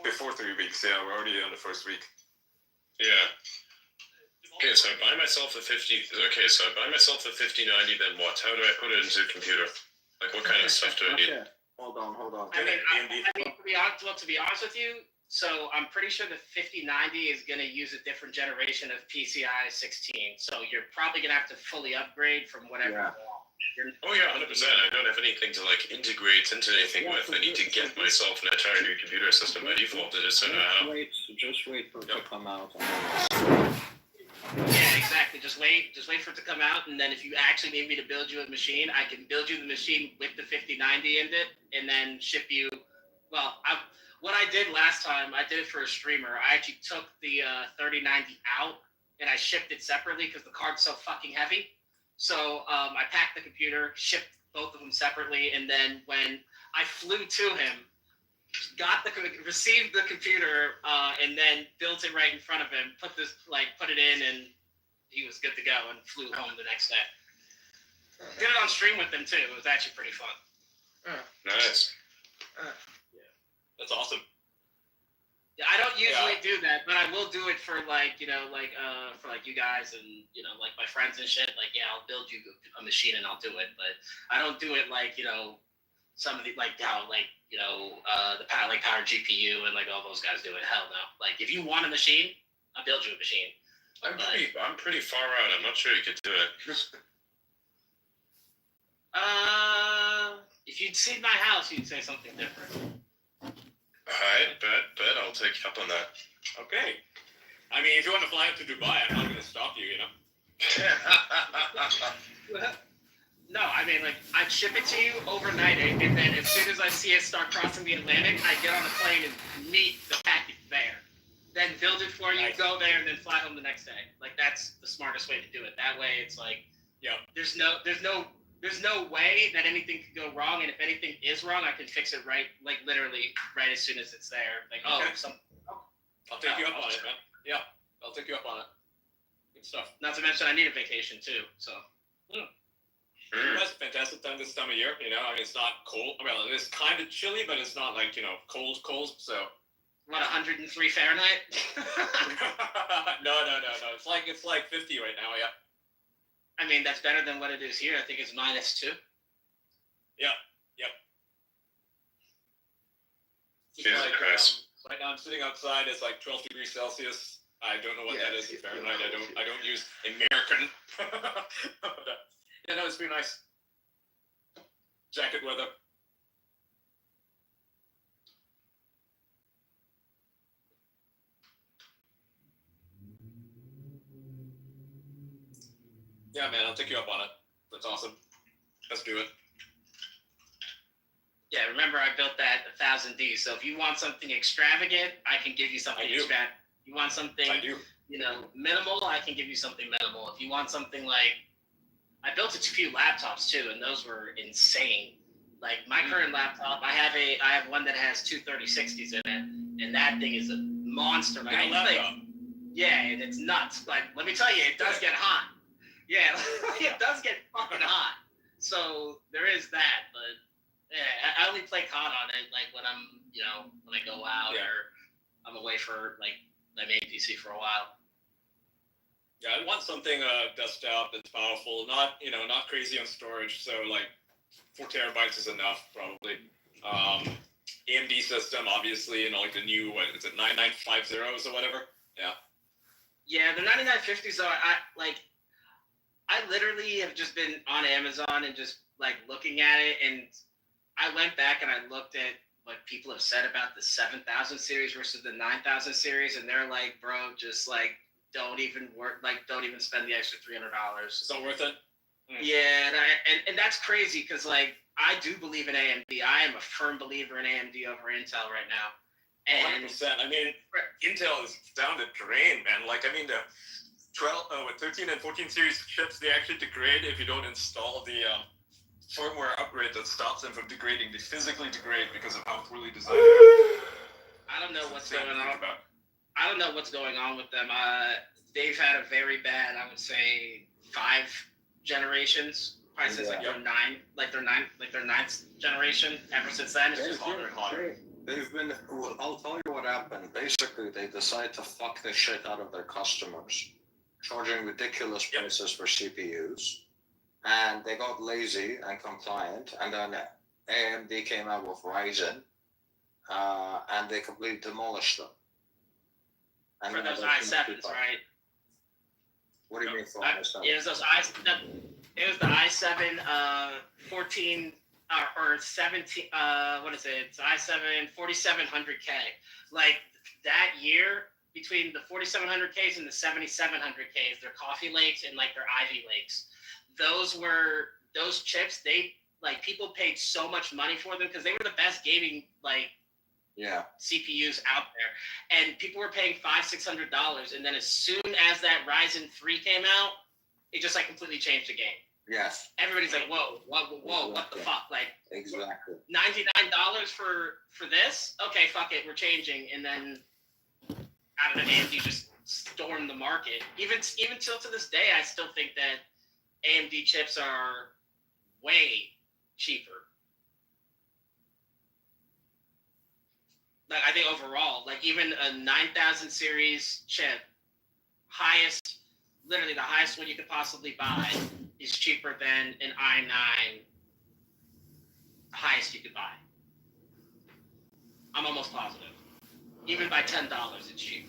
Before 3 weeks, yeah, we're already on the first week. Yeah. Okay, so I buy myself a 5090, then what? How do I put it into the computer? Like, what kind of stuff do I need? Okay. Hold on. I mean, to be honest with you, so I'm pretty sure the 5090 is going to use a different generation of PCI 16. So you're probably going to have to fully upgrade from whatever you want. Oh yeah, 100%. I don't have anything to like integrate into anything with. I need to get myself an entire new computer system. By default, it is Just wait for it to come out. Yeah, exactly. Just wait for it to come out, and then if you actually need me to build you a machine, I can build you the machine with the 5090 in it, and then ship you. Well, what I did last time, I did it for a streamer. I actually took the 3090 out, and I shipped it separately because the card's so fucking heavy. So I packed the computer, shipped both of them separately, and then when I flew to him, received the computer, and then built it right in front of him, put it in, and he was good to go and flew home the next day. Did it on stream with him too. It was actually pretty fun. Nice. That's awesome. Yeah, I don't usually do that, but I will do it for for you guys and like my friends and shit. Like, yeah, I'll build you a machine and I'll do it, but I don't do it like some of the the power GPU and like all those guys do it. Hell no. Like, if you want a machine, I'll build you a machine. I'm pretty far out. I'm not sure you could do it. If you'd seen my house, you'd say something different. Alright, bet I'll take you up on that. Okay. I mean, if you want to fly up to Dubai, I'm not going to stop you, No, I mean, like, I'd ship it to you overnight, and then as soon as I see it start crossing the Atlantic, I get on a plane and meet the package there. Then build it for you, go there, and then fly home the next day. Like, that's the smartest way to do it. That way, it's like, there's no way that anything could go wrong, and if anything is wrong, I can fix it literally right as soon as it's there. Like, I'll take you up on it, man. Yeah, I'll take you up on it. Good stuff. Not to mention, I need a vacation too, so. That's a fantastic time this time of year, I mean, it's not cold. Well, it is kind of chilly, but it's not like, cold, so. What, 103 Fahrenheit? No. It's like 50 right now, yeah. I mean, that's better than what it is here. I think it's -2. Yeah, yep. Jesus Christ. Right now I'm sitting outside, it's like 12 degrees Celsius. I don't know what that is in Fahrenheit. I don't use American. Yeah, no, it's been nice. Jacket weather. Yeah, man, I'll take you up on it. That's awesome. Let's do it. Yeah, remember I built that 1000D. So if you want something extravagant, I can give you something extravagant. You want something, minimal, I can give you something minimal. If you want something like, I built a few laptops too, and those were insane. Like my current laptop, I have one that has two 3060s in it, and that thing is a monster. Like, yeah, and it's nuts. Like, let me tell you, it does get hot. Yeah, it does get fucking hot. So there is that, but yeah, I only play COD on it like when I'm, when I go out or I'm away for like my main PC for a while. Yeah, I want something desktop that's powerful, not crazy on storage. So like 4 terabytes is enough probably. AMD system, obviously, like the new 9950s or whatever. Yeah. Yeah, the 9950s though, I literally have just been on Amazon and just like looking at it, and I went back and I looked at what people have said about the 7000 series versus the 9000 series, and they're like, bro, just like don't even spend the extra $300. It's not worth it. Yeah, and that's crazy because like I do believe in AMD. I am a firm believer in AMD over Intel right now. And 100%. I mean, Intel is down the drain, man. Like, I mean, the 13 and 14 series chips, they actually degrade if you don't install the firmware upgrade that stops them from degrading. They physically degrade because of how poorly designed they are. I don't know what's going on. I don't know what's going on with them. They've had a very bad, I would say, 5 generations. Probably since like their ninth generation. Ever since then, it's just harder and harder. They've been. Well, I'll tell you what happened. Basically, they decided to fuck the shit out of their customers, charging ridiculous prices for CPUs, and they got lazy and compliant. And then AMD came out with Ryzen, and they completely demolished them. And for those i7s, right? What do you mean for i7? Yeah, it was the i7 14 or 17. What is it? It's i7 4700K. Like that year between the 4700Ks and the 7700Ks, their Coffee Lakes and like their Ivy Lakes. Those chips. They like people paid so much money for them because they were the best gaming CPUs out there, and people were paying $500-$600. And then as soon as that Ryzen 3 came out, it just like completely changed the game. Yes. Everybody's like, whoa, what the fuck? Like, exactly. $99 for this? Okay, fuck it, we're changing. And then I don't know, AMD just stormed the market. Even till to this day, I still think that AMD chips are way cheaper. Like I think overall, like even a 9000 series chip, literally the highest one you could possibly buy, is cheaper than an i9, highest you could buy. I'm almost positive. Even by $10, it's cheap.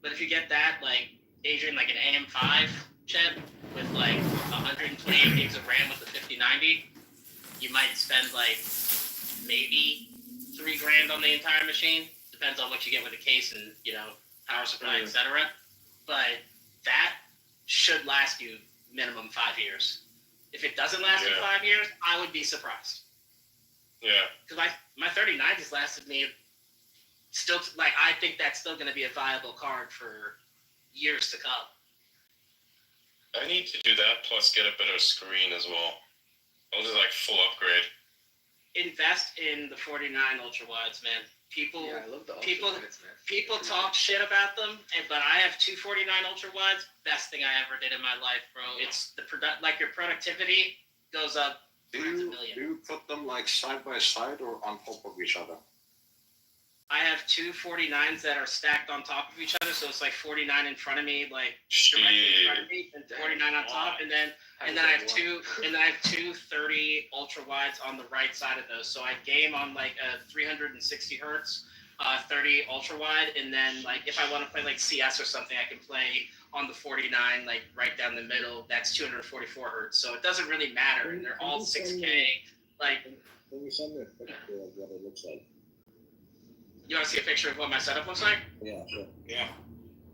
But if you get that, like Adrian, like an AM5 chip with like 128 gigs of RAM with the 5090, you might spend like maybe $3,000 on the entire machine. Depends on what you get with the case and power supply, etc. But that should last you minimum 5 years. If it doesn't last you 5 years, I would be surprised. Yeah. Because my 3090s lasted me still. Like I think that's still going to be a viable card for years to come. I need to do that plus get a better screen as well. I'll just like full upgrade. Invest in the 49 ultra wides, man. People talk shit about them, but I have 249 ultra wides. Best thing I ever did in my life, bro. It's your productivity goes up. Do you put them like side by side or on top of each other? I have two 49s that are stacked on top of each other, so it's like 49 in front of me, like directly in front of me, and 49 on top, and then I have two 30 ultra wides on the right side of those. So I game on like a 360 hertz, 30 ultra wide, and then like if I want to play like CS or something, I can play on the 49 like right down the middle. That's 244 hertz. So it doesn't really matter, and they're all 6K. Like, can you send me a picture of what it looks like? You want to see a picture of what my setup looks like? Yeah, sure. Yeah.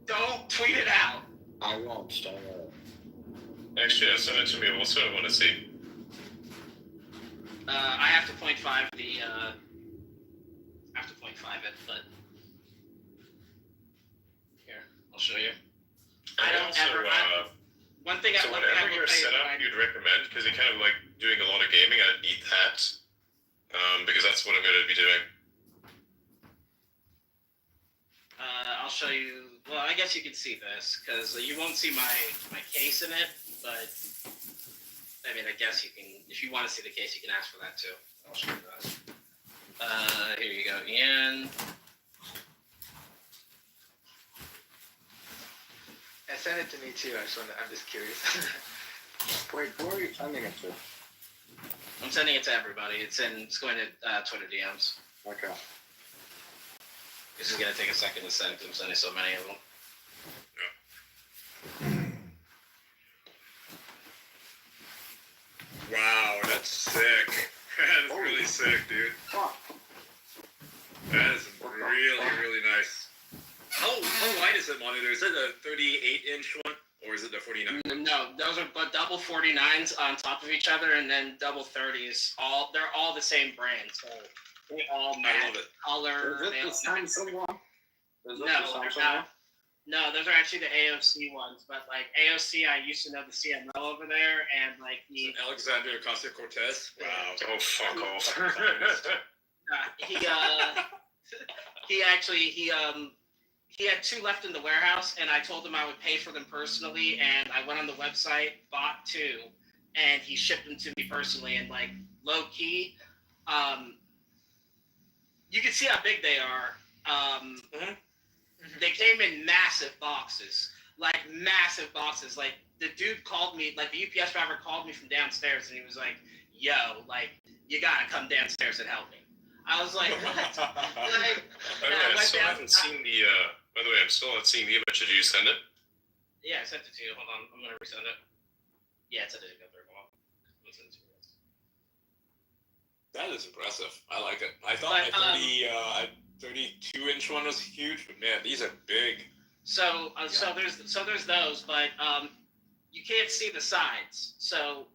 Don't tweet it out. I won't. Don't worry. Actually, send it to me. Also, I want to see. I have to 0.5 the. I have to 0.5 it, but here I'll show you. I don't also, ever. One thing. So whatever your setup you'd recommend, because you're kind of like doing a lot of gaming, I'd need that, because that's what I'm going to be doing. I'll show you. Well, I guess you can see this because you won't see my case in it, but I mean, I guess you can. If you want to see the case, you can ask for that too. I'll show you that. Here you go, Ian. Send it to me too. I'm just curious. Wait, who are you sending it to? I'm sending it to everybody. It's going to Twitter DMs. Okay. This is gonna take a second to send. I'm sending so many of them. Wow, that's sick. That is really sick, dude. That is really, really nice. How wide is that monitor? Is it a 38-inch one or or is it the 49? No, those are but double 49s on top of each other, and then double 30s. They're all the same brand, so they all match color. Is it the Samsung one? Is it No, the they're Samsung not. one? No, those are actually the AOC ones. But like AOC, I used to know the CMO over there, and like Alexander Ocasio-Cortez. Wow. Oh, fuck off. He had 2 left in the warehouse, and I told him I would pay for them personally. And I went on the website, bought 2, and he shipped them to me personally. And like low key, you can see how big they are. They came in massive boxes. Like the dude called me, like the UPS driver called me from downstairs, and he was like, "Yo, like you gotta come downstairs and help me." I was like, "What?" Like, By the way, I still haven't seen the. By the way, I'm still not seeing the image. Did you send it? Yeah, I sent it to you. Hold on, I'm gonna resend it. Yeah, it's a didn't go through. Hold on. I'll send it to you. That is impressive. I like it. I thought my 32-inch one was huge, but man, these are big. So there's those, but you can't see the sides. So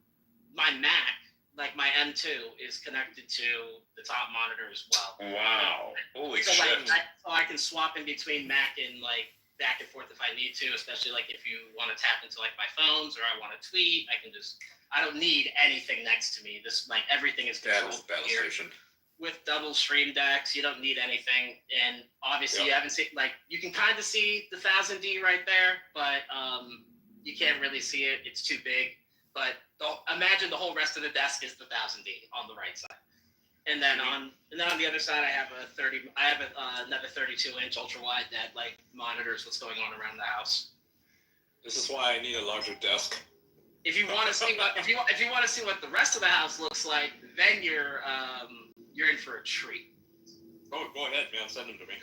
my Mac, like my M2, is connected to the top monitor as well. Wow! Holy so shit! So I can swap in between Mac and like back and forth if I need to, especially like if you want to tap into like my phones or I want to tweet. I don't need anything next to me. This like everything is controlled here. With double stream decks, you don't need anything, and obviously you haven't seen like you can kind of see the 1000D right there, but you can't really see it. It's too big. But imagine the whole rest of the desk is the 1000D on the right side, and then on the other side I have another 32-inch ultra wide that like monitors what's going on around the house. This is why I need a larger desk. If you want to see what the rest of the house looks like, then you're in for a treat. Oh, go ahead, man. Send them to me.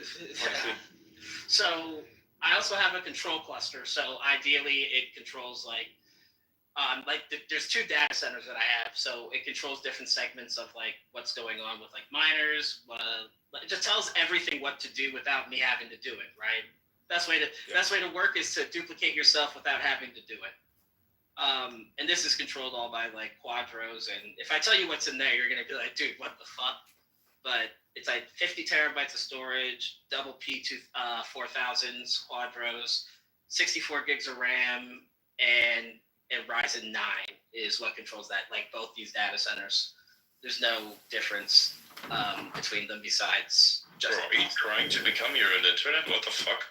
So I also have a control cluster. So ideally, it controls there's 2 data centers that I have. So it controls different segments of like what's going on with like miners. It just tells everything what to do without me having to do it. Right. Best way to work is to duplicate yourself without having to do it. And this is controlled all by like quadros, and if I tell you what's in there, you're gonna be like, dude, what the fuck? But it's like 50 terabytes of storage, double P4000s, quadros, 64 gigs of RAM, and Ryzen 9 is what controls that. Like both these data centers, there's no difference between them besides just. Bro, are you trying to become your own internet? What the fuck?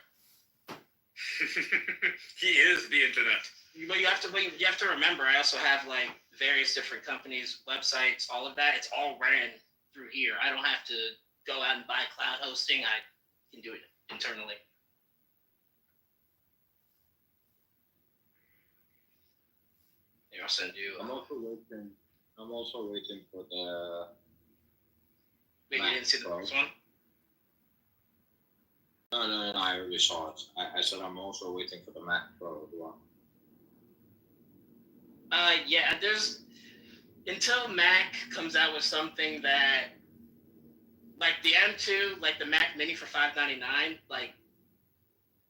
He is the internet. But you have to remember, I also have like various different companies, websites, all of that. It's all ran through here. I don't have to go out and buy cloud hosting. I can do it internally. Here, I'll send you. I'm also waiting for the. Wait, you didn't see the first one? No, I already saw it. I said I'm also waiting for the Mac Pro as well. Yeah, until Mac comes out with something that, like the M2, like the Mac Mini for $599, like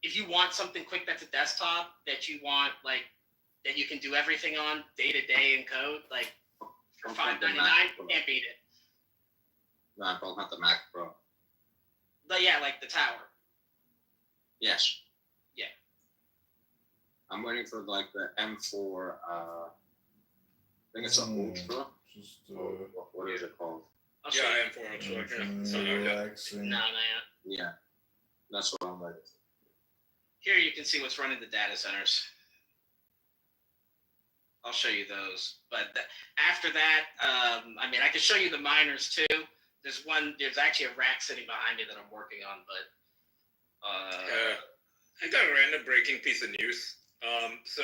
if you want something quick that's a desktop that you want, like that you can do everything on day to day in code, like for $599, can't beat it. No, I'm talking about the Mac Pro. But yeah, like the tower. Yes. Yeah. I'm waiting for like the M4. I think it's an Ultra. What is it called? Yeah, M4 Ultra. No. Yeah, that's what I'm waiting for. Here you can see what's running the data centers. I'll show you those. But after that, I mean, I can show you the miners too. There's actually a rack sitting behind me that I'm working on, but. I got a random breaking piece of news. So,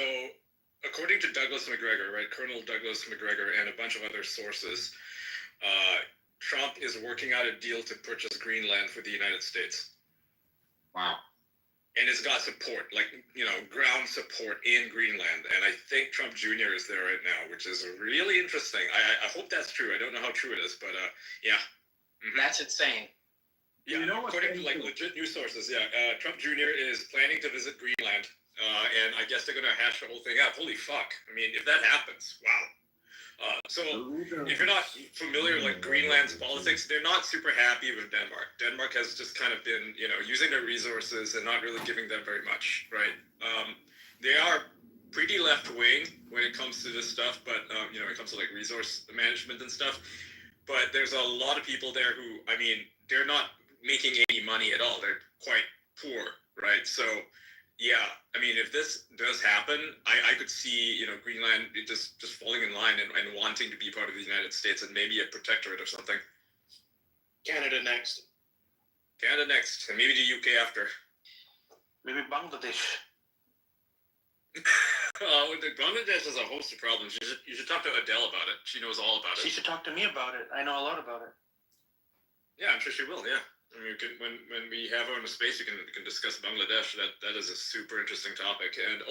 according to Douglas McGregor, right, Colonel Douglas McGregor and a bunch of other sources, Trump is working out a deal to purchase Greenland for the United States. Wow. And it's got support, like, ground support in Greenland. And I think Trump Jr. is there right now, which is really interesting. I hope that's true. I don't know how true it is, but yeah. Mm-hmm. That's insane. Yeah, according to like legit news sources, Trump Jr. is planning to visit Greenland, and I guess they're gonna hash the whole thing out. Holy fuck! I mean, if that happens, wow. So if you're not familiar with like Greenland's politics, they're not super happy with Denmark. Denmark has just kind of been, using their resources and not really giving them very much, right? They are pretty left wing when it comes to this stuff, but when it comes to like resource management and stuff. But there's a lot of people there who, I mean, they're not making any money at all. They're quite poor, right? So, yeah, I mean, if this does happen, I could see, Greenland just falling in line and wanting to be part of the United States and maybe a protectorate or something. Canada next. Canada next, and maybe the UK after. Maybe Bangladesh. Bangladesh has a host of problems. You should talk to Adele about it. She knows all about it. She should talk to me about it. I know a lot about it. Yeah, I'm sure she will. Yeah, I mean, when we have her in the space, we can discuss Bangladesh. That is a super interesting topic. And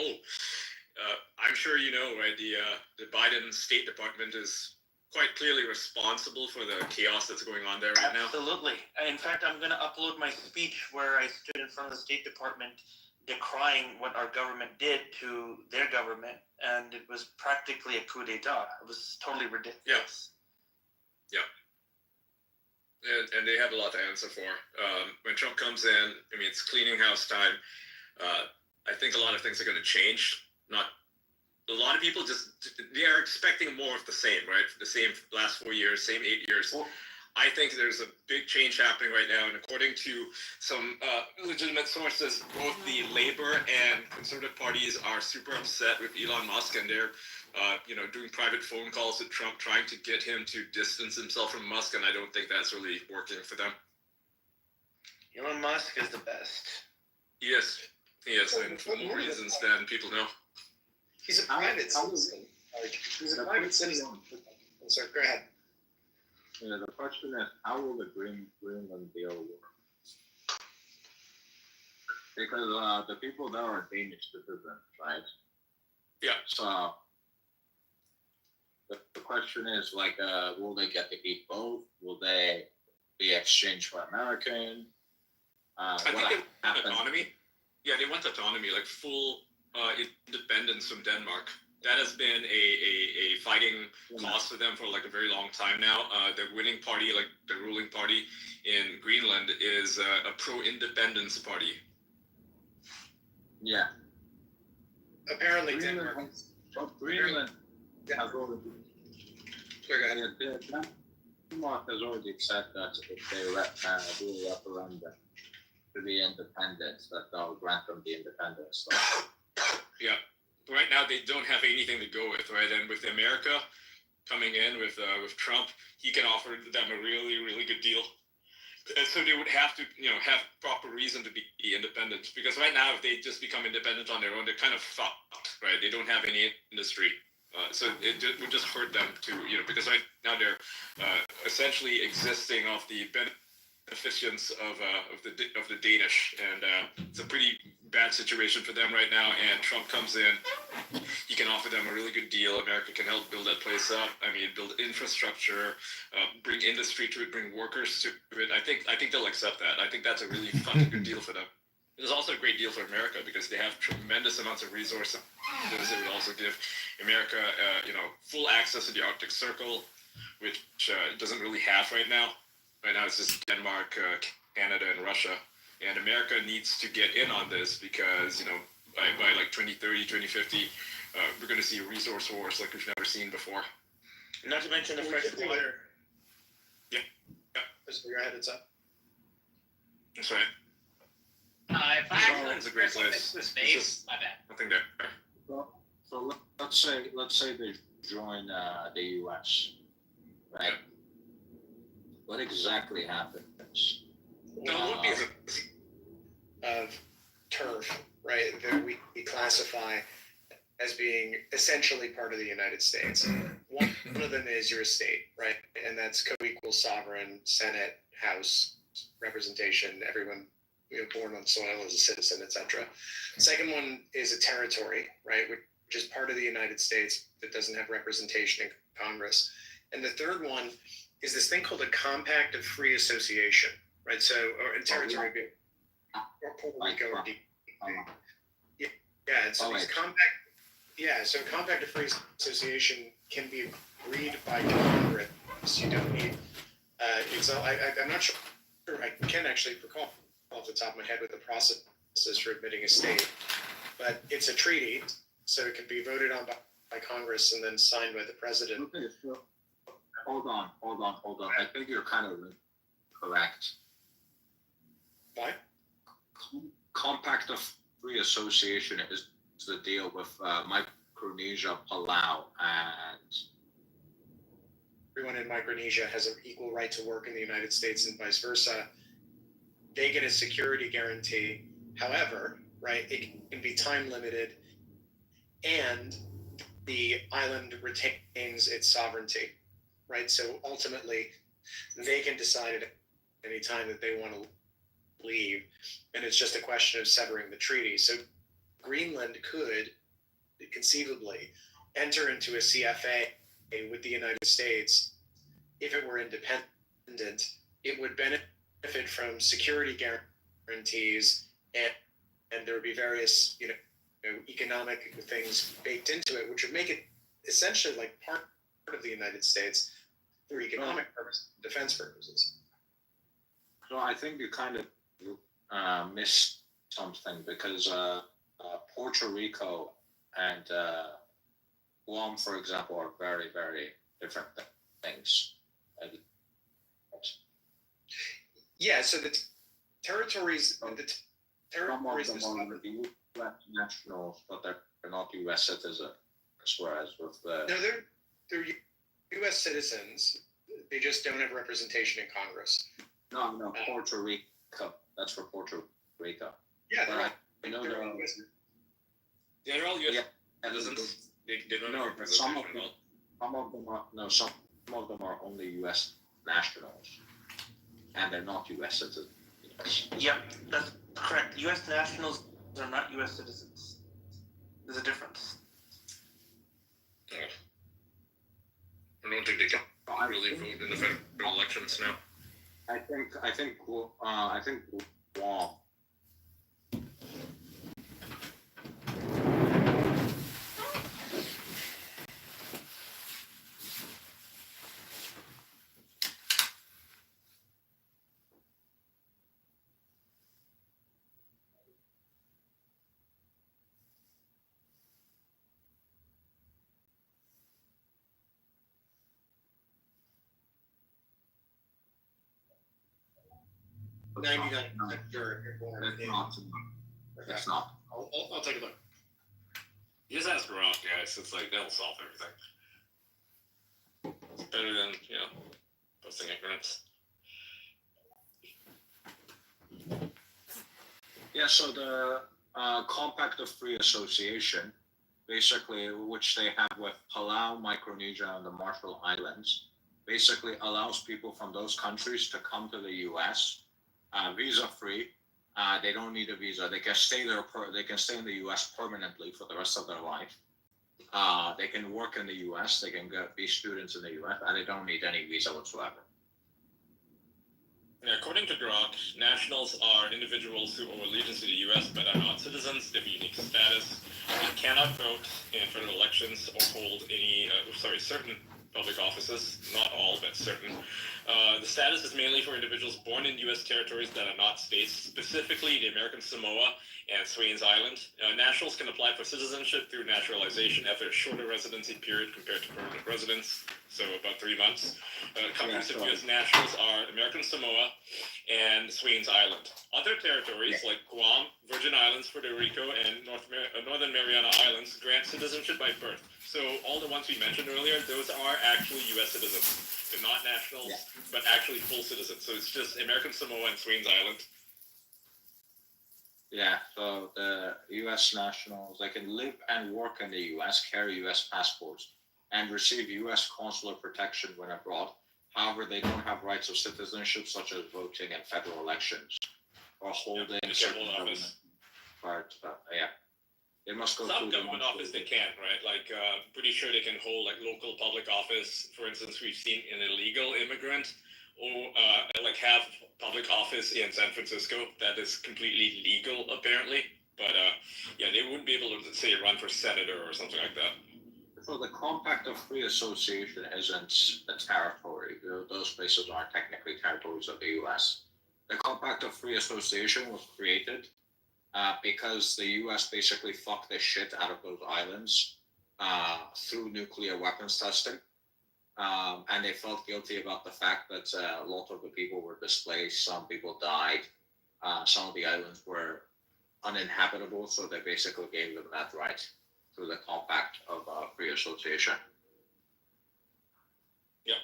I'm sure you know, right? The Biden State Department is quite clearly responsible for the chaos that's going on there right now. Absolutely. In fact, I'm going to upload my speech where I stood in front of the State Department decrying what our government did to their government, and it was practically a coup d'etat. It was totally ridiculous. Yeah. And they have a lot to answer for. When Trump comes in, I mean, it's cleaning house time. I think a lot of things are going to change. A lot of people they are expecting more of the same, right? The same last 4 years, same 8 years. Well, I think there's a big change happening right now, and according to some legitimate sources, both the Labor and Conservative parties are super upset with Elon Musk, and they're doing private phone calls with Trump, trying to get him to distance himself from Musk, and I don't think that's really working for them. Elon Musk is the best. He is, and for more reasons than people know. He's a private citizen. He's a private citizen. So go ahead. The question is, how will the Greenland deal work? Because the people there are Danish citizens, right? Yeah. So the question is, will they get to keep both? Will they be exchanged for American? I think they want autonomy. Yeah, they want autonomy, like full independence from Denmark. That has been a fighting cause for them for like a very long time now. The winning party, like the ruling party in Greenland, is a pro-independence party. Yeah. Apparently, Denmark. Greenland. Yeah. Denmark has already said that if they do a referendum to be independent, that they'll grant them the independence. Yeah. Right now, they don't have anything to go with, right? And with America coming in with Trump, he can offer them a really, really good deal. And so they would have to, have proper reason to be independent. Because right now, if they just become independent on their own, they're kind of fucked, right? They don't have any industry. So it would just hurt them to, because right now they're essentially existing off the beneficence of the Danish, and it's a pretty bad situation for them right now. And Trump comes in, he can offer them a really good deal. America can help build that place up. I mean, build infrastructure, bring industry to it, bring workers to it. I think they'll accept that. I think that's a really fucking good deal for them. It is also a great deal for America because they have tremendous amounts of resources. It would also give America, full access to the Arctic Circle, which it doesn't really have right now. Right now, it's just Denmark, Canada, and Russia. And America needs to get in on this because, by like 2030, 2050, we're going to see resource wars like we've never seen before. Not to mention the fresh water. Yeah. Just go ahead, it's up. That's right. If I It's a great place. the space, my bad. Nothing there. So let's say they join the U.S. Right? What exactly happens? Of turf, right? That we classify as being essentially part of the United States. One of them is your state, right? And that's co-equal sovereign, Senate, House, representation, everyone born on soil as a citizen, etc. Second one is a territory, right? Which is part of the United States that doesn't have representation in Congress. And the third one is this thing called a compact of free association, right? So, or in territory, or Puerto Rico, or yeah, and so these compact, so compact of free association can be agreed by Congress. You don't need, I'm not sure, I can't actually recall off the top of my head what the process is for admitting a state, but it's a treaty, so it can be voted on by Congress and then signed by the president. Okay, so hold on. I think you're kind of correct. Why? Compact of Free Association is the deal with Micronesia, Palau, and everyone in Micronesia has an equal right to work in the United States and vice versa. They get a security guarantee. However, right, it can be time limited, and the island retains its sovereignty, right? So ultimately, they can decide at any time that they want to leave, and it's just a question of severing the treaty. So Greenland could conceivably enter into a CFA with the United States if it were independent. It would benefit from security guarantees, and there would be various economic things baked into it, which would make it essentially like part of the United States for economic purposes, defense purposes. So I think you kind of missed something, because Puerto Rico and Guam, for example, are very, very different things. Yeah, so the territories, Some of them are the U.S. nationals, but they're not U.S. citizens, whereas with the... No, they're U.S. citizens. They just don't have representation in Congress. No, Puerto Rico. That's for Puerto Rico. Yeah, I know they're all U.S. citizens. They don't have some of representation at all. some of them are only U.S. nationals, and they're not U.S. citizens. Yep, that's correct. U.S. nationals are not U.S. citizens. There's a difference. I don't think they can really vote in the federal elections now. I think Guam. Sure. It's not. I'll take a look. You just ask around, guys. It's like they'll solve everything. It's better than posting ignorance. Yeah, so the Compact of Free Association, basically, which they have with Palau, Micronesia, and the Marshall Islands, basically allows people from those countries to come to the U.S. Visa-free. They don't need a visa. They can stay there. They can stay in the U.S. permanently for the rest of their life. They can work in the U.S. They can be students in the U.S. and they don't need any visa whatsoever. Yeah, according to Grok, nationals are individuals who owe allegiance to the U.S. but are not citizens. They have a unique status. They cannot vote in federal elections or hold any, certain public offices. Not all, but certain. The status is mainly for individuals born in U.S. territories that are not states, specifically the American Samoa and Swains Island. Nationals can apply for citizenship through naturalization after a shorter residency period compared to permanent residents, so about 3 months. Countries of U.S. nationals are American Samoa and Swains Island. Other territories like Guam, Virgin Islands, Puerto Rico, and Northern Mariana Islands grant citizenship by birth. So all the ones we mentioned earlier, those are actually U.S. citizens. They're not nationals, but actually full citizens. So it's just American Samoa and Swains Island. Yeah, so the U.S. nationals, they can live and work in the U.S., carry U.S. passports, and receive U.S. consular protection when abroad. However, they don't have rights of citizenship, such as voting in federal elections or holding certain government parts. They must go Some through government office they can, right? Like, pretty sure they can hold like local public office. For instance, we've seen an illegal immigrant have public office in San Francisco that is completely legal apparently, but yeah, they wouldn't be able to say run for senator or something like that. So the Compact of Free Association isn't a territory. Those places aren't technically territories of the U.S. The Compact of Free Association was created because the U.S. basically fucked the shit out of those islands through nuclear weapons testing. And they felt guilty about the fact that a lot of the people were displaced, some people died, some of the islands were uninhabitable, so they basically gave them that right through the Compact of Free Association. Yep.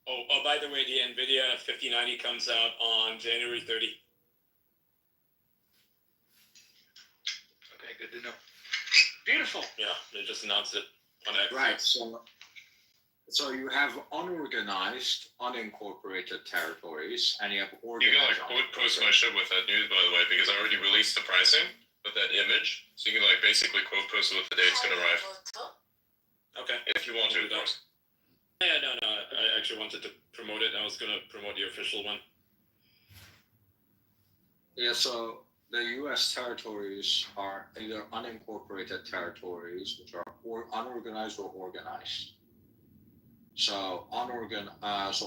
Oh, by the way, the NVIDIA 5090 comes out on January 30. Okay, good to know. Beautiful. Yeah, they just announced it on X. Right, so you have unorganized, unincorporated territories, and you have You organized. can quote post my show with that news, by the way, because I already released the pricing with that image. So you can basically quote post with the day it's gonna arrive. Okay. If you want to, of course. Yeah, no, I actually wanted to promote it. I was gonna promote the official one. Yeah, so the U.S. territories are either unincorporated territories, which are unorganized or organized. So unorganized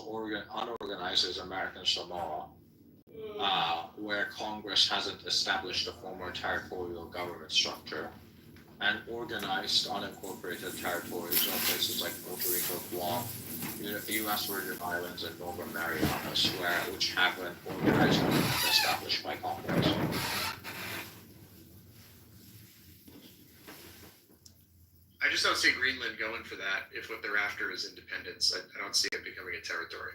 is American Samoa, where Congress hasn't established a former territorial government structure. And organized unincorporated territories are places like Puerto Rico, Guam, U.S. Virgin Islands, and Northern Marianas, which have an organized government established by Congress. I just don't see Greenland going for that if what they're after is independence. I don't see it becoming a territory.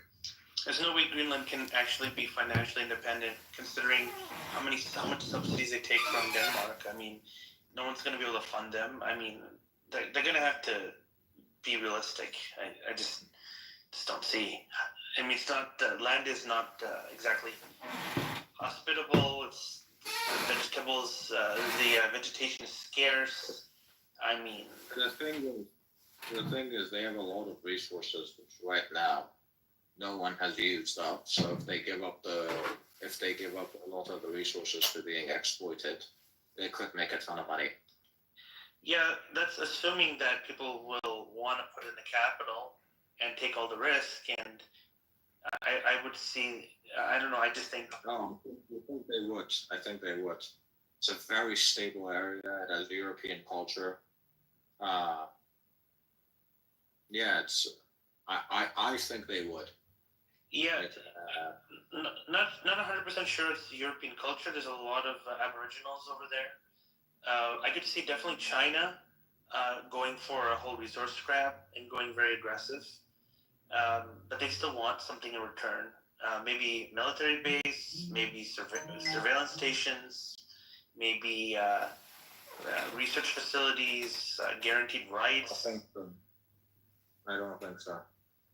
There's no way Greenland can actually be financially independent, considering how much subsidies they take from Denmark. I mean, no one's going to be able to fund them. I mean, they're going to have to be realistic. I just don't see. I mean, it's not, the land is not exactly hospitable. It's the vegetables, the vegetation is scarce. I mean, the thing is, they have a lot of resources which right now no one has used up. So if they give up a lot of the resources to being exploited, they could make a ton of money. Yeah, that's assuming that people will want to put in the capital and take all the risk. And I would see, I don't know, I just think. No, I think they would. It's a very stable area. It has European culture. Yeah, I think they would. Yeah, not 100% sure it's European culture. There's a lot of Aboriginals over there. I could see definitely China going for a whole resource grab and going very aggressive. But they still want something in return. Maybe military base, maybe surveillance stations, maybe research facilities, guaranteed rights. I don't think so.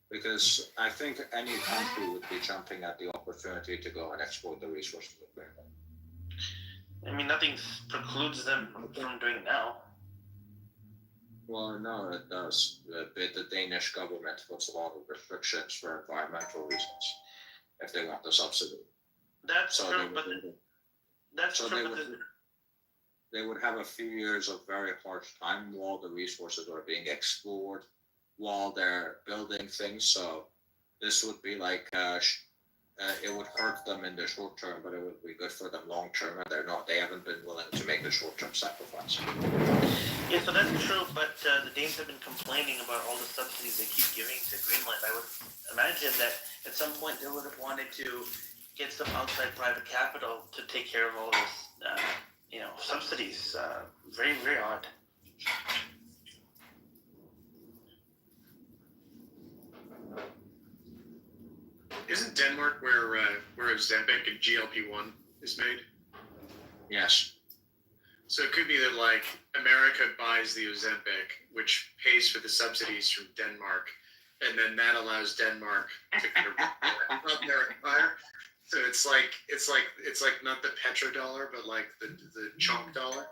Because I think any country would be jumping at the opportunity to go and exploit the resources of Greenland. I mean, nothing precludes them from doing it now. Well, no, it does. The Danish government puts a lot of restrictions for environmental reasons if they want the subsidy. That's true, but they would have a few years of very harsh time while the resources are being explored, while they're building things. So this would be like it would hurt them in the short term, but it would be good for them long term, and they haven't been willing to make the short term sacrifice. Yeah, so that's true, but the Danes have been complaining about all the subsidies they keep giving to Greenland. I would imagine that at some point they would have wanted to get some outside private capital to take care of all this, subsidies. Very, very odd. Isn't Denmark where Ozempic and GLP-1 is made? Yes. So it could be that like America buys the Ozempic, which pays for the subsidies from Denmark, and then that allows Denmark to kind of up their empire. So it's like not the petrodollar, but like the chunk dollar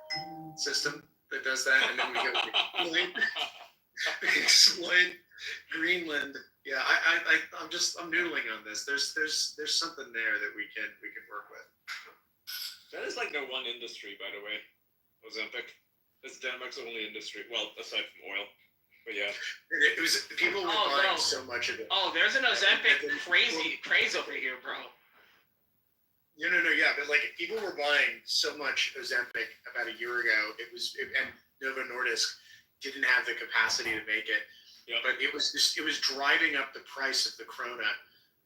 system that does that, and then we go exploit Greenland Yeah, I'm noodling on this. There's something there that we can work with. That is like the one industry, by the way. Ozempic. That's Denmark's only industry. Well, aside from oil. But yeah. It was people were buying so much of it. Oh, there's an Ozempic craze over here, bro. No, yeah, but like people were buying so much Ozempic about a year ago. And Novo Nordisk didn't have the capacity to make it. Yep. But it was driving up the price of the krona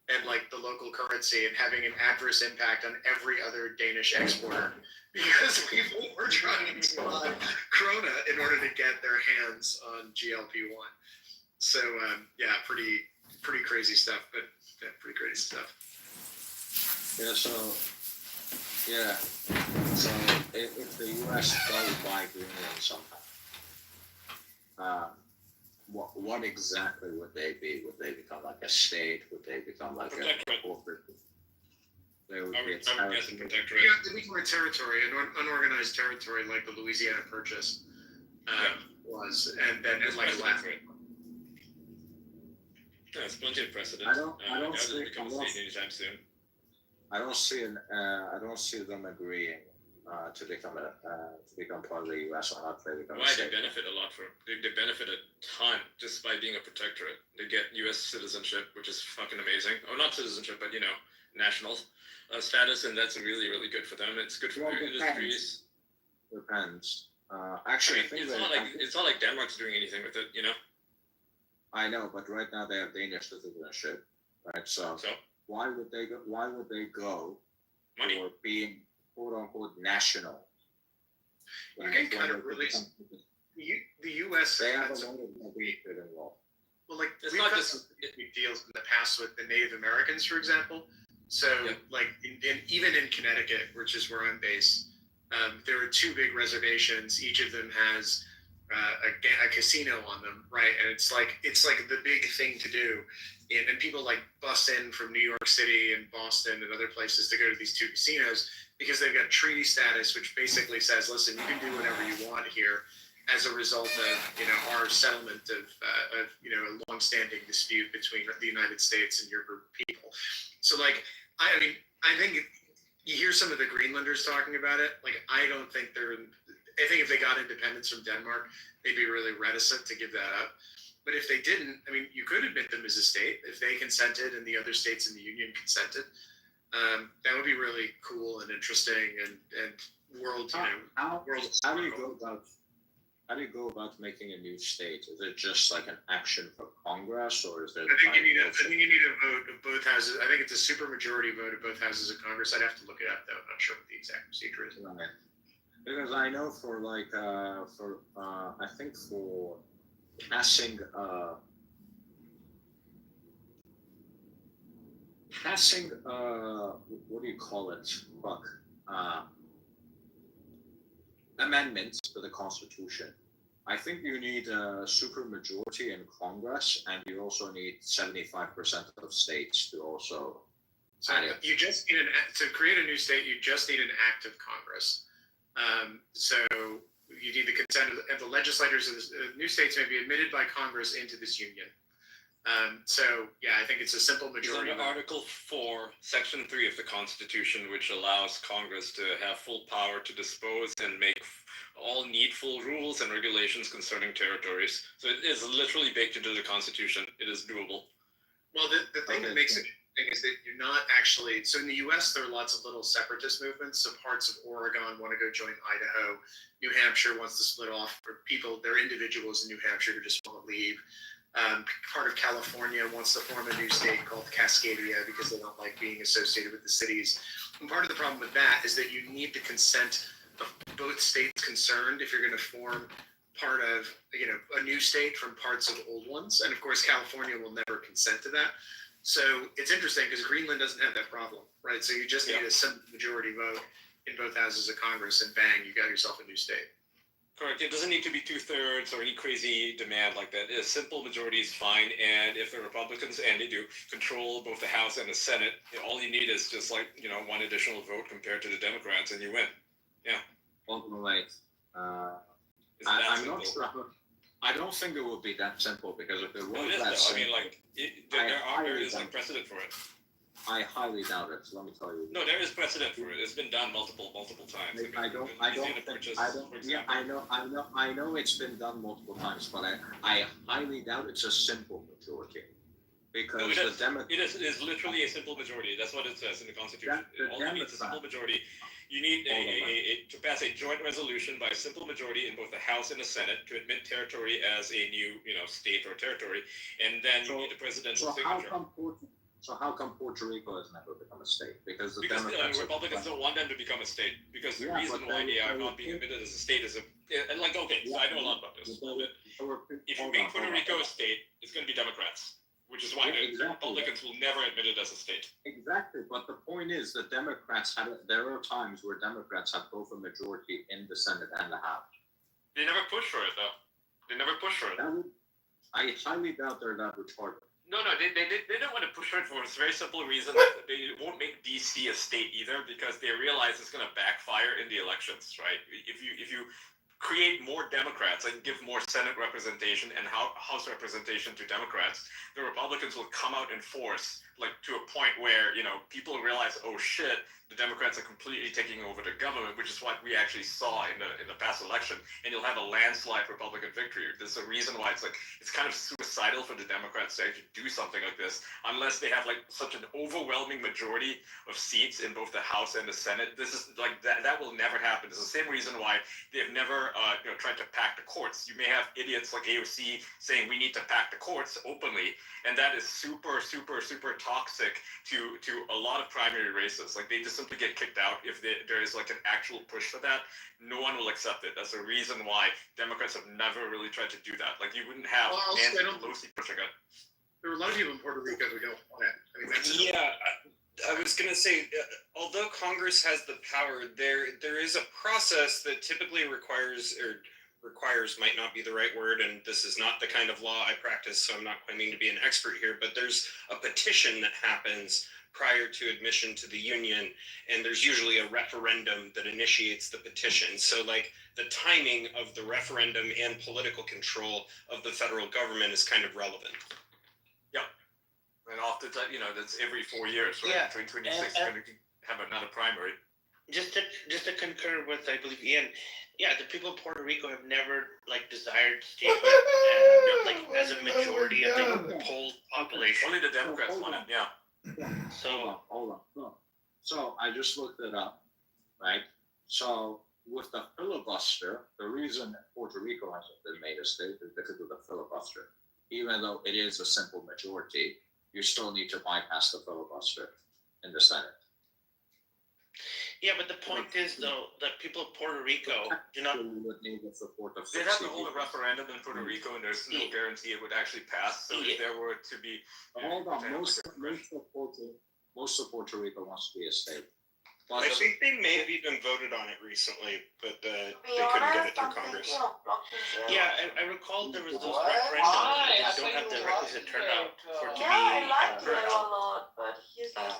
and like the local currency and having an adverse impact on every other Danish exporter because people were trying to buy krona in order to get their hands on GLP-1. So yeah, pretty crazy stuff, but yeah, pretty crazy stuff. Yeah, so if the U.S. does buy Greenland somehow, what exactly would they be? Would they become like a state? Would they become like a corporate? They would be a territory. They become a territory, an unorganized territory like the Louisiana Purchase was, and then like Latin. Yeah, it's plenty of precedent. I don't see become a state anytime soon. I don't see them agreeing to become part of the U.S. or not. They benefit a lot they benefit a ton just by being a protectorate. They get U.S. citizenship, which is fucking amazing. Oh, not citizenship, but national status, and that's really, really good for them. It's good for their industries. Depends. Actually, it's not like Denmark's doing anything with it, I know, but right now they have Danish citizenship, right? So why would they go Money. for being quote unquote national? You can kind of really the U.S. They have had a lot of benefit involved. well, like it's we've not got just some big deals in the past with the Native Americans, for example. So, like, even in Connecticut, which is where I'm based, there are two big reservations. Each of them has a casino on them, right? And it's like the big thing to do. And people like bus in from New York City and Boston and other places to go to these two casinos because they've got treaty status, which basically says, listen, you can do whatever you want here as a result of our settlement of a longstanding dispute between the United States and your group of people. So like I think you hear some of the Greenlanders talking about it. Like I think if they got independence from Denmark, they'd be really reticent to give that up. But if they didn't, you could admit them as a state if they consented and the other states in the Union consented. That would be really cool and interesting and world. How do you go about making a new state? Is it just like an action for Congress, or is it? I think you need a vote of both houses. I think it's a supermajority vote of both houses of Congress. I'd have to look it up though. I'm not sure what the exact procedure is. Right. Because I know for I think for passing what do you call it? Amendments to the Constitution. I think you need a supermajority in Congress, and you also need 75% of states to also. So you just need to create a new state. You just need an act of Congress. So you need the consent of the legislators of the new states may be admitted by Congress into this union. So yeah, I think it's a simple majority. Under Article 4, Section 3 of the Constitution, which allows Congress to have full power to dispose and make all needful rules and regulations concerning territories. So it is literally baked into the Constitution. It is doable. Well, the thing that makes it interesting is that you're not actually. So in the U.S., there are lots of little separatist movements. So parts of Oregon want to go join Idaho. New Hampshire wants to split off. For people, they're individuals in New Hampshire who just want to leave. Part of California wants to form a new state called Cascadia because they don't like being associated with the cities. And part of the problem with that is that you need the consent of both states concerned if you're going to form part of a new state from parts of old ones. And of course, California will never consent to that. So it's interesting because Greenland doesn't have that problem, right? So you just need a simple majority vote in both houses of Congress, and bang, you got yourself a new state. Correct. It doesn't need to be 2/3 or any crazy demand like that. A simple majority is fine. And if the Republicans, and they do, control both the House and the Senate, all you need is just one additional vote compared to the Democrats, and you win. Yeah. Well, right. I'm not sure. I don't think it would be that simple because if it was No, it is that though. I simple, mean, like there is like precedent for it. I highly doubt it. Let me tell you. No, there is precedent for it. It's been done multiple times. I know it's been done multiple times, but I highly doubt it's a simple majority. Because No, it is literally a simple majority. That's what it says in the Constitution. All you need is a simple majority. You need to pass a joint resolution by a simple majority in both the House and the Senate to admit territory as a new, state or territory, and then you need the presidential signature. How come Puerto Rico has never become a state? Because the Democrats Republicans don't want them to become a state. Because the reason why they are not being admitted as a state is so I know a lot about this. If you make Puerto Rico a state, it's going to be Democrats. Which is why the Republicans will never admit it as a state. Exactly, but the point is the Democrats there are times where Democrats have both a majority in the Senate and the House. They never push for it, though. They never push for it. I highly doubt they're that retarded. No, they don't want to push for it for a very simple reason that they won't make DC a state either because they realize it's going to backfire in the elections, right? If you create more Democrats and give more Senate representation and House representation to Democrats, the Republicans will come out in force, like to a point where, people realize, oh shit, the Democrats are completely taking over the government, which is what we actually saw in the past election, and you'll have a landslide Republican victory. There's a reason why it's kind of suicidal for the Democrats to actually do something like this, unless they have like such an overwhelming majority of seats in both the House and the Senate. This is like that will never happen. It's the same reason why they've never tried to pack the courts. You may have idiots like AOC saying we need to pack the courts openly, and that is super, super, super toxic to a lot of primary races. Like they just simply get kicked out if there is like an actual push for that. No one will accept it. That's the reason why Democrats have never really tried to do that. Like you wouldn't have Nancy Pelosi pushing it. There are a lot of people in Puerto Rico who don't want it. I mean, that's I was going to say, although Congress has the power, there is a process that typically requires might not be the right word, and this is not the kind of law I practice, so I'm not claiming to be an expert here, but there's a petition that happens prior to admission to the union, and there's usually a referendum that initiates the petition. So like the timing of the referendum and political control of the federal government is kind of relevant. Yeah. And often, that's every 4 years, right? Yeah. 2026 is going to have another primary. Just to concur with, I believe, Ian, yeah, the people of Puerto Rico have never desired statehood as a majority of the polled population. Only the Democrats want it, yeah. So hold on. So I just looked it up, right? So with the filibuster, the reason Puerto Rico hasn't been made a state is because of the filibuster. Even though it is a simple majority, you still need to bypass the filibuster in the Senate. Yeah, but the point is, though, that people of Puerto Rico do not. They'd have to hold a referendum in Puerto Rico, and there's no guarantee it would actually pass. So if there were to be, hold on, most of Puerto Rico wants to be a state. I think they may have even voted on it recently, but they couldn't get it through Congress. Yeah, I recall there was those referendums that don't have the requisite turnout for it to be heard.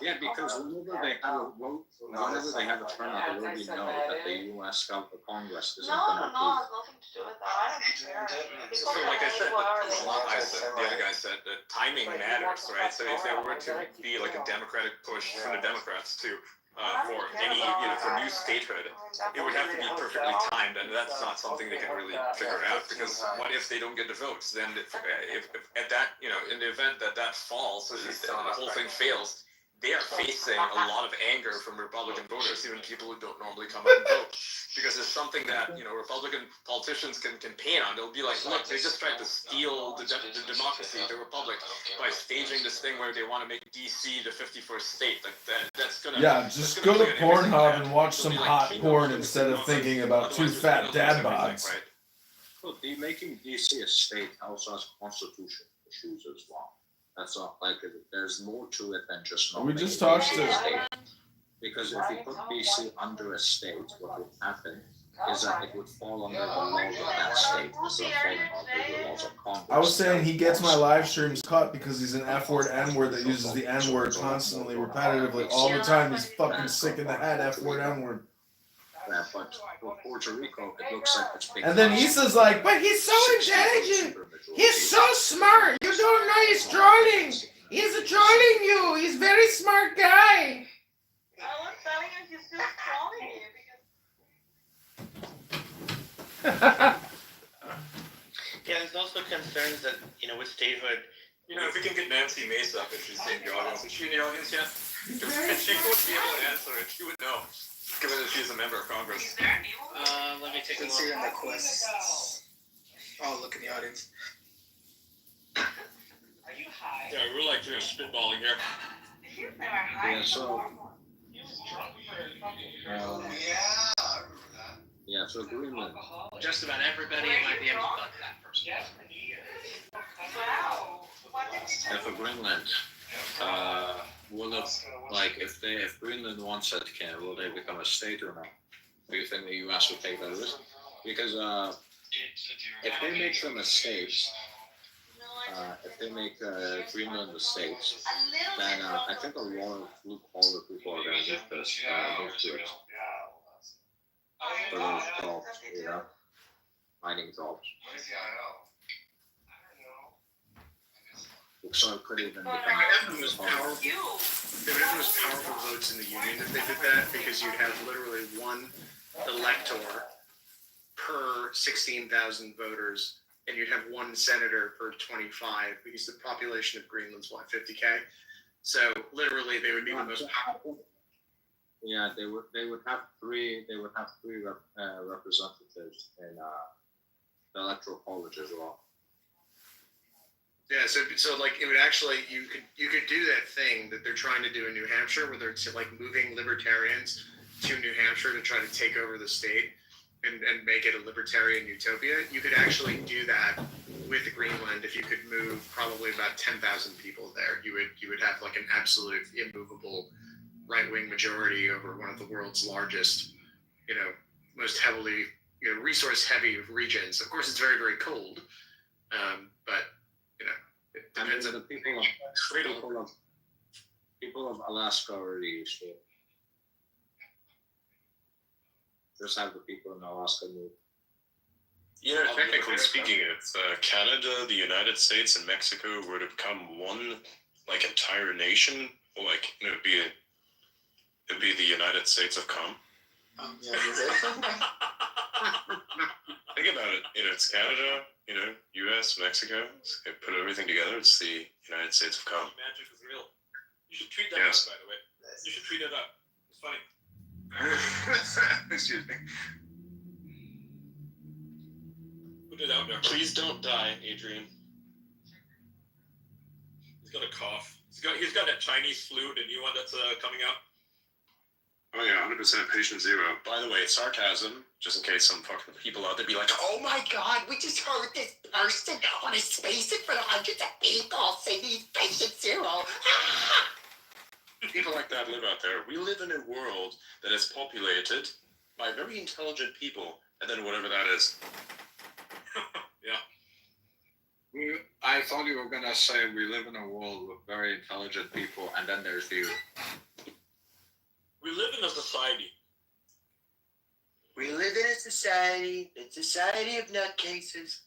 Yeah, because whenever they have a vote, whenever they have a turnout, they already know that the U.S. Congress isn't going to approve. nothing to do with that. I don't care. So like I said, the other guy said that timing matters, right? So if there were to be like a Democratic push from the Democrats to for any, for new statehood, it would have to be perfectly timed, and that's not something they can really figure out, because what if they don't get the votes? Then if at that, in the event that falls, so the whole thing fails, they are facing a lot of anger from Republican voters, even people who don't normally come out and vote, because it's something that Republican politicians can campaign on. They'll be like, look, they just tried to steal the democracy, the republic, by staging this thing where they want to make DC the 51st state. That's gonna just go to Pornhub and watch some hot porn instead of thinking about two fat dad bods. Look, making DC a state also has constitutional issues as well. That's not like there's more to it than just. We just talked to. Because if you put BC under a state, what would happen is that it would fall under the laws of that state instead of falling under the laws of Congress. I was saying he gets my live streams cut because he's an F-word N-word that uses the N-word constantly, repetitively, all the time. He's fucking sick in the head, F-word N-word. that, but for Puerto Rico, it looks like it's big. And then Issa's like, but he's so intelligent. He's so smart. You don't know he's trolling. He's trolling you. He's a very smart guy. I was telling you he's still trolling you Yeah, there's also concerns that, with statehood. If we can get Nancy Mace up if she's in the audience. Is she in the audience yet? She would be able to answer it. She would know, given that she's a member of Congress. Let me take a Let's see look. in the quest. Oh, look in the audience. Yeah, we're like spitballing here. Yeah, so. Yeah, so Greenland. Just about everybody might be able to fuck that person. Yeah, for Greenland, will it, like, if Greenland wants it, will they become a state or not? Do you think the U.S. would take that risk? Because if they make them a state, if they make Greenland a state, then I think a lot of blue-collar people are going to move to it. For those jobs, mining jobs. So it could even become They would have the most powerful votes in the union if they did that, because you'd have literally one elector per 16,000 voters, and you'd have one senator per 25, because the population of Greenland's 50K. So literally, they would be the most powerful. Yeah, they would have three representatives in the electoral college as well. Yeah, so like it would actually you could do that thing that they're trying to do in New Hampshire, where they're like moving libertarians to New Hampshire to try to take over the state and make it a libertarian utopia. You could actually do that with Greenland if you could move probably about 10,000 people there. You would have like an absolute immovable right-wing majority over one of the world's largest, most heavily, resource-heavy regions. Of course, it's very, very cold, but it depends on the people of Alaska already used to it. Just have the people in Alaska move. Technically speaking, if Canada, the United States, and Mexico were to become one, like, entire nation, like, it'd be the United States of cum. Think about it. It's Canada, U.S., Mexico. Put everything together. It's the United States of cum. Magic is real. You should tweet that out, by the way. You should tweet it up. It's funny. Excuse me. Put it out there. Please don't die, Adrian. He's got a cough. He's got that Chinese flu, the new one that's coming out. Oh yeah, 100% patient zero. By the way, sarcasm, just in case some fucking people out there be like, Oh my God, we just heard this person on a space in front of hundreds of people say he's patient zero. people like that live out there. We live in a world that is populated by very intelligent people, and then whatever that is. Yeah. I thought you were gonna say we live in a world with very intelligent people, and then there's you. We live in a society. We live in a society of nutcases.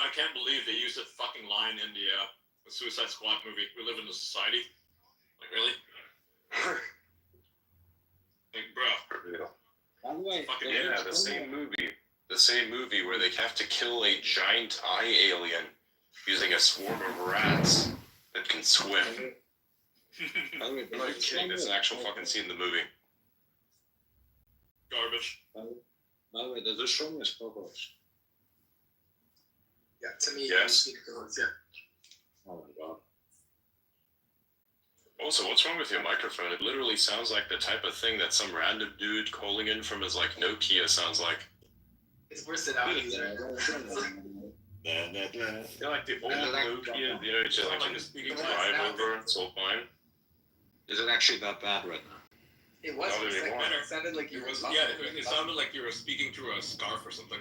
I can't believe they used that fucking line in the Suicide Squad movie. We live in a society. Like, really? Like, bro. By the way, Yeah, the same movie where they have to kill a giant eye alien using a swarm of rats that can swim. Like, there's an actual fucking scene in the movie. Garbage. By the way, does this show me as co-host? Yeah, to me, Yes. yeah. Oh my God. Also, what's wrong with your microphone? It literally sounds like the type of thing that some random dude calling in from his, like, Nokia sounds like. It's worse than out. They're like the old Nokia, it's just like you drive over, it's all fine. Is it actually that bad right now? It was Not for a second. anymore. It sounded like you were It sounded like you were speaking through a scarf or something.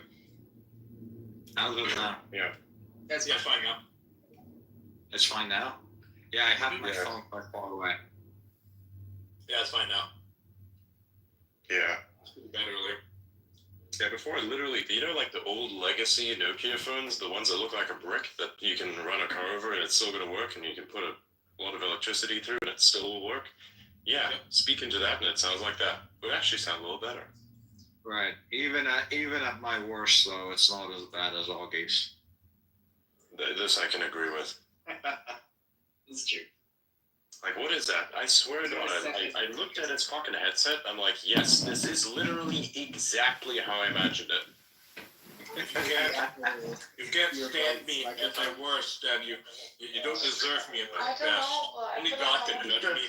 How's it now? Yeah. That's fine now. It's fine now? Yeah, I have my phone quite far away. Yeah, it's fine now. Yeah. It's pretty bad earlier. Yeah, before literally, like the old legacy Nokia phones, the ones that look like a brick that you can run a car over and it's still going to work, and you can put a lot of electricity through and it still will work. Yeah, speak into that and it sounds like that. It would actually sound a little better. Right. Even at my worst, though, it's not as bad as Augie's. This I can agree with. It's true. Like, what is that? I swear to God, I looked at its fucking headset. I'm like, yes, this is literally exactly how I imagined it. You can't stand me at my worst, and you don't deserve me at my best. Only God can judge me.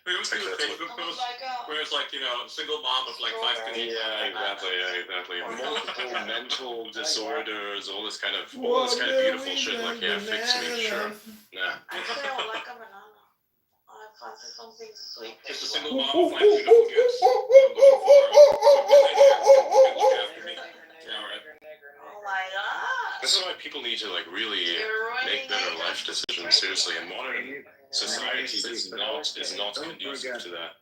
We went through a Facebook post where it's like, single mom of like 5 kids. Yeah, exactly. Multiple mental disorders, all this kind of beautiful shit. Like, yeah, fix me, sure. Nah. I feel like a banana. I fancy something sweet. Just a single mom of 5 beautiful kids. Oh my god. This is why people need to like really make better life decisions. Seriously, and modern society is not conducive to that.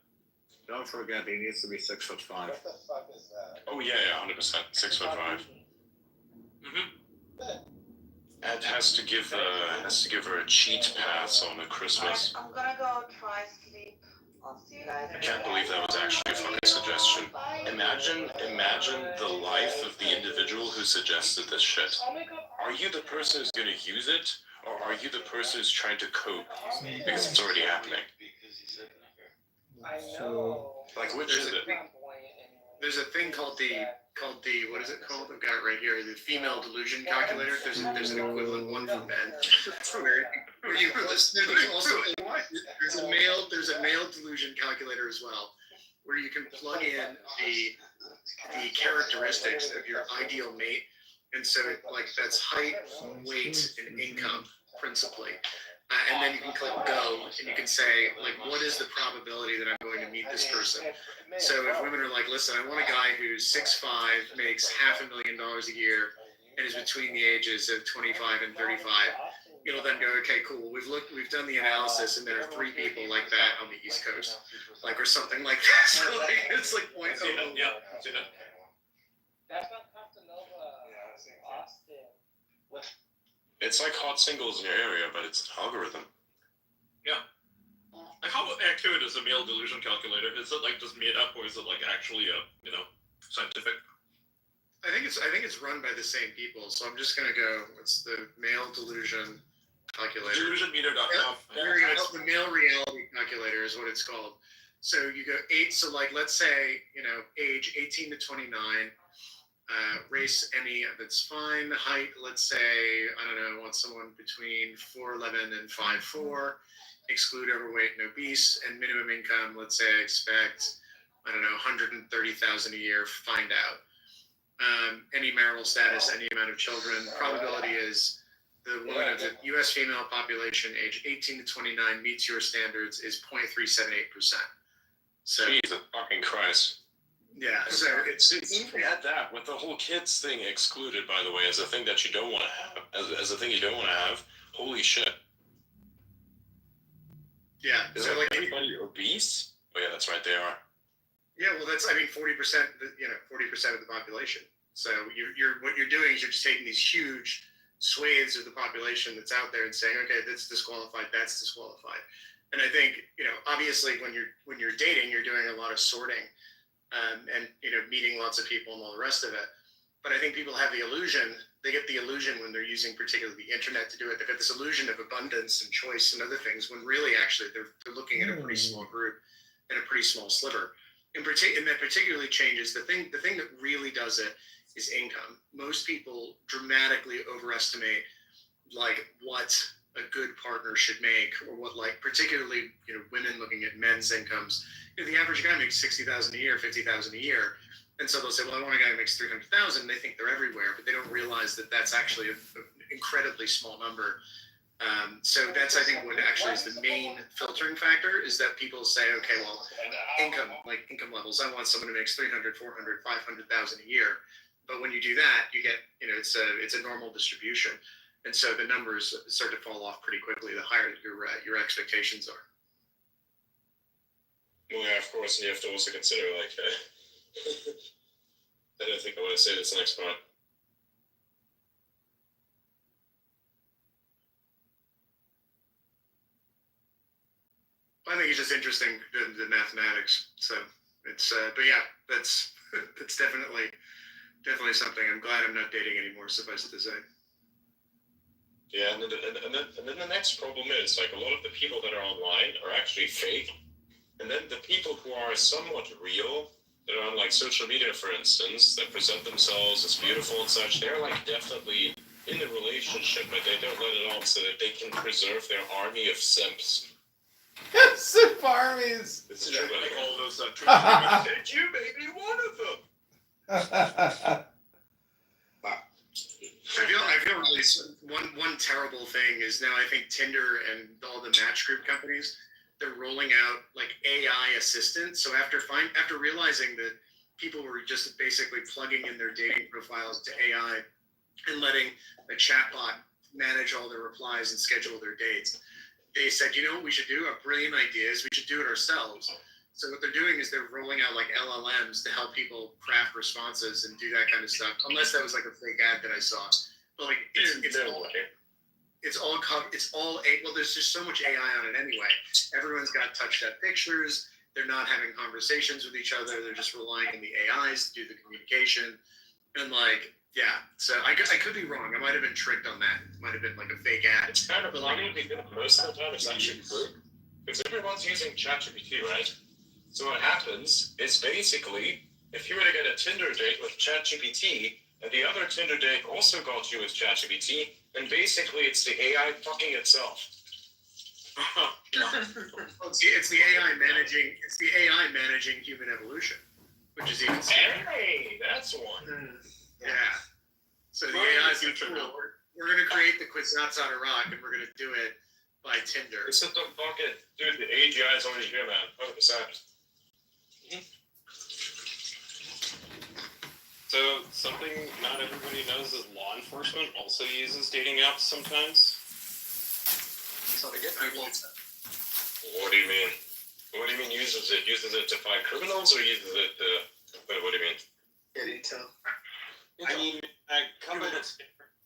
Don't forget, he needs to be 6'5". What the fuck is that? Oh yeah, 100%, 6'5". Ed has to give her a cheat pass on a Christmas. I'm gonna go try sleep. I'll see you guys. I can't believe that was actually a fucking suggestion. Imagine the life of the individual who suggested this shit. Are you the person who's gonna use it, or are you the person who's trying to cope because it's already happening? So, like, which is it? There's a thing called the what is it called? I've got it right here. The female delusion calculator. There's an equivalent one for men. Where you there's also there's a male delusion calculator as well, where you can plug in the characteristics of your ideal mate, and so that's height, weight, and income principally. And then you can click go, and you can say, what is the probability that I'm going to meet this person? So if women are like, listen, I want a guy who's 6'5", makes $500,000 a year, and is between the ages of 25 and 35, you'll then go, okay, cool. We've done the analysis, and there are 3 people like that on the East Coast, or something like that. So it's like point. Yeah. It's like hot singles in your area, but it's an algorithm. Yeah. Like, how accurate is a male delusion calculator? Is it like just made up, or is it like actually scientific? I think it's run by the same people. So I'm just gonna go. What's the male delusion calculator? Delusionmeter.com. There we go. It's the male reality calculator is what it's called. So you go 8. So let's say age 18 to 29. Race any that's fine. Height, let's say, I don't know, I want someone between 4'11" and 5'4", exclude overweight and obese, and minimum income, let's say I expect, I don't know, $130,000 a year, find out. Any marital status, any amount of children. Probability is the woman of the U.S. female population age 18 to 29 meets your standards is 0.378%. So, Jesus fucking Christ. Yeah, so it's even at that, with the whole kids thing excluded, by the way, as a thing that you don't want to have, as a thing you don't want to have. Holy shit! Yeah, is so everybody obese? Oh yeah, that's right, they are. Yeah, well, that's 40%. 40% of the population. So what you're doing is you're just taking these huge swathes of the population that's out there and saying, okay, that's disqualified, that's disqualified. And I think obviously when you're dating, you're doing a lot of sorting. And meeting lots of people and all the rest of it. But I think people have the illusion, they get the illusion when they're using particularly the internet to do it. They've got this illusion of abundance and choice and other things when really actually they're looking at a pretty small group and a pretty small sliver. And that particularly changes, the thing that really does it is income. Most people dramatically overestimate what a good partner should make, or what particularly women looking at men's incomes. The average guy makes $60,000 a year, $50,000 a year, and so they'll say, "Well, I want a guy who makes $300,000." They think they're everywhere, but they don't realize that that's actually an incredibly small number. So that's, I think, what actually is the main filtering factor is that people say, "Okay, well, income levels. I want someone who makes $300,000, $400,000, $500,000 a year." But when you do that, you get it's a normal distribution, and so the numbers start to fall off pretty quickly the higher your expectations are. Well, yeah, of course, and you have to also consider, like, I don't think I want to say this next part. I think it's just interesting, the mathematics. So it's, but yeah, that's that's definitely something. I'm glad I'm not dating anymore. Suffice it to say. Yeah, and then the next problem is, like, a lot of the people that are online are actually fake, and then the people who are somewhat real, that are on, like, social media, for instance, that present themselves as beautiful and such, they're, like, definitely in a relationship, but they don't let it on so that they can preserve their army of simps. Simp armies. It's true, Like all those Did you maybe one of them? I feel really one terrible thing is now I think Tinder and all the match group companies, they're rolling out like AI assistants. So after realizing that people were just basically plugging in their dating profiles to AI and letting a chatbot manage all their replies and schedule their dates, they said, you know what we should do? Our brilliant ideas, we should do it ourselves. So what they're doing is they're rolling out like LLMs to help people craft responses and do that kind of stuff. Unless that was like a fake ad that I saw. But like well, there's just so much AI on it anyway. Everyone's got touched-up pictures. They're not having conversations with each other. They're just relying on the AIs to do the communication. And like, yeah. So I could be wrong. I might have been tricked on that. It might have been like a fake ad. It's kind of funny because most of the time it's actually true. Because everyone's using ChatGPT, right? So what happens is basically, if you were to get a Tinder date with ChatGPT, and the other Tinder date also got you with ChatGPT, then basically it's the AI fucking itself. It's the AI managing. It's the AI managing human evolution, which is even scarier. Hey, that's one. Yeah. So the AI is cool. We're gonna create the Kwisatz Haderach, and we're gonna do it by Tinder. It's just a bucket, dude. The AGI is already here, man. 100%. So something not everybody knows is law enforcement also uses dating apps sometimes. So to get people. What do you mean? What do you mean uses it? Uses it to find criminals, or uses it to? What do you mean? Get intel. I mean, a couple of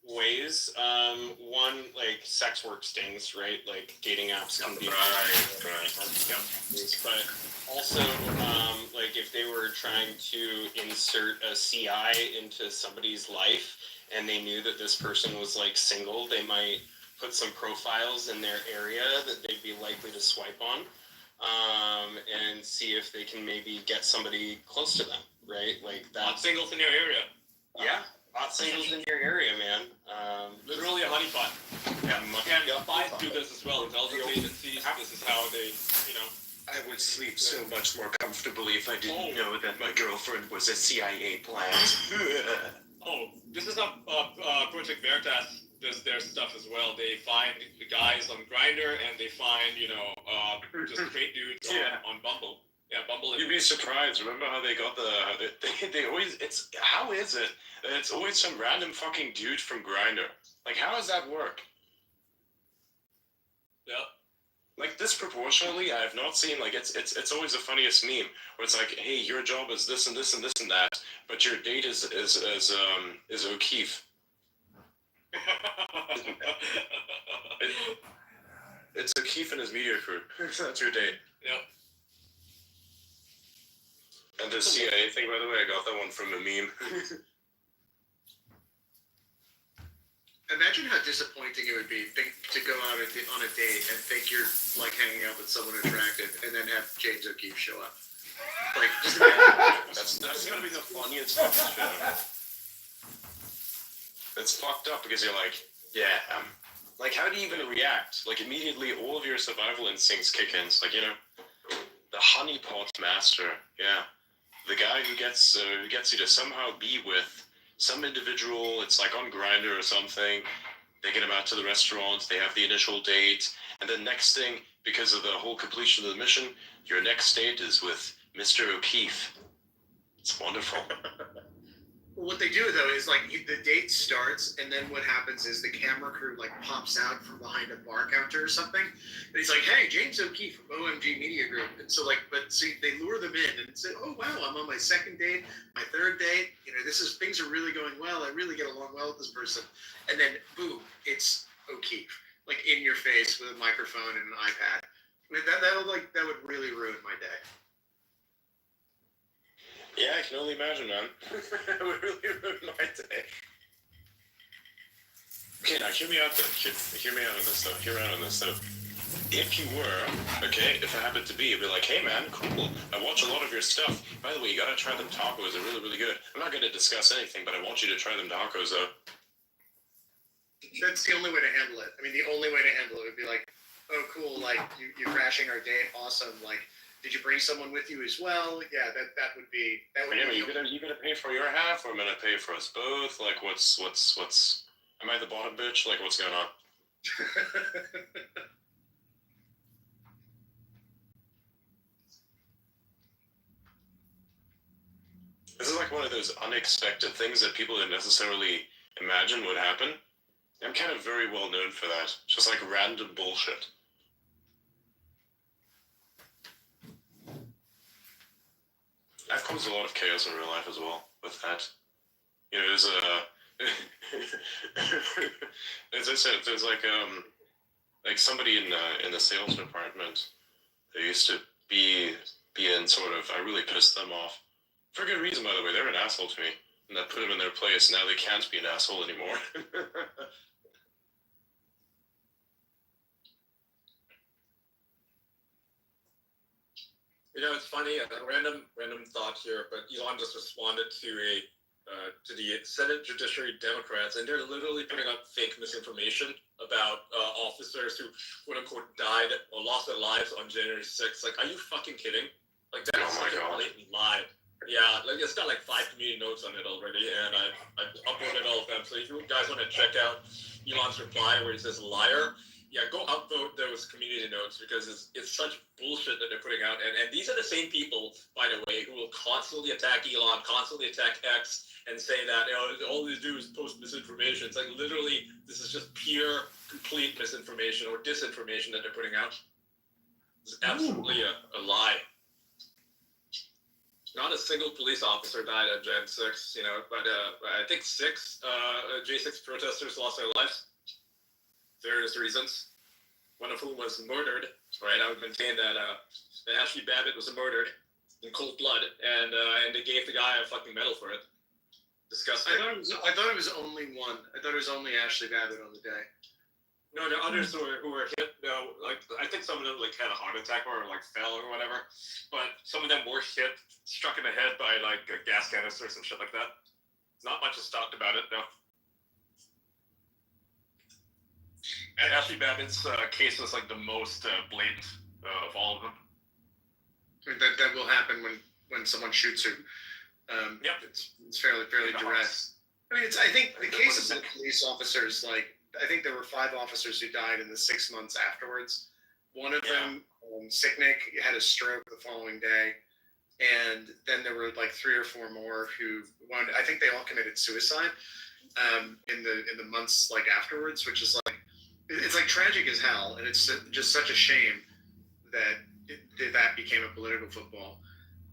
ways. One, like sex work stings, right? Like dating apps can be right. But also, like if they were trying to insert a CI into somebody's life and they knew that this person was like single, they might put some profiles in their area that they'd be likely to swipe on, and see if they can maybe get somebody close to them, right? Like that. Hot singles in your area. Yeah. Hot singles in your area, man. Literally a honeypot. Yeah. And spies do this as well. Intelligence agencies, this is how they, you know. I would sleep so much more comfortably if I didn't know that my girlfriend was a CIA plant. Oh, this is not Project Veritas does their stuff as well. They find the guys on Grindr and they find, you know, just straight dudes on Bumble. Yeah, Bumble. You'd be surprised. Remember how they got they always, how is it that it's always some random fucking dude from Grindr? Like, how does that work? Yeah. Like, disproportionately, I have not seen, like, it's always the funniest meme, where it's like, hey, your job is this and this and this and that, but your date is O'Keefe. It's O'Keefe and his media crew. That's your date. Yep. And the CIA thing, by the way, I got that one from a meme. Imagine how disappointing it would be to go out on a date and think you're like hanging out with someone attractive, and then have James O'Keefe show up. Like, just that's gonna be the funniest fucking shit ever. It's fucked up because you're like, yeah, like, how do you even react? Like, immediately all of your survival instincts kick in. It's like, you know, the honeypot master, yeah. The guy who gets you to somehow be with some individual, it's like on Grindr or something. They get him out to the restaurant, they have the initial date, and then next thing, because of the whole completion of the mission, your next date is with Mr. O'Keefe. It's wonderful. What they do though is like the date starts, and then what happens is the camera crew like pops out from behind a bar counter or something, and he's like, "Hey, James O'Keefe from OMG Media Group," and so like, but see, they lure them in and say, "Oh wow, I'm on my second date, my third date. You know, things are really going well. I really get along well with this person," and then boom, it's O'Keefe, like in your face with a microphone and an iPad. I mean, that would really ruin my day. Yeah, I can only imagine, man. It would really ruin my day. Okay, now hear me out though. Hear me out on this though. Hear me out on this though. If you were, okay, if it happened to be, you'd be like, hey man, cool. I watch a lot of your stuff. By the way, you gotta try them tacos. They're really, really good. I'm not gonna discuss anything, but I want you to try them tacos though. That's the only way to handle it. I mean, the only way to handle it would be like, oh, cool, like you're crashing our date, awesome. Like, did you bring someone with you as well? Yeah, that would be. Yeah, you gonna pay for your half, or I'm gonna pay for us both? Like, what's? Am I the bottom bitch? Like, what's going on? This is like one of those unexpected things that people didn't necessarily imagine would happen. I'm kind of very well known for that. Just like random bullshit. I've caused a lot of chaos in real life as well with that. You know, there's as I said, there's like somebody in the sales department that used to be in sort of, I really pissed them off. For good reason, by the way. They're an asshole to me. And that put them in their place. Now they can't be an asshole anymore. You know, it's funny. A random thought here, but Elon just responded to the Senate Judiciary Democrats, and they're literally putting up fake misinformation about officers who quote unquote died or lost their lives on January 6th. Like, are you fucking kidding? Like, that's such a blatant lie. Yeah, like it's got like 5 community notes on it already, and I've uploaded all of them. So if you guys want to check out Elon's reply where he says liar, yeah, go upvote those community notes because it's such bullshit that they're putting out. And these are the same people, by the way, who will constantly attack Elon, constantly attack X, and say that, you know, all they do is post misinformation. It's like literally this is just pure, complete misinformation or disinformation that they're putting out. It's absolutely a lie. Not a single police officer died at Jan 6, you know, but I think 6 J6 protesters lost their lives. Various reasons. One of whom was murdered, right? I would maintain that Ashley Babbitt was murdered in cold blood, and they gave the guy a fucking medal for it. Disgusting. I thought it was only one. I thought it was only Ashley Babbitt on the day. No, the others who were hit, like I think some of them like had a heart attack or like fell or whatever, but some of them were hit, struck in the head by like gas canisters and shit like that. Not much is talked about it though. And Ashley Babbitt's case was like the most blatant of all of them. I mean, that will happen when someone shoots her. Yep. It's fairly direct. I mean, I think the cases of police officers, like, I think there were 5 officers who died in the 6 months afterwards. One of them, Sicknick, had a stroke the following day, and then there were like 3 or 4 more who I think they all committed suicide in the months like afterwards, which is like, it's like tragic as hell, and it's just such a shame that that became a political football.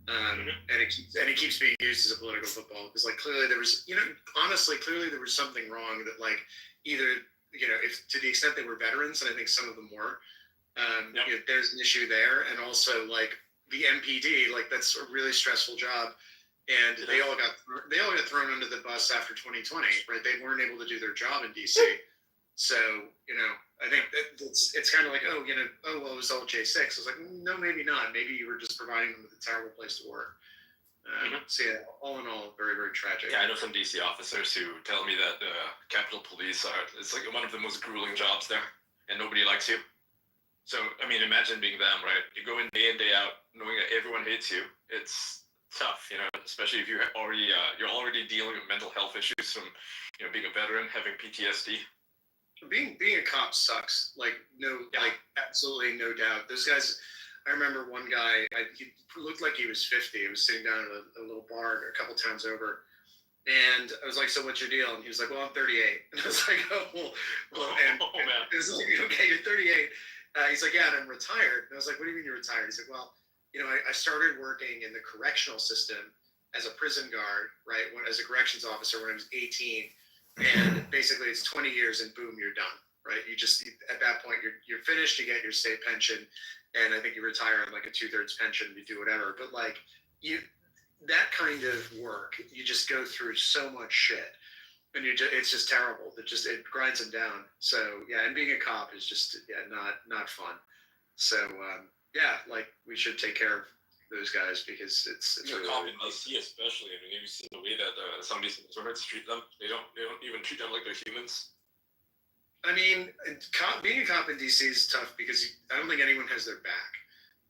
And it keeps being used as a political football because, like, clearly there was, you know, honestly, clearly there was something wrong that, like, either, you know, if to the extent they were veterans, and I think some of them were, you know, there's an issue there, and also like the MPD, like that's a really stressful job, and they all got thrown under the bus after 2020, right? They weren't able to do their job in DC, so you know, I think it's kind of like, oh, you know, oh well, it was all J6. I was like, no, maybe not. Maybe you were just providing them with a terrible place to work. So yeah, all in all, very, very tragic. Yeah, I know some DC officers who tell me that Capitol Police it's like one of the most grueling jobs there, and nobody likes you. So, I mean, imagine being them, right? You go in day out, knowing that everyone hates you. It's tough, you know, especially if you're already dealing with mental health issues from, you know, being a veteran, having PTSD. Being a cop sucks. Like, like absolutely no doubt. Those guys. I remember one guy, he looked like he was 50. He was sitting down at a little bar a couple towns over, And I was like, so what's your deal? And he was like, well, I'm 38. And I was like, oh, well and it was like, okay, you're 38. He's like, yeah, and I'm retired. And I was like, what do you mean you're retired? He's like, well, I started working in the correctional system as a prison guard, right? As a corrections officer when I was 18. And basically it's 20 years and boom, you're done, right? At that point, you're finished, you get your state pension. And I think you retire on like a 2/3 pension, you do whatever. But like that kind of work, you just go through so much shit, and it's just terrible. It grinds them down. So yeah, and being a cop is just not fun. So like we should take care of those guys because it's You're a really cop in DC especially. I mean, have you seen the way that some of these instruments treat them? They don't even treat them like they're humans. I mean, being a cop in DC is tough because I don't think anyone has their back.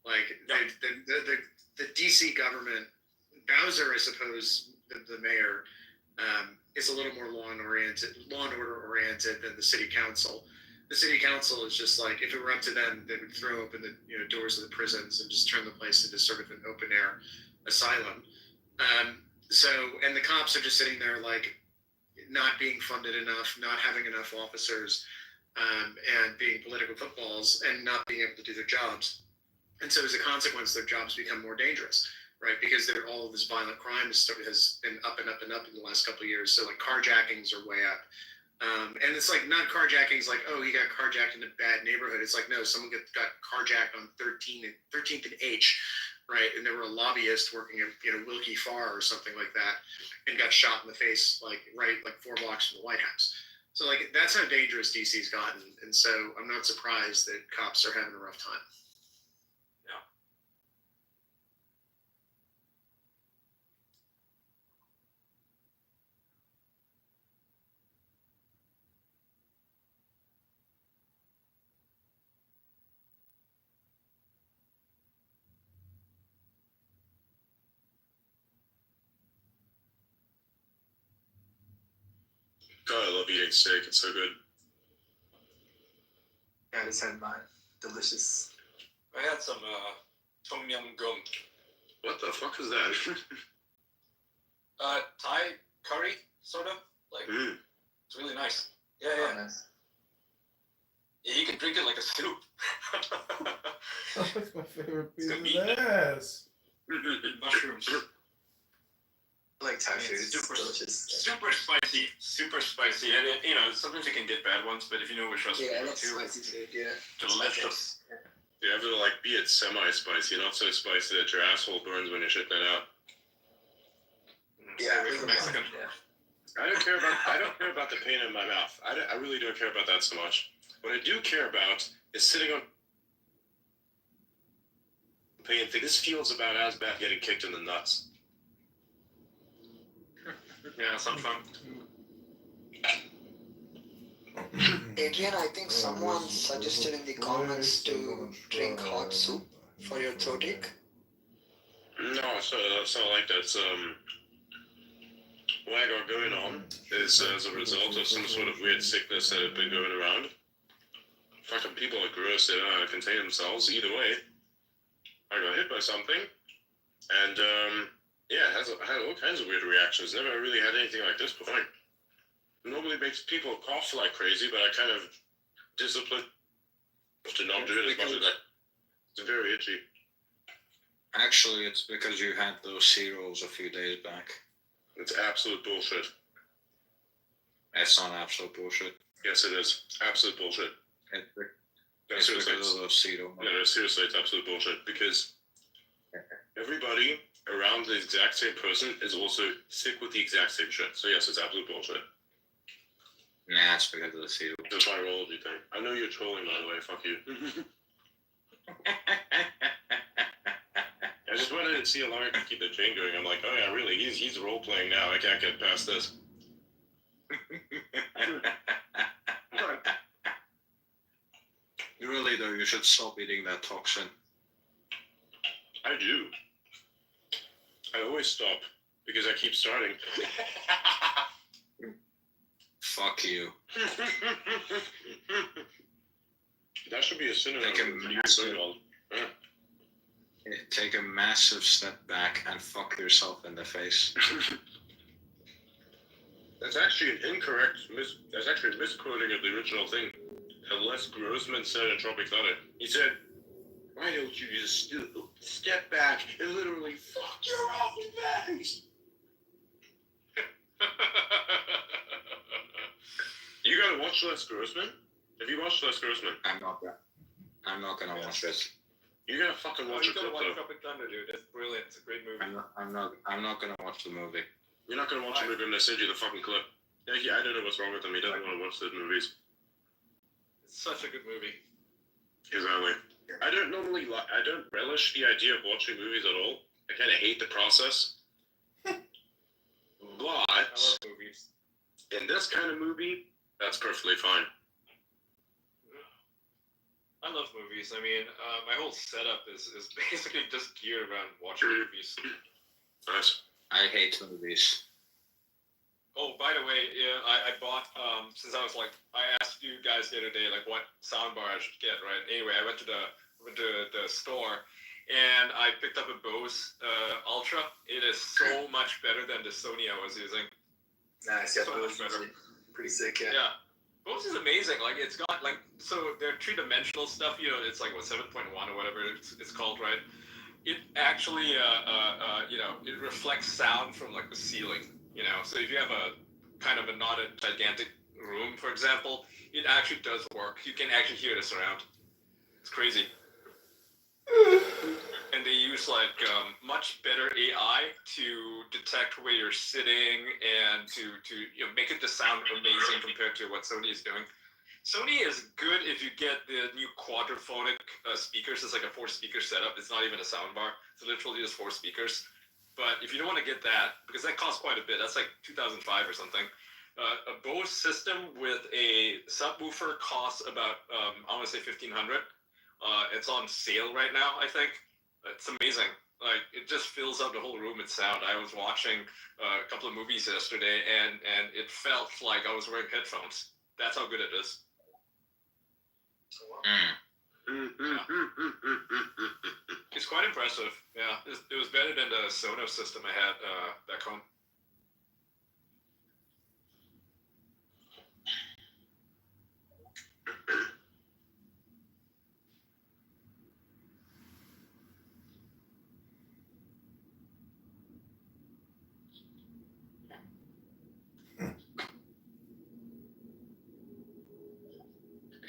Like the DC government, Bowser, I suppose, the mayor, is a little more law and order oriented than the city council. The city council is just like, if it were up to them, they would throw open the doors of the prisons and just turn the place into sort of an open air asylum. And the cops are just sitting there like not being funded enough, not having enough officers, and being political footballs and not being able to do their jobs. And so as a consequence, their jobs become more dangerous, right? Because all of this violent crime has been up and up and up in the last couple of years. So like carjackings are way up. And it's like not carjackings like, oh, he got carjacked in a bad neighborhood. It's like, no, someone got carjacked on 13th and H, right? And there were a lobbyist working at Wilkie Farr or something like that and got shot in the face, like 4 blocks from the White House. So like that's how dangerous DC's gotten. And so I'm not surprised that cops are having a rough time. God, I love eating steak. It's so good. I just had mine. Delicious. I had some tom yum goong. What the fuck is that? Thai curry, sort of. Like, it's really nice. Yeah. Nice. Yeah, you can drink it like a soup. That's my favorite piece of ass. Mushrooms. Like Thai food. Super delicious. Super spicy, and sometimes you can get bad ones, but if you know which recipe Yeah, I to love do, spicy food. Yeah. delicious. You have to like be it semi-spicy, not so spicy that your asshole burns when you're shitting it out. Yeah, From Mexican. Yeah. I don't care about the pain in my mouth. I really don't care about that so much. What I do care about is sitting on pain. This feels about as bad getting kicked in the nuts. Yeah, some fun. Adrian, I think someone suggested in the comments to drink hot soup for your throat ache. No, so like that's what I got going on is as a result of some sort of weird sickness that had been going around. Fucking people are gross, they don't know how to contain themselves. Either way, I got hit by something, and I had all kinds of weird reactions. Never really had anything like this before. Normally makes people cough like crazy, but I kind of disciplined to not do it as much as that. It's very itchy. Actually, it's because you had those cereals a few days back. It's absolute bullshit. It's not absolute bullshit. Yes, it is. Absolute bullshit. It's because of those cereals. No, seriously, it's absolute bullshit because everybody around the exact same person is also sick with the exact same shit. So yes, it's absolute bullshit. Nah, it's because of the cereal. That's why I rolled, you think. I know you're trolling, by the way. Fuck you. I just wanted to see how long I could keep the chain going. I'm like, oh yeah, really? He's role playing now. I can't get past this. Really though, you should stop eating that toxin. I do. I always stop because I keep starting. Fuck you. That should be a synonym. Take a massive step back and fuck yourself in the face. That's actually an incorrect, that's actually a misquoting of the original thing. Les Grossman said in Tropic Thunder. He said, why don't you just step back and literally fuck your own face? You gotta watch Les Grossman? Have you watched Les Grossman? I'm not gonna watch this. You gotta fucking watch it. You gotta watch Tropic Thunder, dude. It's brilliant. It's a great movie. I'm not gonna watch the movie. You're not gonna watch the movie. I'm gonna send you the fucking clip. Yeah, I don't know what's wrong with him. He doesn't want to watch those movies. It's such a good movie. Exactly. I don't relish the idea of watching movies at all. I kind of hate the process. But I love movies. In this kind of movie, that's perfectly fine. I love movies. I mean, my whole setup is basically just geared around watching movies. Nice. I hate movies. Oh, by the way, yeah, I bought, since I asked you guys the other day, like, what soundbar I should get, right? Anyway, I went to the store, and I picked up a Bose Ultra. It is so much better than the Sony I was using. Nice, yeah, so Bose is pretty sick, yeah. Yeah. Bose is amazing. Like, it's got, like, so they're three-dimensional stuff, you know, it's like, what, 7.1 or whatever it's called, right? It actually, you know, it reflects sound from, like, the ceiling, you know? So if you have not a gigantic room, for example, it actually does work. You can actually hear the surround. It's crazy. And they use, like, much better AI to detect where you're sitting and to you know, make it just sound amazing compared to what Sony is doing. Sony is good if you get the new quadraphonic speakers. It's like a 4-speaker setup. It's not even a soundbar. It's literally just 4 speakers. But if you don't want to get that, because that costs quite a bit, that's like 2005 or something. A Bose system with a subwoofer costs about, I want to say $1,500. It's on sale right now, I think. It's amazing. Like, it just fills up the whole room with sound. I was watching a couple of movies yesterday, and it felt like I was wearing headphones. That's how good it is. It's quite impressive. Yeah, it was better than the Sonos system I had back home.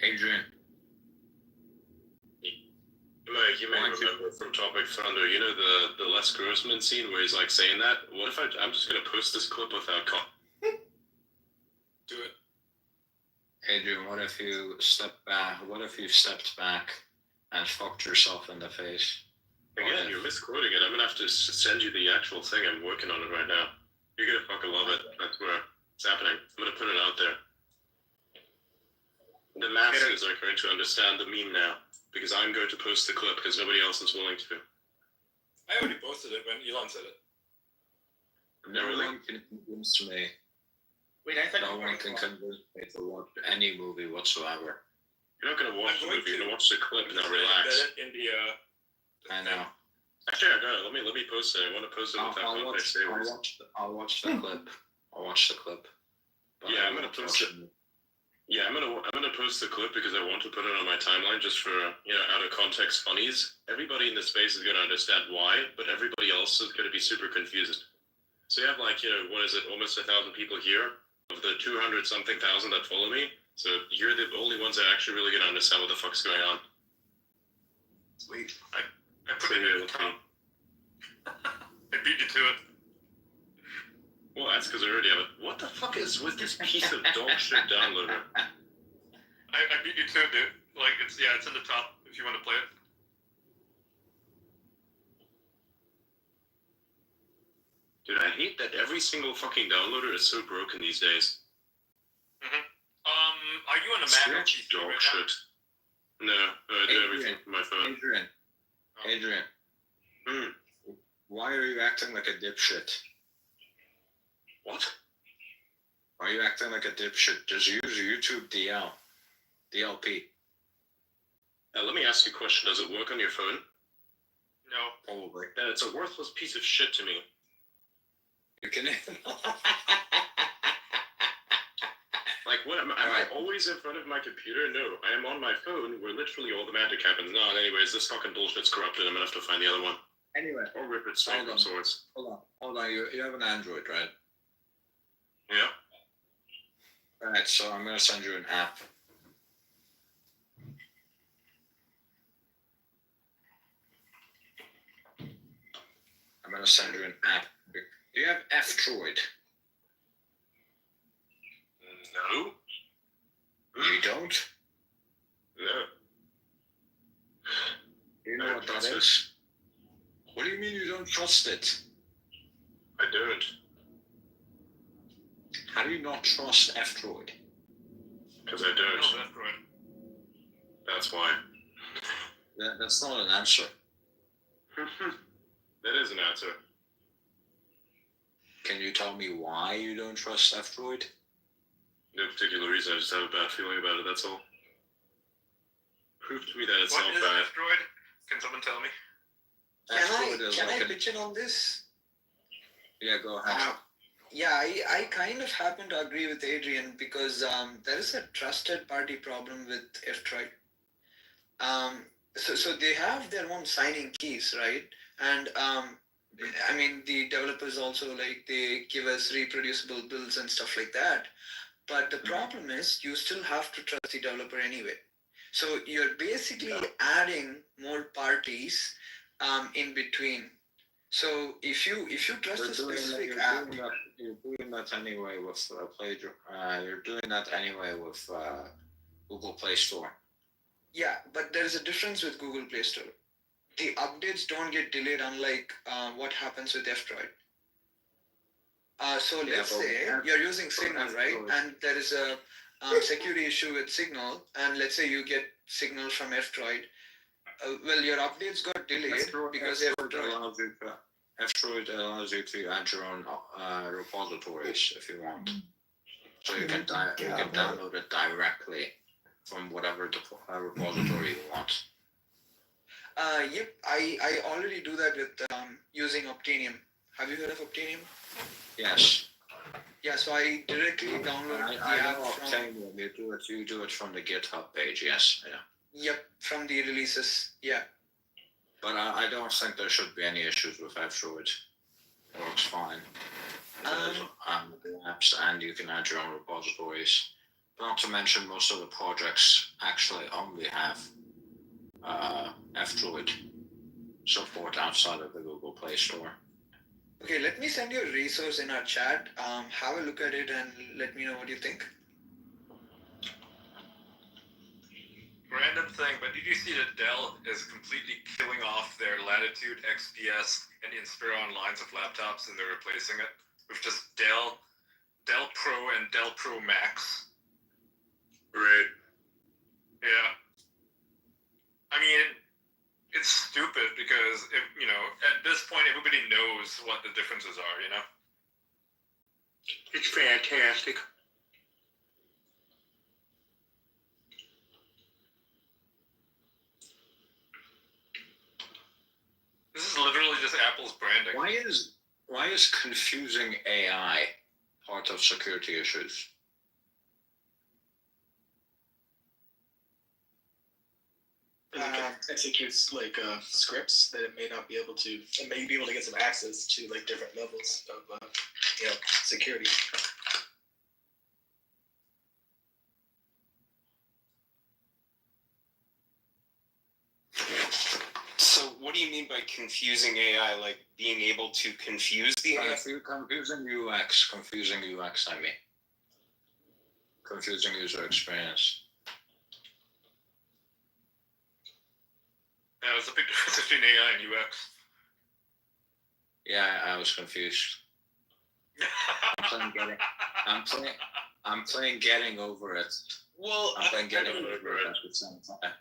Adrian. You may remember from Topic Thunder, you know the Les Grossman scene where he's like saying that? What if I'm just going to post this clip without Do it. Adrian, what if you stepped back and fucked yourself in the face? Again, you're misquoting it. I'm going to have to send you the actual thing. I'm working on it right now. You're going to fucking love it. That's where it's happening. I'm going to put it out there. The masses are going to understand the meme now, because I'm going to post the clip because nobody else is willing to. I already posted it when Elon said it. No one can convince me. Wait, I thought no one can convince me to watch any movie whatsoever. You're not going to watch the movie. You're going to watch the clip and now relax. In the, I know. Actually, I got it. Let me post it. I want to post it with that context. I'll watch the clip. I'll watch the clip. But yeah, I'm going to post it. Yeah, I'm gonna post the clip because I want to put it on my timeline just for, you know, out of context funnies. Everybody in the space is gonna understand why, but everybody else is gonna be super confused. So you have, like, you know, what is it, almost 1,000 people here of the 200 something thousand that follow me. So you're the only ones that are actually really gonna understand what the fuck's going on. Sweet. I put it in the top. I beat you to it. Well, that's because I already have it. What the fuck is with this piece of dog shit downloader? I beat you to it, dude. Like, it's in the top if you want to play it. Dude, I hate that every single fucking downloader is so broken these days. Are you on a Mac or PC dog right shit. No, I do everything from my phone. Adrian. Why are you acting like a dipshit? What? Why are you acting like a dipshit? Just use YouTube DLP. Let me ask you a question. Does it work on your phone? No. Probably. Then it's a worthless piece of shit to me. You can. Like, what am I always in front of my computer? No, I am on my phone where literally all the magic happens. No, anyways, this fucking bullshit's corrupted. I'm gonna have to find the other one. Anyway. Or rip it straight from source. Hold on. You have an Android, right? Yeah. Alright, so I'm gonna send you an app. I'm gonna send you an app. Do you have F-Droid? No. You don't? No. Do you know what that is? What do you mean you don't trust it? I don't. How do you not trust F-Droid? Because I don't. No, that's right. That's why. That's not an answer. That is an answer. Can you tell me why you don't trust F-Droid? No particular reason, I just have a bad feeling about it, that's all. Prove to me that it's What not is bad. F-Droid? Can someone tell me? Can I pitch in on this? Yeah, go ahead. Yeah, I kind of happen to agree with Adrian because there is a trusted party problem with F-Droid. So they have their own signing keys, right? And I mean, the developers also, like, they give us reproducible builds and stuff like that. But the problem is you still have to trust the developer anyway. So you're basically adding more parties in between. So if you trust a specific app, you're doing that anyway with you're doing that anyway with Google Play Store. yeah, but there is a difference with Google Play Store. The updates don't get delayed, unlike what happens with F-Droid. So let's say you're using Signal, right? And there is a security issue with Signal, and let's say you get Signal from F-Droid. Well, your updates got delayed because F-Droid allows you to add your own repositories if you want. So you can download it directly from whatever repository you want. Yep, I already do that with using Optanium. Have you heard of Optanium? Yes. Yeah, so I directly download the app from... Optanium. You do it from the GitHub page, yes. Yeah. Yep, from the releases, yeah. But I don't think there should be any issues with F-Droid. It works fine. The apps, and you can add your own repositories. Not to mention, most of the projects actually only have F-Droid support outside of the Google Play Store. Okay, let me send you a resource in our chat. Have a look at it and let me know what you think. Random thing, but did you see that Dell is completely killing off their Latitude, XPS, and Inspiron lines of laptops, and they're replacing it with just Dell Pro and Dell Pro Max? Right. Yeah. I mean, it's stupid because at this point everybody knows what the differences are. It's fantastic. This is literally just Apple's branding. Why is confusing AI part of security issues? It executes like scripts that it may not be able to, and may be able to get some access to like different levels of security. So what do you mean by confusing AI? Like being able to confuse the AI? Confusing UX, I mean. Confusing user experience. Yeah, there's a big difference between AI and UX. Yeah, I was confused. I'm playing Getting Over It. Well, I'm playing Getting Over It at the same time.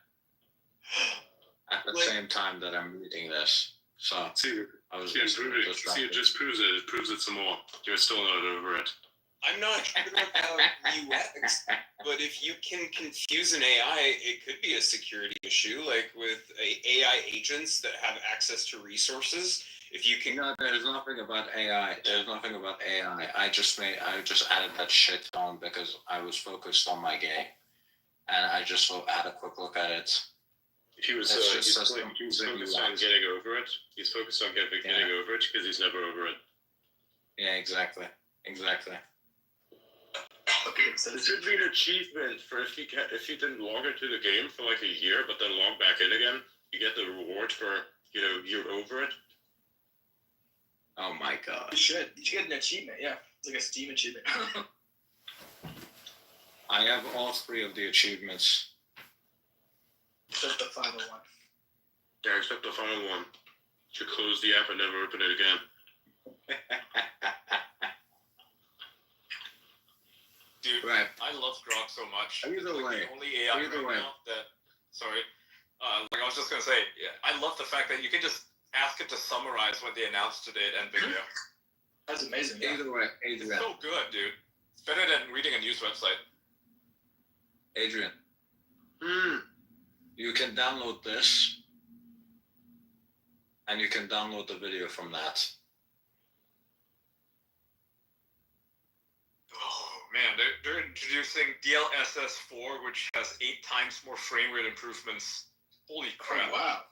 At the same time that I'm reading this. So it just proves it. It proves it some more. You're still not over it. I'm not sure about UX, but if you can confuse an AI, it could be a security issue. Like with AI agents that have access to resources, If you can, No, there's nothing about AI. There's nothing about AI. I just added that shit on because I was focused on my game, and I just had a quick look at it. He was he's focused on getting over it. He's focused on getting over it because he's never over it. Yeah, exactly. There should be an achievement for if you didn't log into the game for like a year, but then log back in again, you get the reward for you're over it. Oh my god! You should get an achievement. Yeah, it's like a Steam achievement. I have all 3 of the achievements. Just the final one. Yeah, except the final one. Should close the app and never open it again. Dude, right. I love Grok so much. Either way. The only AI right now that, sorry, like I was just gonna say, yeah, I love the fact that you can just ask it to summarize what they announced today at NVIDIA. That's amazing. Yeah. Either way. It's so good, dude. It's better than reading a news website. Adrian. You can download this, and you can download the video from that. Oh man, they're introducing DLSS 4, which has 8 times more frame rate improvements. Holy crap! Oh, wow.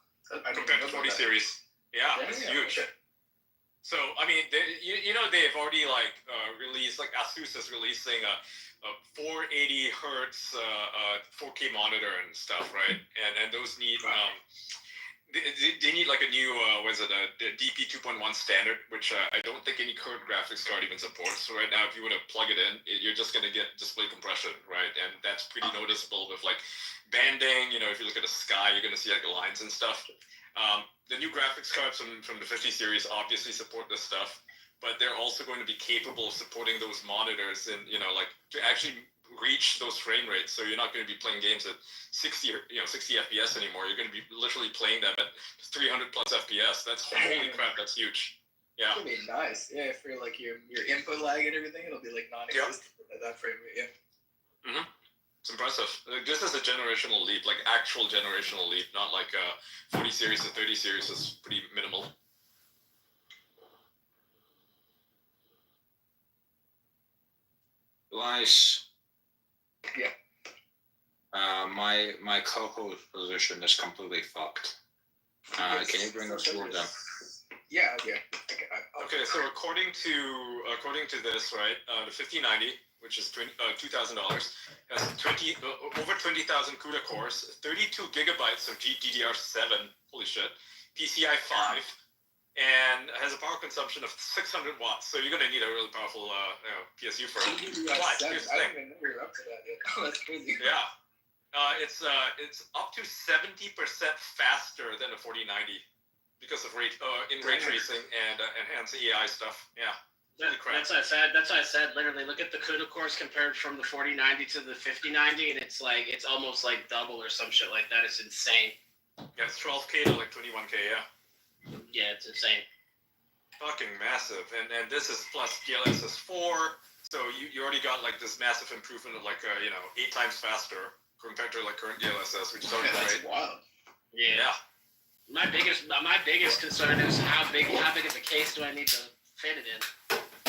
Compared to 40 series. Yeah, it's huge. Okay. So I mean, they've already released, like ASUS is releasing a 480 hertz 4K monitor and stuff, right? And those need they need like a new the DP 2.1 standard, which I don't think any current graphics card even supports. So right now, if you were to plug it in, you're just gonna get display compression, right? And that's pretty noticeable with like banding. If you look at the sky, you're gonna see like lines and stuff. The new graphics cards from the 50 series obviously support this stuff, but they're also going to be capable of supporting those monitors and to actually reach those frame rates. So you're not going to be playing games at 60 FPS anymore. You're going to be literally playing them at 300 plus FPS. That's holy crap. That's huge. Yeah. It'll be nice. Yeah, for like your input lag and everything, it'll be like non-existent at that frame rate. Yeah. Mm-hmm. It's impressive. This is a generational leap, like actual generational leap, not like 40 series to 30 series is pretty minimal. Nice. Yeah. My co-host position is completely fucked. Can you bring us toward them? Yeah. Okay, so according to this, right, the 5090, which is $2,000, has over 20,000 CUDA cores, 32 gigabytes of GDDR7, holy shit, PCI 5, and has a power consumption of 600 watts. So you're gonna need a really powerful PSU for it. But here's the thing. I don't even know you're up to that yet. Oh, that's crazy. Yeah, it's up to 70% faster than a 4090 because of ray tracing and enhanced AI stuff. Yeah. That's what I said. Literally, look at the CUDA cores compared from the 4090 to the 5090, and it's almost like double or some shit like that. It's insane. Yeah, it's 12K to like 21K. Yeah. Yeah, it's insane. Fucking massive, and this is plus DLSS 4, so you already got like this massive improvement of like 8 times faster compared to like current DLSS, which is already great. That's wild. Yeah. My biggest concern is how big of a case do I need to fit it in?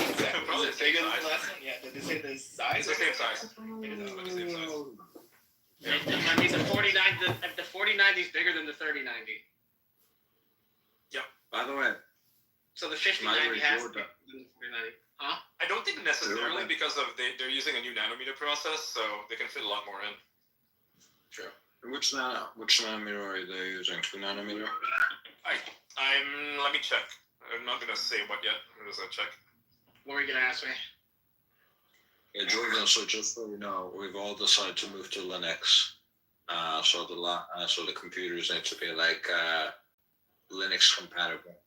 Exactly. Probably the bigger than the last one. Yeah. Did they say the size? It's the same size. It is about the same size. I mean, the 4090 is bigger than the 3090. Yep. By the way, so the 5090 has to be the 3090. Huh? I don't think necessarily because of they're using a new nanometer process, so they can fit a lot more in. True. Which nanometer are they using? 2 nanometer? Let me check. I'm not gonna say what yet. I'm just gonna check. What were you gonna ask me? Yeah, Jordan. So just so you know, we've all decided to move to Linux. So the computers need to be like Linux compatible.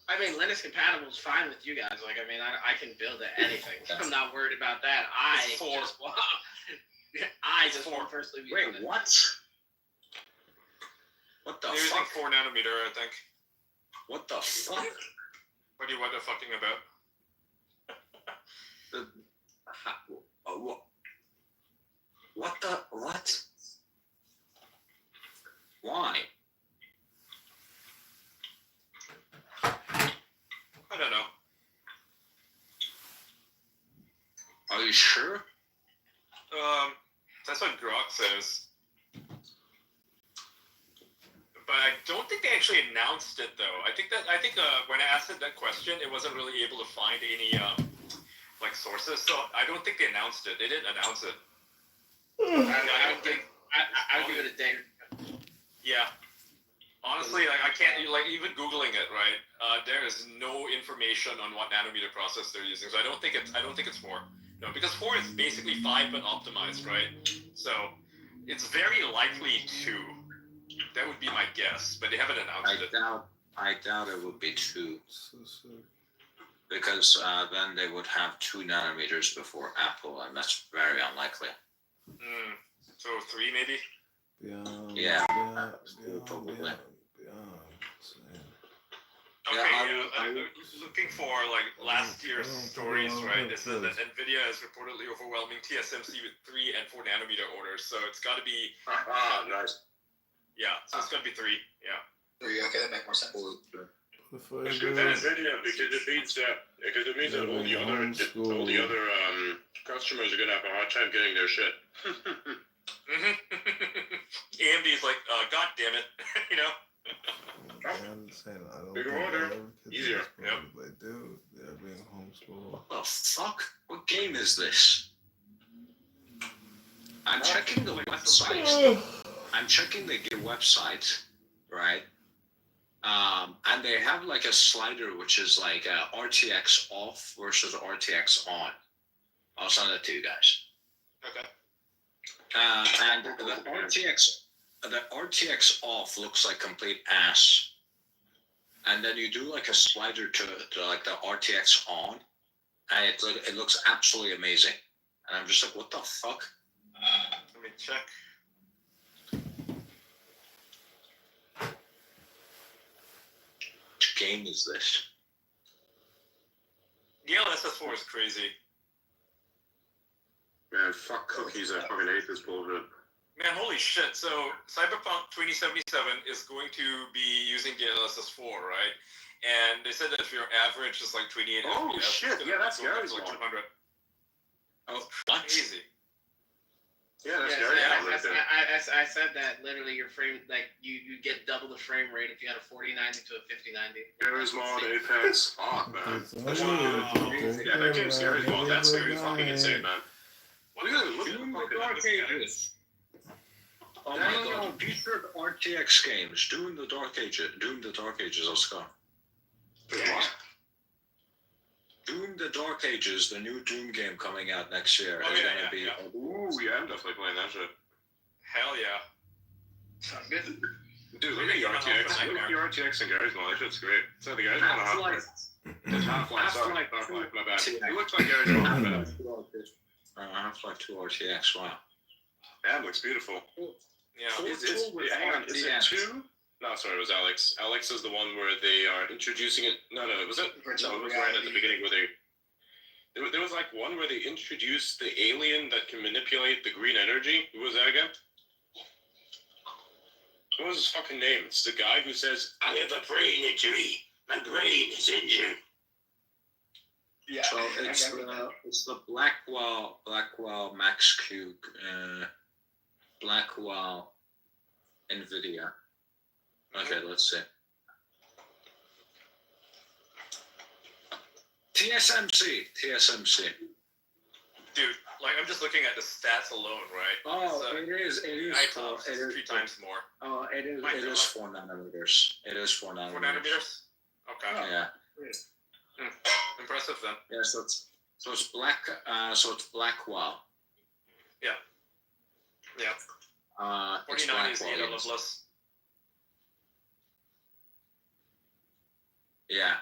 I mean, Linux compatible is fine with you guys. Like, I mean, I can build anything. I'm not worried about that. I just want to personally be. Wait, what? What the They're fuck? using 4 nanometer, I think. What the fuck? What are you fucking about? What the what? Why? you sure? That's what Grok says. But I don't think they actually announced it though. I think when I asked it that question, it wasn't really able to find any like sources. So I don't think they announced it. They didn't announce it. I'll give it a day. Yeah. Honestly, like I can't like even googling it, right? There is no information on what nanometer process they're using. So I don't think it's 4. No, because 4 is basically 5 but optimized, right? So it's very likely 2. That would be my guess, but they haven't announced it. I doubt it would be 2. Because then they would have 2 nanometers before Apple, and that's very unlikely. So 3 maybe? Yeah. Probably. Okay, I'm looking for like last year's stories, right? It says that NVIDIA is reportedly overwhelming TSMC with 3 and 4 nanometer orders, so it's got to be. Nice. Yeah, so it's got to be 3. Yeah. 3. Okay, that makes more sense. It's good for NVIDIA because it means that all the other customers are gonna have a hard time getting their shit. AMD's like, God damn it, you know. Bigger order, easier. Yep. They're being homeschooled. What the fuck? What game is this? I'm checking the website. I'm checking the website, right? And they have like a slider which is like RTX off versus RTX on. I'll send it to you guys. Okay. And the RTX off looks like complete ass. And then you do like a slider to like the RTX on, and it looks absolutely amazing. And I'm just like, what the fuck? Let me check. Which game is this? DLSS4 is crazy. Man, fuck cookies. I fucking hate this bullshit. Man, holy shit. So, Cyberpunk 2077 is going to be using DLSS4, right? And they said that if your average is like 28 Oh, FPS, shit. it's Yeah, that's Gary's like one. 200. Oh, Crazy. Yeah, that's Yes, Gary's one right there. I said that literally your frame, like you get double the frame rate if you had a 4090 to a 5090. Gary's mod, Apex. Fuck, man. Wow. Yeah, that game's Gary's mod. That's gonna be fucking insane, man. Look at the Doom the fucking Dark Ages. Oh my god. These are RTX games. Doom the Dark Ages, Oscar. What? Doom the Dark Ages, the new Doom game coming out next year, is gonna be. Ooh, yeah, I'm definitely playing that shit. Hell yeah. Sounds good. Dude, look at the RTX. Look at the RTX and Gary's mod. That shit's great. So the guy's on a Half-Life. It's Half-Life, sorry. Half-Life, my bad. It looks like Gary's mod, but Half-Life 2 RTX, wow. that looks beautiful. Yeah. Hang on, is it 2? No, sorry, it was Alex. Alex is the one where they are introducing it. No, was it? No, it was right at the beginning where there was like one where they introduced the alien that can manipulate the green energy. Who was that again? What was his fucking name? It's the guy who says, I have a brain injury. My brain is injured. Yeah. So it's the Blackwell Max Q, Blackwell NVIDIA. Okay, let's see. TSMC. Dude, like I'm just looking at the stats alone, right? Oh, it is 3 times more. Oh, it is 4 nanometers. It is 4 nanometers. 4 nanometers? Okay. Yeah. Impressive then. Yeah, so it's Blackwell. Yeah. Yeah. 49 is Ada Lovelace. Yeah.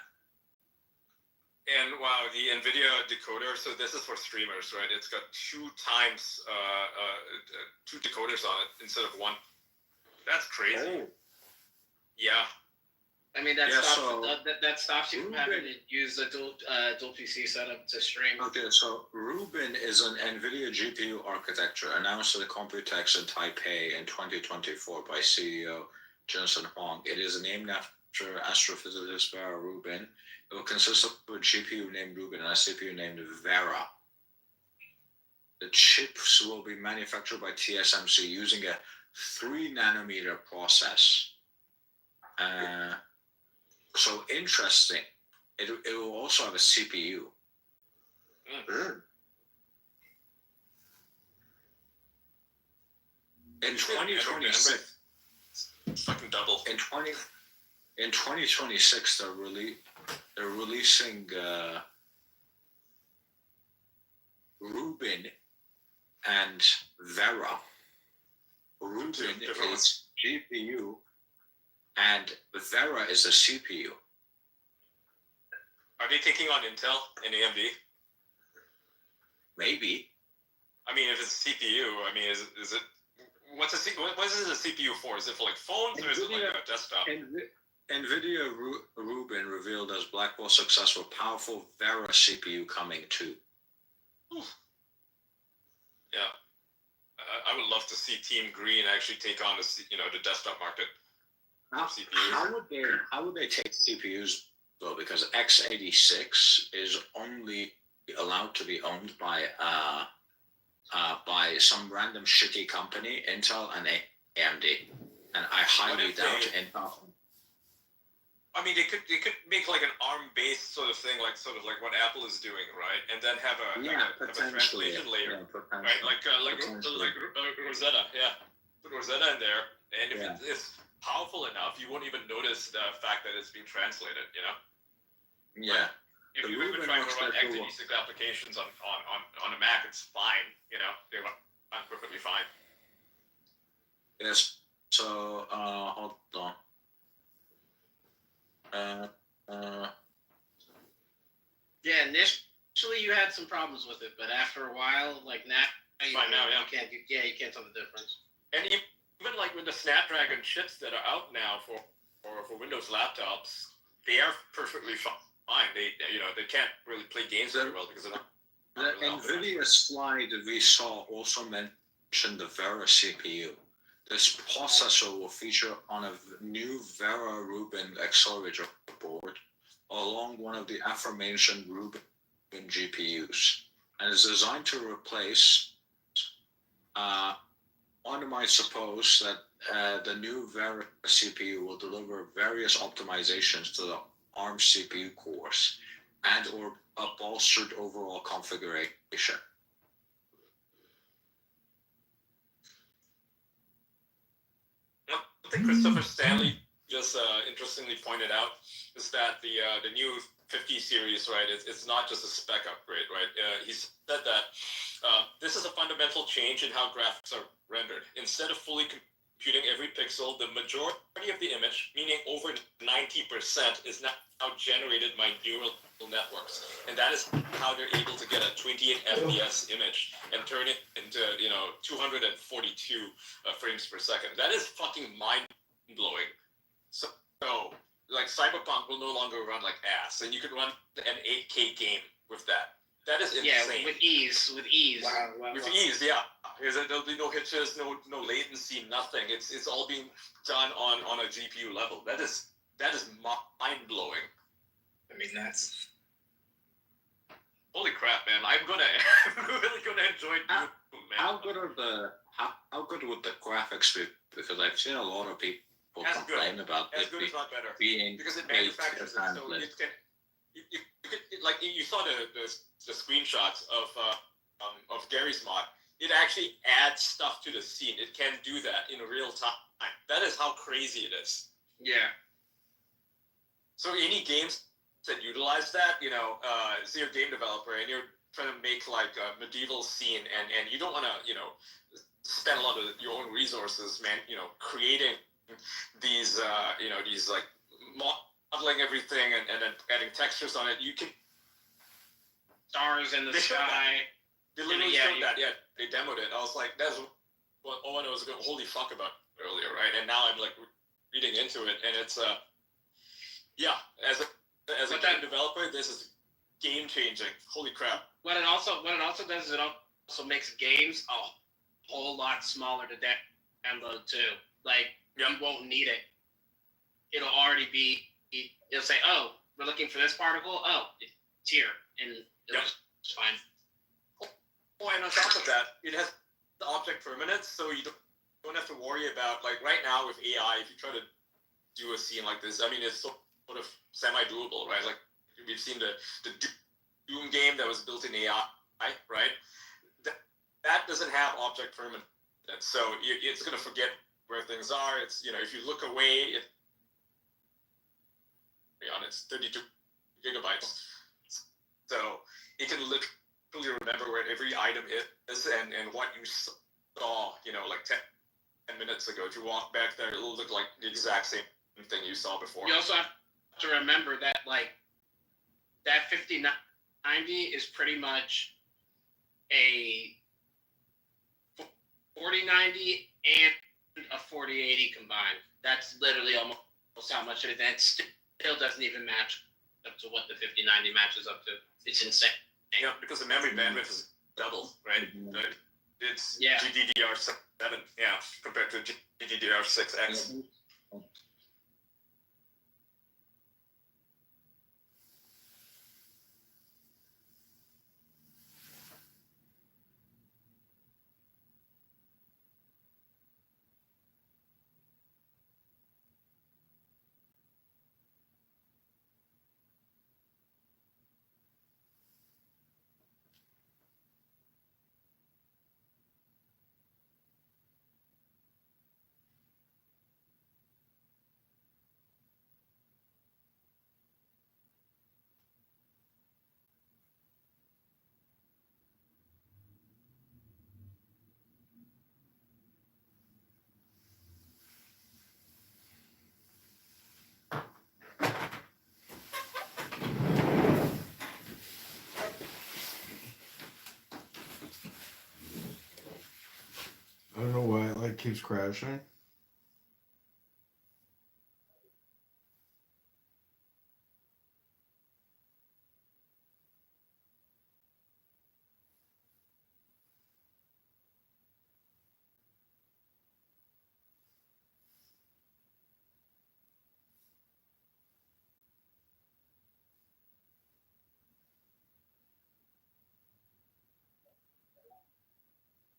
And wow, the NVIDIA decoder, so this is for streamers, right? It's got 2 times, 2 decoders on it instead of 1. That's crazy. Oh. Yeah. I mean, that stops you from having to use a dual PC setup to stream. Okay, so Rubin is an NVIDIA GPU architecture announced at the Computex in Taipei in 2024 by CEO Jensen Huang. It is named after astrophysicist Vera Rubin. It will consist of a GPU named Rubin and a CPU named Vera. The chips will be manufactured by TSMC using a 3 nanometer process. So interesting. It will also have a CPU. In 2026, fucking double. In 2026, they're releasing Rubin and Vera. Rubin is GPU, and Vera is a CPU. Are they taking on Intel and AMD? Maybe. I mean, if it's CPU, I mean, is it what is it a CPU for? Is it for like phones or is it like a desktop? NVIDIA Rubin revealed as Blackwell's successful powerful Vera CPU coming too. Yeah, I would love to see Team Green actually take on the desktop market. CPUs. How would they take CPUs though? Because x86 is only allowed to be owned by some random shitty company, Intel and AMD, and I highly doubt Intel. I mean, they could make like an ARM-based sort of what Apple is doing, right? And then have a translation layer, right? Like Rosetta, put Rosetta in there, and if it's powerful enough, you won't even notice the fact that it's being translated, you know? Yeah. If you're even trying to run x86 applications on a Mac, it's fine, you know? They run perfectly fine. Yes. So, hold on. Yeah, initially you had some problems with it, but after a while, like now, you can't tell the difference. And even like with the Snapdragon chips that are out now for Windows laptops, they are perfectly fine. They can't really play games very well because of that. The NVIDIA slide we saw also mentioned the Vera CPU. This processor will feature on a new Vera Rubin accelerator board along one of the aforementioned Rubin GPUs, and is designed to replace, one might suppose that the new Vera CPU will deliver various optimizations to the ARM CPU cores and or a bolstered overall configuration. One thing Christopher Stanley just interestingly pointed out is that the new 50 series, right, it's not just a spec upgrade, right? He said that this is a fundamental change in how graphics are rendered. Instead of fully computing every pixel, the majority of the image, meaning over 90%, is now generated by neural networks, and that is how they're able to get a 28 FPS image and turn it into 242 frames per second. That is fucking mind-blowing. So like Cyberpunk will no longer run like ass, and you could run an 8K game with that. That is insane. Yeah, with ease. Wow. With ease, yeah. There'll be no hitches, no latency, nothing. It's all being done on a GPU level. That is mind blowing. I mean, that's holy crap, man! I'm really gonna enjoy Doom, man. How good would the graphics be? Because I've seen a lot of people complain about it being because it manufactures it, so it can. You could, like you saw the screenshots of Gary's mod. It actually adds stuff to the scene. It can do that in real time. That is how crazy it is. Yeah. So any games that utilize that, say you're a game developer and you're trying to make like a medieval scene and you don't want to, spend a lot of your own resources, man, creating these, these like modeling everything and then adding textures on it. You can stars in the sky. They literally showed that. Yeah, they demoed it. I was like, that's what Owen was going holy fuck about earlier, right? And now I'm like reading into it, and it's as a game developer, this is game changing. Holy crap! What it also does is it also makes games a whole lot smaller to download too. Like you won't need it. It'll already be. It'll say, "Oh, we're looking for this particle. Oh, it's here," and it's fine. Oh, and on top of that, it has the object permanence, so you don't have to worry about, like, right now with AI, if you try to do a scene like this, I mean, it's sort of semi-doable, right? Like, we've seen the Doom game that was built in AI, right? That doesn't have object permanence, so it's going to forget where things are. It's, if you look away, it's 32 gigabytes, so it can literally remember where every item is and what you saw, like 10 minutes ago. If you walk back there, it'll look like the exact same thing you saw before. You also have to remember that, like, that 5090 is pretty much a 4090 and a 4080 combined. That's literally almost how much it is. And it still doesn't even match up to what the 5090 matches up to. It's insane. Yeah, because the memory bandwidth is double, right? It's GDDR7, compared to GDDR6X. I don't know why it like keeps crashing.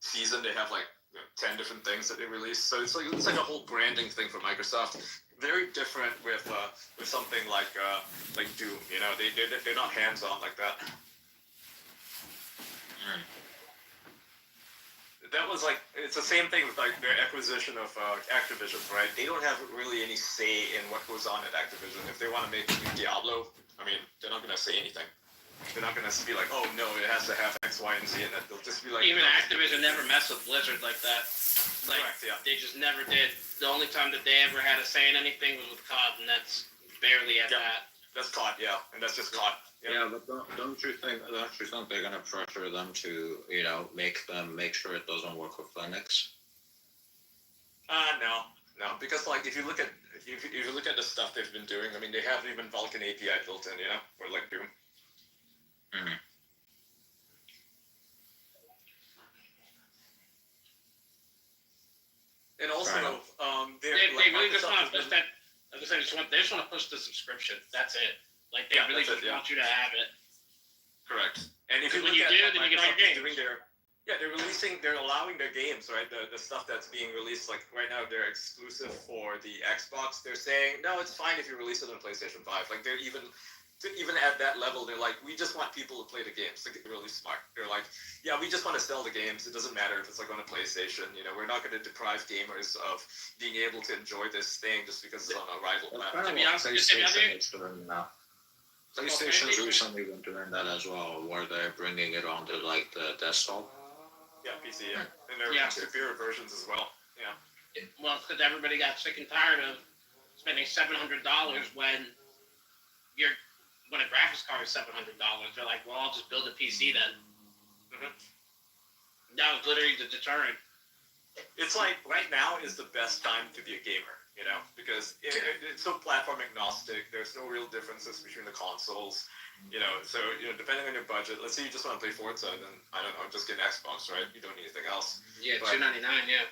Season, they have like 10 different things that they release, so it's like a whole branding thing for Microsoft. Very different with something like Doom. They're not hands on like that. That was like, it's the same thing with like their acquisition of Activision, right? They don't have really any say in what goes on at Activision. If they want to make a new Diablo, I mean, they're not going to say anything. They're not going to be like, oh no, it has to have X, Y, and Z in it. They'll just be like, even Activision never messed with Blizzard like that. Like, correct, yeah. They just never did. The only time that they ever had a say in anything was with COD, and that's barely at that. That's COD, yeah, and that's just COD. Yeah, but don't you think they're gonna pressure them to make sure it doesn't work with Linux? No, because like if you look at the stuff they've been doing, I mean, they have even Vulkan API built in, for like Doom. Mm-hmm. And also, they really just want to push that. Like I said, they just want to push the subscription. That's it. Like they really just want you to have it. Correct. And if you when look you at do, then you get all games. they're allowing their games, right? The stuff that's being released, like right now, they're exclusive for the Xbox. They're saying, no, it's fine if you release it on PlayStation 5. Like they're even at that level, they're like, we just want people to play the games. Like, they're really smart. They're like, yeah, we just want to sell the games. It doesn't matter if it's like on a PlayStation. We're not going to deprive gamers of being able to enjoy this thing just because it's on a rival platform. To be honest, PlayStation's recently been doing that as well, where they're bringing it onto like the desktop. Yeah, PC, and they're superior versions as well. Yeah. Well, because everybody got sick and tired of spending $700 when a graphics card is $700. They're like, well, I'll just build a PC then. Mm-hmm. That was literally the deterrent. It's like right now is the best time to be a gamer, because it's so platform agnostic. There's no real differences between the consoles, So depending on your budget, let's say you just want to play Forza, then I don't know, just get an Xbox, right? You don't need anything else. Yeah, $299. Yeah.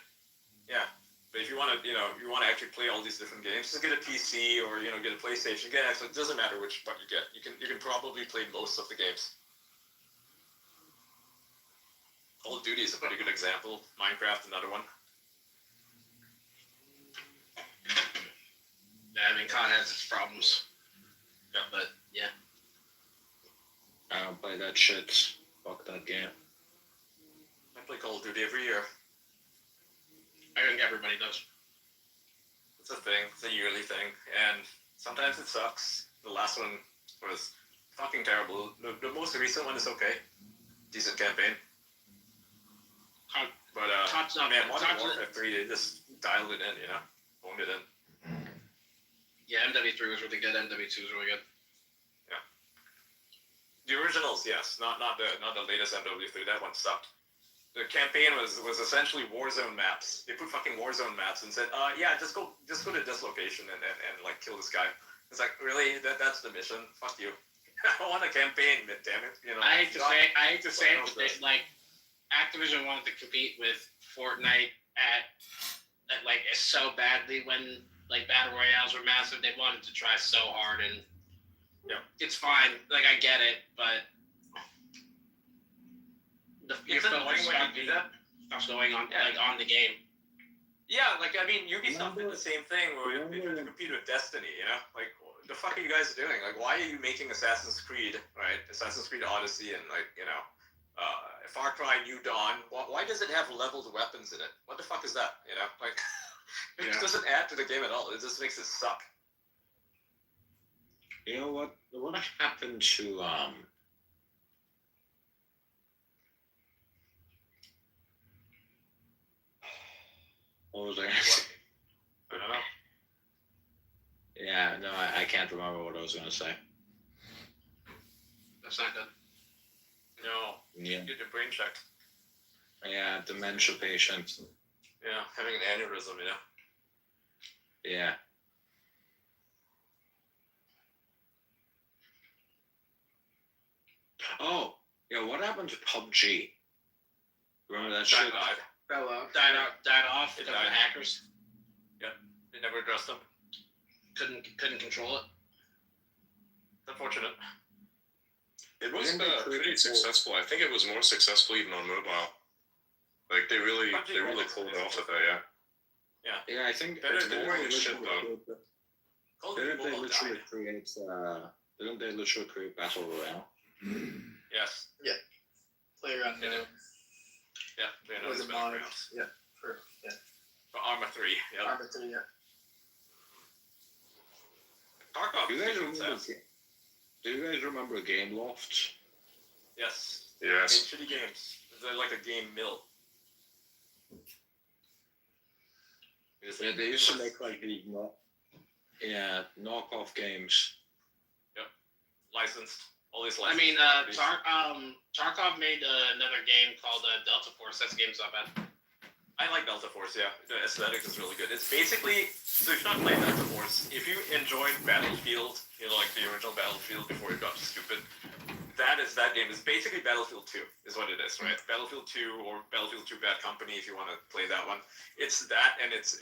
Yeah. But if you want to, you want to actually play all these different games, just get a PC or get a PlayStation, get an Xbox. It doesn't matter which one you get. You can probably play most of the games. Call of Duty is a pretty good example. Minecraft, another one. Yeah, I mean, COD has its problems. Yeah. But, yeah. I don't play that shit. Fuck that game. I play Call of Duty every year. I think everybody does. It's a thing. It's a yearly thing. And sometimes it sucks. The last one was fucking terrible. The most recent one is okay. Decent campaign. But, man, Modern Warfare 3, they just dialed it in, you know? Phoned it in. Yeah, MW3 was really good. MW2 was really good. Yeah. The originals, yes. Not the latest MW3. That one sucked. The campaign was essentially Warzone maps. They put fucking Warzone maps and said, yeah, just go to this location and like kill this guy. It's like, really? That's the mission? Fuck you. I want a campaign, damn it. You know. I hate to say it, but they, like, Activision wanted to compete with Fortnite at like so badly when like battle royales were massive. They wanted to try so hard, and yeah, it's fine. Like, I get it, but it's annoying when you do that. Stuff's going on like on the game. Yeah, like, I mean, Ubisoft did the same thing where they tried to compete with Destiny, you know? Like, what the fuck are you guys doing? Like, why are you making Assassin's Creed, right? Assassin's Creed Odyssey and, like, you know, Far Cry New Dawn. Why does it have leveled weapons in it? What the fuck is that, you know? Like, it doesn't add to the game at all. It just makes it suck. You know what? What happened to what was I gonna say? I don't know. Yeah, no, I can't remember what I was gonna say. That's not good. No. Yeah. Get your brain checked. Yeah, dementia patient. Yeah, having an aneurysm, you know? Yeah. Oh, yeah, what happened to PUBG? Remember that shit? Died off because of the hackers. Yeah, they never addressed them. Couldn't control it. Unfortunate. It was pretty successful. I think it was more successful even on mobile. Like they really pulled off with that, yeah. Yeah, I think Better it's than more this shit though. Didn't they literally create didn't they literally create Battle Royale? Yes. Yeah. PlayerUnknown. Yeah, they Was know a the mod. backgrounds. Yeah. For Arma 3, yeah. Arma 3, yeah. Tarkov. Do you guys remember Game Loft? Yes. Yes. They made shitty games. They're like a game mill. Yeah, they used to make like the knockoff games. Yep. Licensed. All these I licensed. mean, Tarkov made another game called Delta Force. That game's not bad. I like Delta Force, yeah. The aesthetics is really good. It's basically, so if you're not playing Delta Force, if you enjoyed Battlefield, you know, like the original Battlefield before it got stupid, that game. It's basically Battlefield 2 is what it is, right? Battlefield 2 or Battlefield 2 Bad Company if you want to play that one. It's that, and it's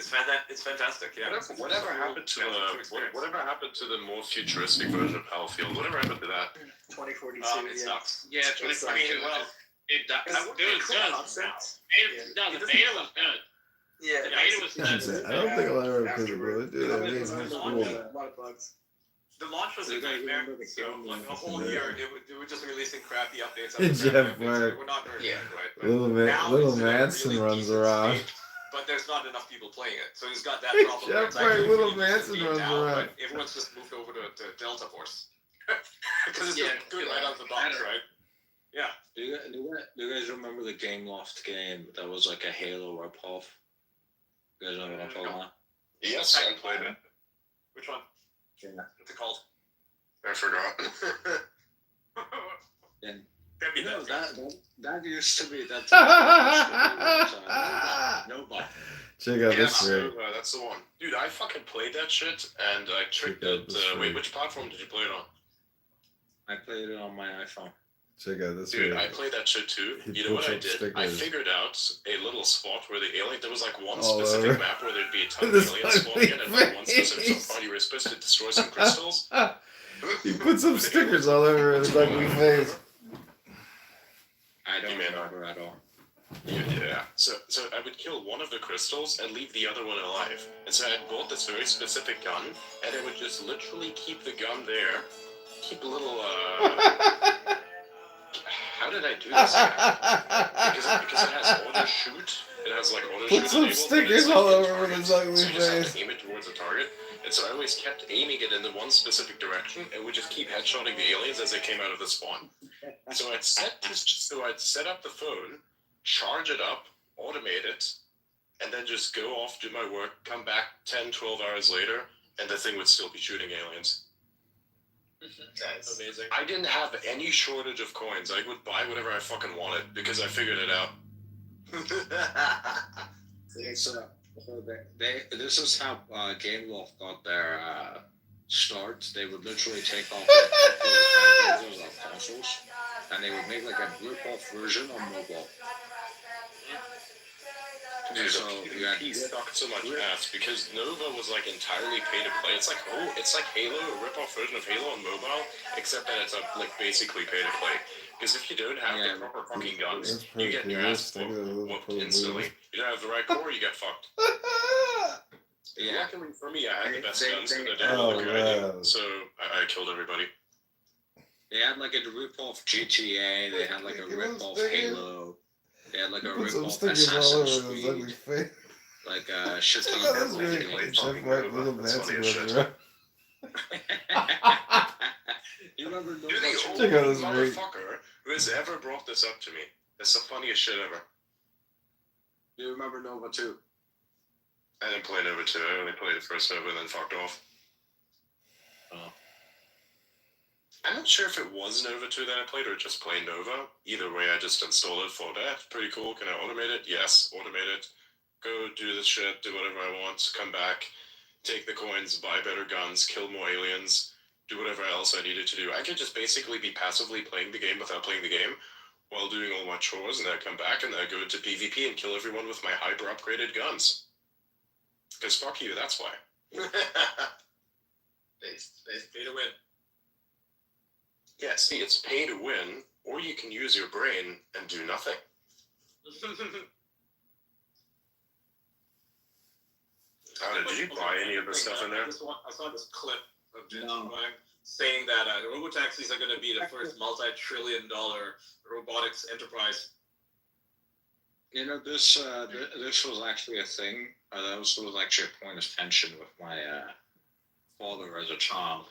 fantastic, yeah. Whatever happened to the more futuristic version of Battlefield? Whatever happened to that? 2042. It sucks. Yeah, 2042. I mean, well, it does. It was good. No, the beta was good. Yeah, the beta was good. I don't think I'll ever play the bro. Dude, that game's cool. A lot of bugs. The launch was a nightmare. So, like, a whole year, it was just releasing crappy updates. Jeff Mark. We're not very good, right? But Little now Manson it's a really runs decent around. state, but there's not enough people playing it. So he's got that problem. Jeff It's actually Mark, Little really Manson decent runs now, around. But everyone's just moved over to Delta Force. Because it's just good right out the box, right? Yeah. Do you guys remember the Game Loft game that was like a Halo ripoff? You guys know what I'm talking about? Yes, I played it. Which one? Yeah. What's it called? I forgot. And you know, that used to be that. Nobody. Check out this rig. That's the one. Dude, I fucking played that shit, and I tricked it. Wait, which platform did you play it on? I played it on my iPhone. Check out this Dude, rig. I played that shit too. He You know what puts I up did? I stickers. figured out a little spot where the alien. There was like one All specific over. map where there'd be a ton of This aliens spawning in, and like one specific face. spot you were supposed to destroy some crystals. He put some stickers all over his ugly face. I don't remember at all. Yeah. So I would kill one of the crystals and leave the other one alive. And so I had bought this very specific gun, and I would just literally keep the gun there. Keep a little, how did I do this again? Because it has auto shoot. It has like auto shoot. Put some stickers all over his ugly so you just have face. to aim it towards a target. And so I always kept aiming it in the one specific direction, and would just keep headshotting the aliens as they came out of the spawn. So I'd set up the phone, charge it up, automate it, and then just go off, do my work, come back 10, 12 hours later, and the thing would still be shooting aliens. That's amazing. I didn't have any shortage of coins. I would buy whatever I fucking wanted because I figured it out. This is how Gameloft got their start. They would literally take off like of consoles, and they would make like a rip-off version on mobile. Dude, PvP sucked so much ass because Nova was like entirely pay to play. It's like Halo, a rip-off version of Halo on mobile, except that it's like basically pay to play. Because if you don't have the proper fucking guns, you get your ass whooped instantly. You don't have the right core, you get fucked. Luckily for me, I had the best guns, but I didn't know what I did, so I killed everybody. They had like a rip-off GTA. They had like a rip-off Halo. They had like a rip-off Assassin's Creed. Like shit ton of You remember You're the only motherfucker who has ever brought this up to me. That's the funniest shit ever. Do you remember Nova 2? I didn't play Nova 2. I only played the first Nova and then fucked off. Oh. I'm not sure if it was Nova 2 that I played or just plain Nova. Either way, I just installed it, thought, that's pretty cool. Can I automate it? Yes, automate it. Go do this shit, do whatever I want, come back, take the coins, buy better guns, kill more aliens, do whatever else I needed to do. I could just basically be passively playing the game without playing the game while doing all my chores, and then I come back and then I go into PvP and kill everyone with my hyper upgraded guns. Because fuck you, that's why. Pay to win. Yeah, see, it's pay to win, or you can use your brain and do nothing. Did you buy any of the stuff in there? I saw this clip of Jin saying that robotaxis are going to be the first multi-trillion-dollar robotics enterprise. You know, this was actually a thing. That was actually a point of tension with my father as a child.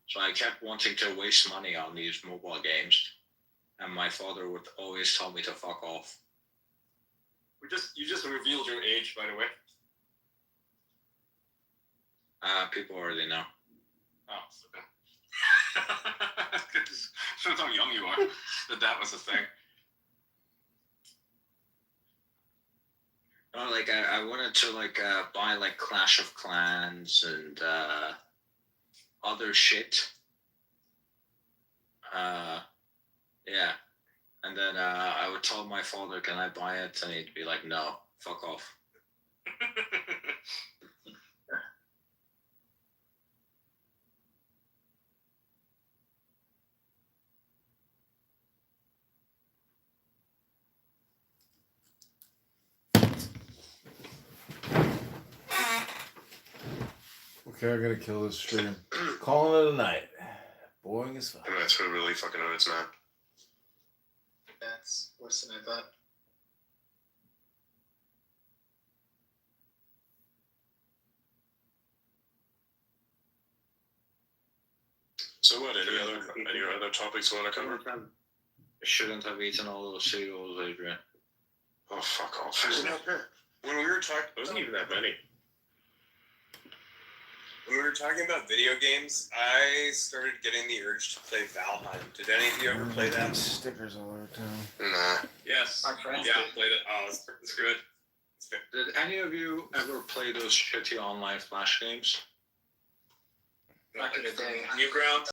So I kept wanting to waste money on these mobile games, and my father would always tell me to fuck off. You just revealed your age, by the way. People already know. Oh, okay. Shows how young you are. That was a thing. I wanted to buy like Clash of Clans and other shit. Yeah. And then I would tell my father, can I buy it? And he'd be like, no, fuck off. Okay, I gotta kill this stream. Calling it a night. Boring as fuck. That's what really fucking hurts, man. That's worse than I thought. So what? Any other topics you want to cover? I shouldn't have eaten all those cereals, Adrian. Oh, fuck off. When we were talking, there wasn't even that many. When we were talking about video games, I started getting the urge to play Valheim. Did any of you ever play that? Stickers all over town. Nah. Yes. My friends Yeah, did. played it. Oh, it's good. It's good. Did any of you ever play those shitty online Flash games? Back in the day. Newgrounds.